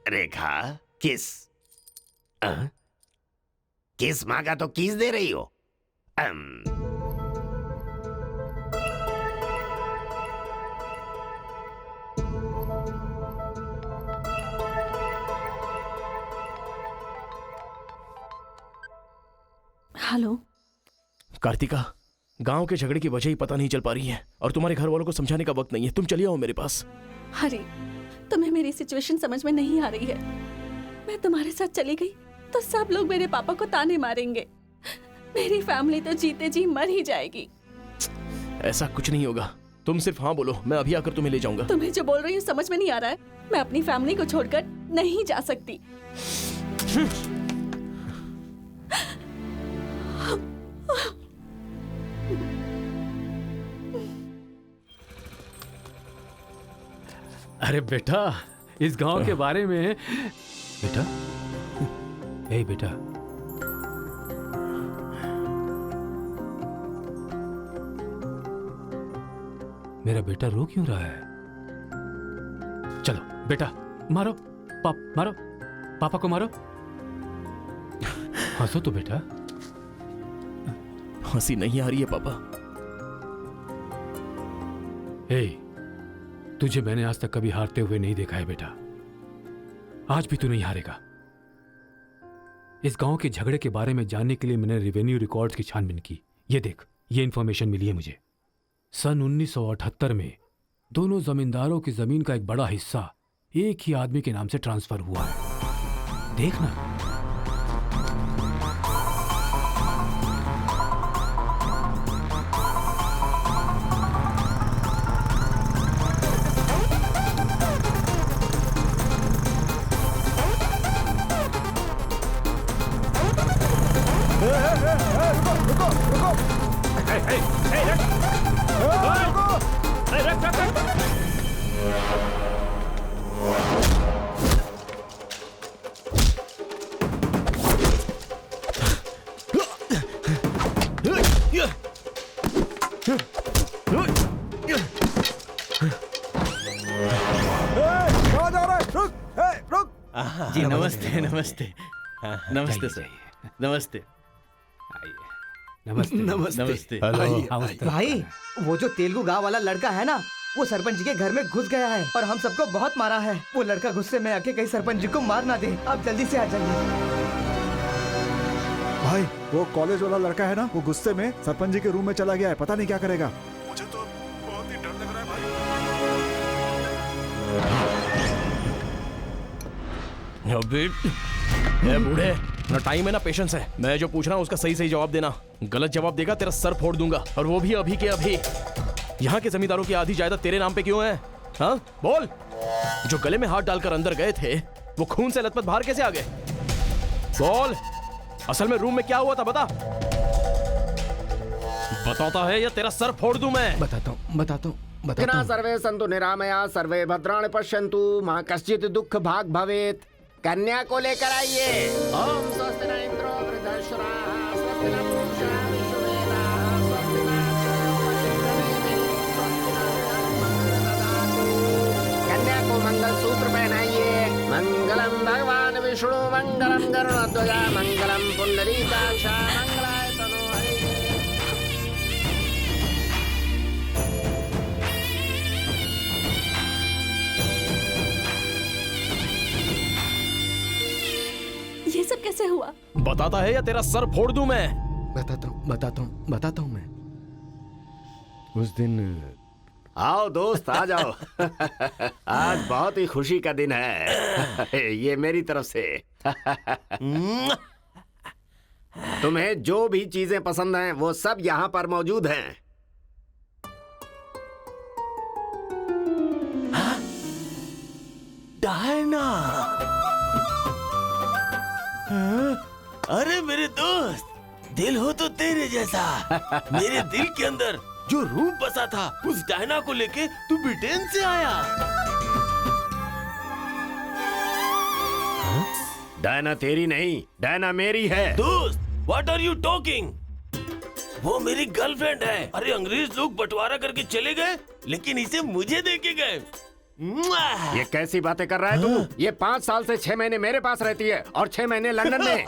रेखा, किस किस मांगा तो किस दे रही हो? हेलो कार्तिका, गांव के झगड़े की वजह ही पता नहीं चल पा रही है और तुम्हारे घर वालों को समझाने का वक्त नहीं है। तुम चली आओ मेरे पास। हरी, तुम्हें मेरी सिचुएशन समझ में नहीं आ रही है। मैं तुम्हारे साथ चली गई तो सब लोग मेरे पापा को ताने मारेंगे। मेरी फैमिली तो जीते जी मर ही जाएगी। ऐसा कुछ नहीं होगा, तुम सिर्फ हाँ बोलो, मैं अभी आकर तुम्हें ले जाऊंगा। तुम्हें जो बोल रही हूँ समझ में नहीं आ रहा है। मैं अपनी फैमिली को छोड़कर नहीं जा सकती। अरे बेटा, इस गांव के बारे में बेटा, ए बेटा, मेरा बेटा रो क्यों रहा है? चलो बेटा, मारो मारो, पापा को मारो। हंसो तो बेटा। हंसी नहीं आ रही है पापा। ए, तुझे मैंने आज तक कभी हारते हुए नहीं देखा है बेटा। आज भी तू नहीं हारेगा। इस गांव के झगड़े के बारे में जानने के लिए मैंने रेवेन्यू रिकॉर्ड्स की छानबीन की। ये देख, ये इंफॉर्मेशन मिली है मुझे। सन 1978 में दोनों जमींदारों की जमीन का एक बड़ा हिस्सा एक ही आदमी के नाम से ट्रांसफर हुआ है। देखना। जी नमस्ते नमस्ते नमस्ते सर, नमस्ते नमस्ते नमस्ते। भाई, वो जो तेलुगु गांव वाला लड़का है ना, वो सरपंच जी के घर में घुस गया है और हम सबको बहुत मारा है। वो लड़का गुस्से में आके कहीं सरपंच जी को मार ना दे। आप जल्दी से आ जाइए। भाई, वो कॉलेज वाला लड़का है ना, वो गुस्से में सरपंच जी के रूम में चला गया है। पता नहीं क्या करेगा। मुझे तो बहुत ही डर लग रहा है भाई। ए बूढ़े, ना टाइम है ना पेशेंस है। मैं जो पूछ रहा हूँ उसका सही सही जवाब देना। गलत जवाब देगा तेरा सर फोड़ दूंगा, और वो भी अभी के अभी। यहाँ के जमींदारों की आधी जायदाद तेरे नाम पे क्यों है? हाँ बोल। जो गले में हाथ डालकर अंदर गए थे वो खून से लथपथ बाहर कैसे आ गए? बोल, असल में रूम में क्या हुआ था बता। बताता है या तेरा सर फोड़ दूं मैं? बताता हूँ। सर्वे सन्तु निरामया, सर्वे भद्राणि पश्यन्तु, मां कश्चित् दुःख भाग भवेत्। कन्या को लेकर आइए। ओम स्वस्ति न इंद्रो वृद्धश्रवाः, स्वस्ति न पूषा विश्ववेदाः, स्वस्ति न कन्या को मंगल सूत्र पहनाइए। मंगलम भगवान विष्णु, मंगलम गरुड़ध्वज, मंगलम पुंडरीकाक्ष, मंगलाय तनो हरि। ये सब कैसे हुआ? बताता है या तेरा सर फोड़ दूं मैं? बताता हूँ मैं। उस दिन आओ दोस्त, आ जाओ। आज बहुत ही खुशी का दिन है। ये मेरी तरफ से। तुम्हें जो भी चीजें पसंद हैं वो सब यहाँ पर मौजूद हैं। डायना, अरे मेरे दोस्त, दिल हो तो तेरे जैसा। मेरे दिल के अंदर जो रूप बसा था, उस डायना को लेके तू ब्रिटेन से आया। डायना तेरी नहीं, डायना मेरी है। दोस्त, व्हाट आर यू टॉकिंग? वो मेरी गर्लफ्रेंड है। अरे अंग्रेज लोग बंटवारा करके चले गए, लेकिन इसे मुझे देके गए। ये कैसी बातें कर रहा है तू? ये 5 साल से 6 महीने मेरे पास रहती है और 6 महीने लंदन में।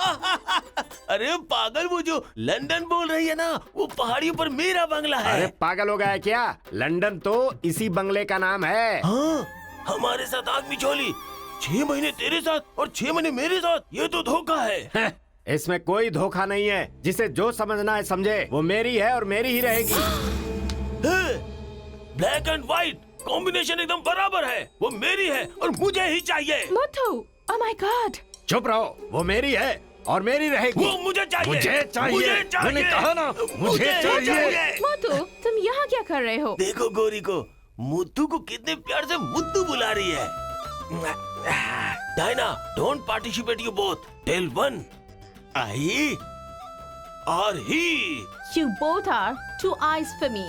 अरे पागल, वो जो लंदन बोल रही है ना, वो पहाड़ियों पर मेरा बंगला है। अरे पागल हो गया है क्या? लंदन तो इसी बंगले का नाम है। हाँ, हमारे साथ आग मिचोली। 6 महीने तेरे साथ और 6 महीने मेरे साथ, ये तो धोखा है। इसमें कोई धोखा नहीं है। जिसे जो समझना है समझे। वो मेरी है और मेरी ही रहेगी। ब्लैक एंड व्हाइट कॉम्बिनेशन एकदम बराबर है। वो मेरी है और मुझे ही चाहिए। मोटू, ओह माय गॉड। चुप रहो, वो मेरी है और मेरी रहेगी। वो मुझे चाहिए। मुझे चाहिए। मैंने कहा ना, मुझे चाहिए। मोटू, तुम यहाँ क्या कर रहे हो? देखो गोरी को, मुद्दू को कितने प्यार से मुद्दू बुला रही है। Diana, don't participate you both. Tell one, I और he. You both are two eyes for me.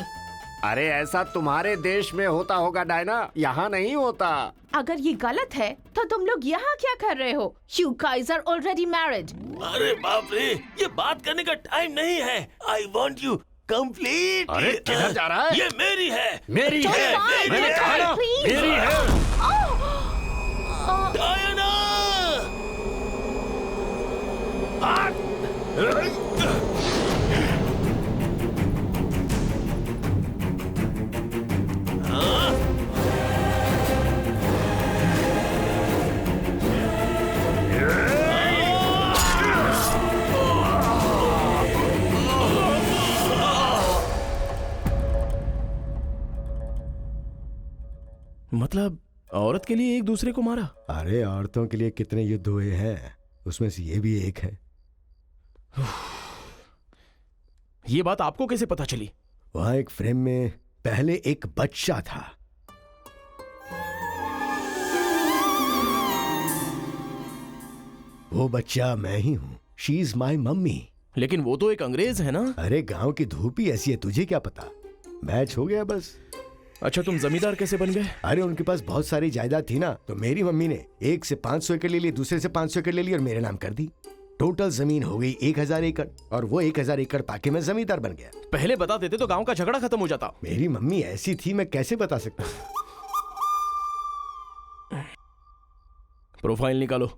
अरे ऐसा तुम्हारे देश में होता होगा डायना, यहाँ नहीं होता। अगर ये गलत है तो तुम लोग यहाँ क्या कर रहे हो? You guys are already married. अरे बाप रे, ये बात करने का टाइम नहीं है। I want you complete. अरे किधर जा रहा है? ये मेरी है। मेरी है। मैंने कहा ना, मेरी है। डायना! मतलब औरत के लिए एक दूसरे को मारा? अरे औरतों के लिए कितने युद्ध हुए हैं, उसमें से ये भी एक है। ये बात आपको कैसे पता चली? वहां एक फ्रेम में पहले एक बच्चा था। वो बच्चा मैं ही हूँ। She is my mummy. लेकिन वो तो एक अंग्रेज है ना? अरे गांव की धूप ही ऐसी है, तुझे क्या पता। मैच हो गया बस। अच्छा, तुम जमींदार कैसे बन गए? अरे उनके पास बहुत सारी जायदाद थी ना, तो मेरी मम्मी ने एक से 500 एकड़ ले ली, दूसरे से 500 एकड़ ले ली और मेरे नाम कर दी। टोटल जमीन हो गई 1000 एकड़ और वो 1000 एकड़ पाके मैं जमींदार बन गया। पहले बता देते तो गांव का झगड़ा खत्म हो जाता। मेरी मम्मी ऐसी थी, मैं कैसे बता सकता। प्रोफाइल निकालो।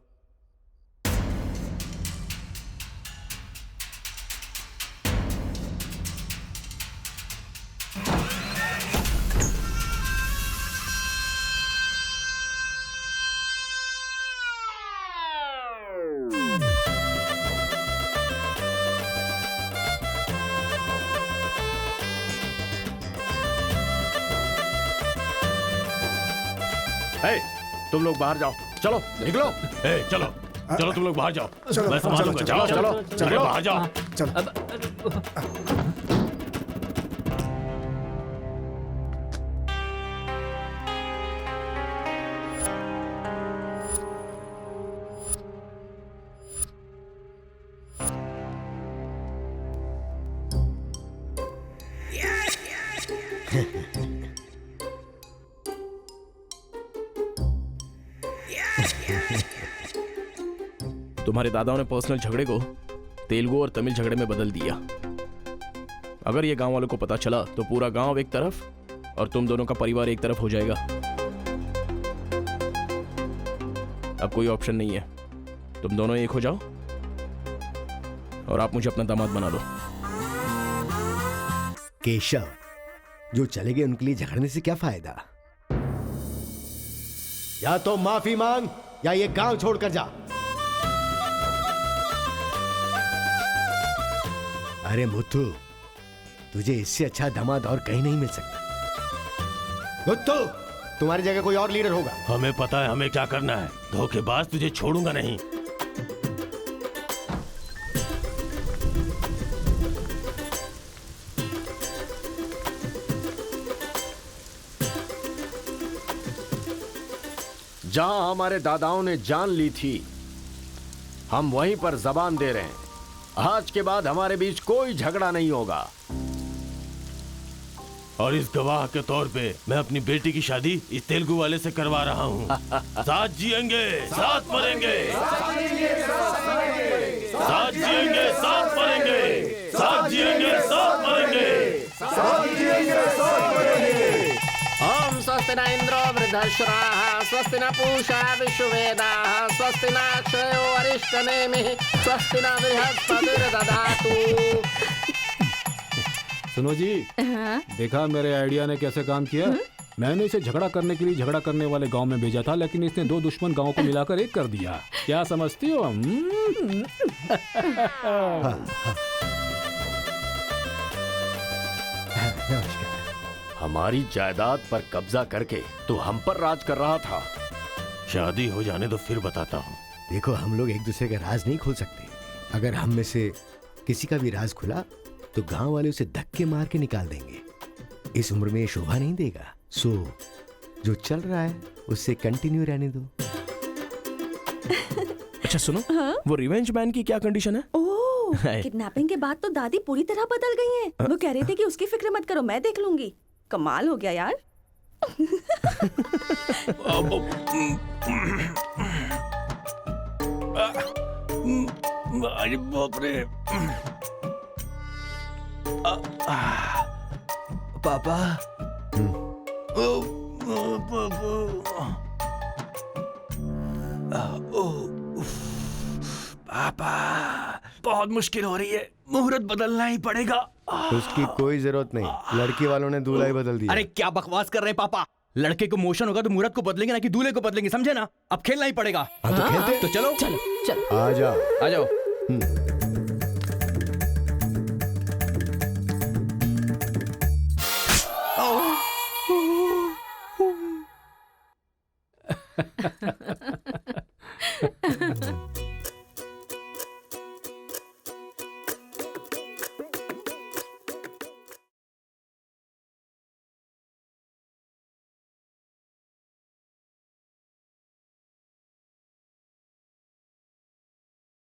तुम लोग बाहर जाओ, चलो निकलो। चलो चलो, तुम लोग बाहर जाओ। चलो, मैं संभालूंगा। चलो, जाओ चलो, चलो, चलो। बाहर जाओ। तुम्हारे दादाओं ने पर्सनल झगड़े को तेलुगु और तमिल झगड़े में बदल दिया। अगर ये गांव वालों को पता चला तो पूरा गांव एक तरफ और तुम दोनों का परिवार एक तरफ हो जाएगा। अब कोई ऑप्शन नहीं है, तुम दोनों एक हो जाओ और आप मुझे अपना दामाद बना लो। केशव, जो चले गए उनके लिए झगड़ने से क्या फायदा? या तो माफी मांग या ये गांव छोड़कर जा। अरे मुत्तू, तुझे इससे अच्छा दामाद और कहीं नहीं मिल सकता। मुत्तू, तुम्हारी जगह कोई और लीडर होगा। हमें पता है हमें क्या करना है। धोखेबाज, तुझे छोड़ूंगा नहीं। जहां हमारे दादाओं ने जान ली थी, हम वहीं पर जबान दे रहे हैं। आज के बाद हमारे बीच कोई झगड़ा नहीं होगा। और इस गवाह के तौर पे मैं अपनी बेटी की शादी इस तेलुगु वाले से करवा रहा हूँ। साथ जिएंगे, साथ मरेंगे, साथ जिएंगे, साथ मरेंगे, साथ जिएंगे, साथ मरेंगे। ओम स्वस्ति न इंद्रो वृद्धश्राः, स्वस्ति न पूषा विश्ववेदाः, स्वस्ति न अक्षयो अरिष्टनेमिः, स्वस्ति न बृहस्पतिर्दधातु। सुनो जी, देखा मेरे आइडिया ने कैसे काम किया? मैंने इसे झगड़ा करने के लिए झगड़ा करने वाले गांव में भेजा था, लेकिन इसने दो दुश्मन गांवों को मिलाकर एक कर दिया। क्या समझती हो? हमारी जायदाद पर कब्जा करके तू हम पर राज कर रहा था। शादी हो जाने तो फिर बताता हूँ। देखो, हम लोग एक दूसरे का राज नहीं खोल सकते। अगर हम में से किसी का भी राज खुला तो गांव वाले उसे धक्के मार के निकाल देंगे। इस उम्र में ये शोभा नहीं देगा। सो जो चल रहा है उससे कंटिन्यू रहने दो। अच्छा सुनो, वो रिवेंज मैन की क्या कंडीशन है? ओह, किडनैपिंग के बाद तो दादी पूरी तरह बदल गई हैं। वो कह रही थी कि उसकी फिक्र मत करो, मैं देख लूंगी। कमाल हो गया यार। अरे बाप रे। पापा, पापा, बहुत मुश्किल हो रही है। मुहूर्त बदलना ही पड़ेगा। उसकी कोई जरूरत नहीं, लड़की वालों ने दूल्हा ही बदल दिया। अरे क्या बकवास कर रहे हैं पापा? लड़के को मोशन होगा तो मुहूर्त को बदलेंगे ना कि दूल्हे को बदलेंगे, समझे ना? अब खेलना ही पड़ेगा। हाँ, तो खेलते। तो चलो चलो चलो आ जाओ। आ जाओ।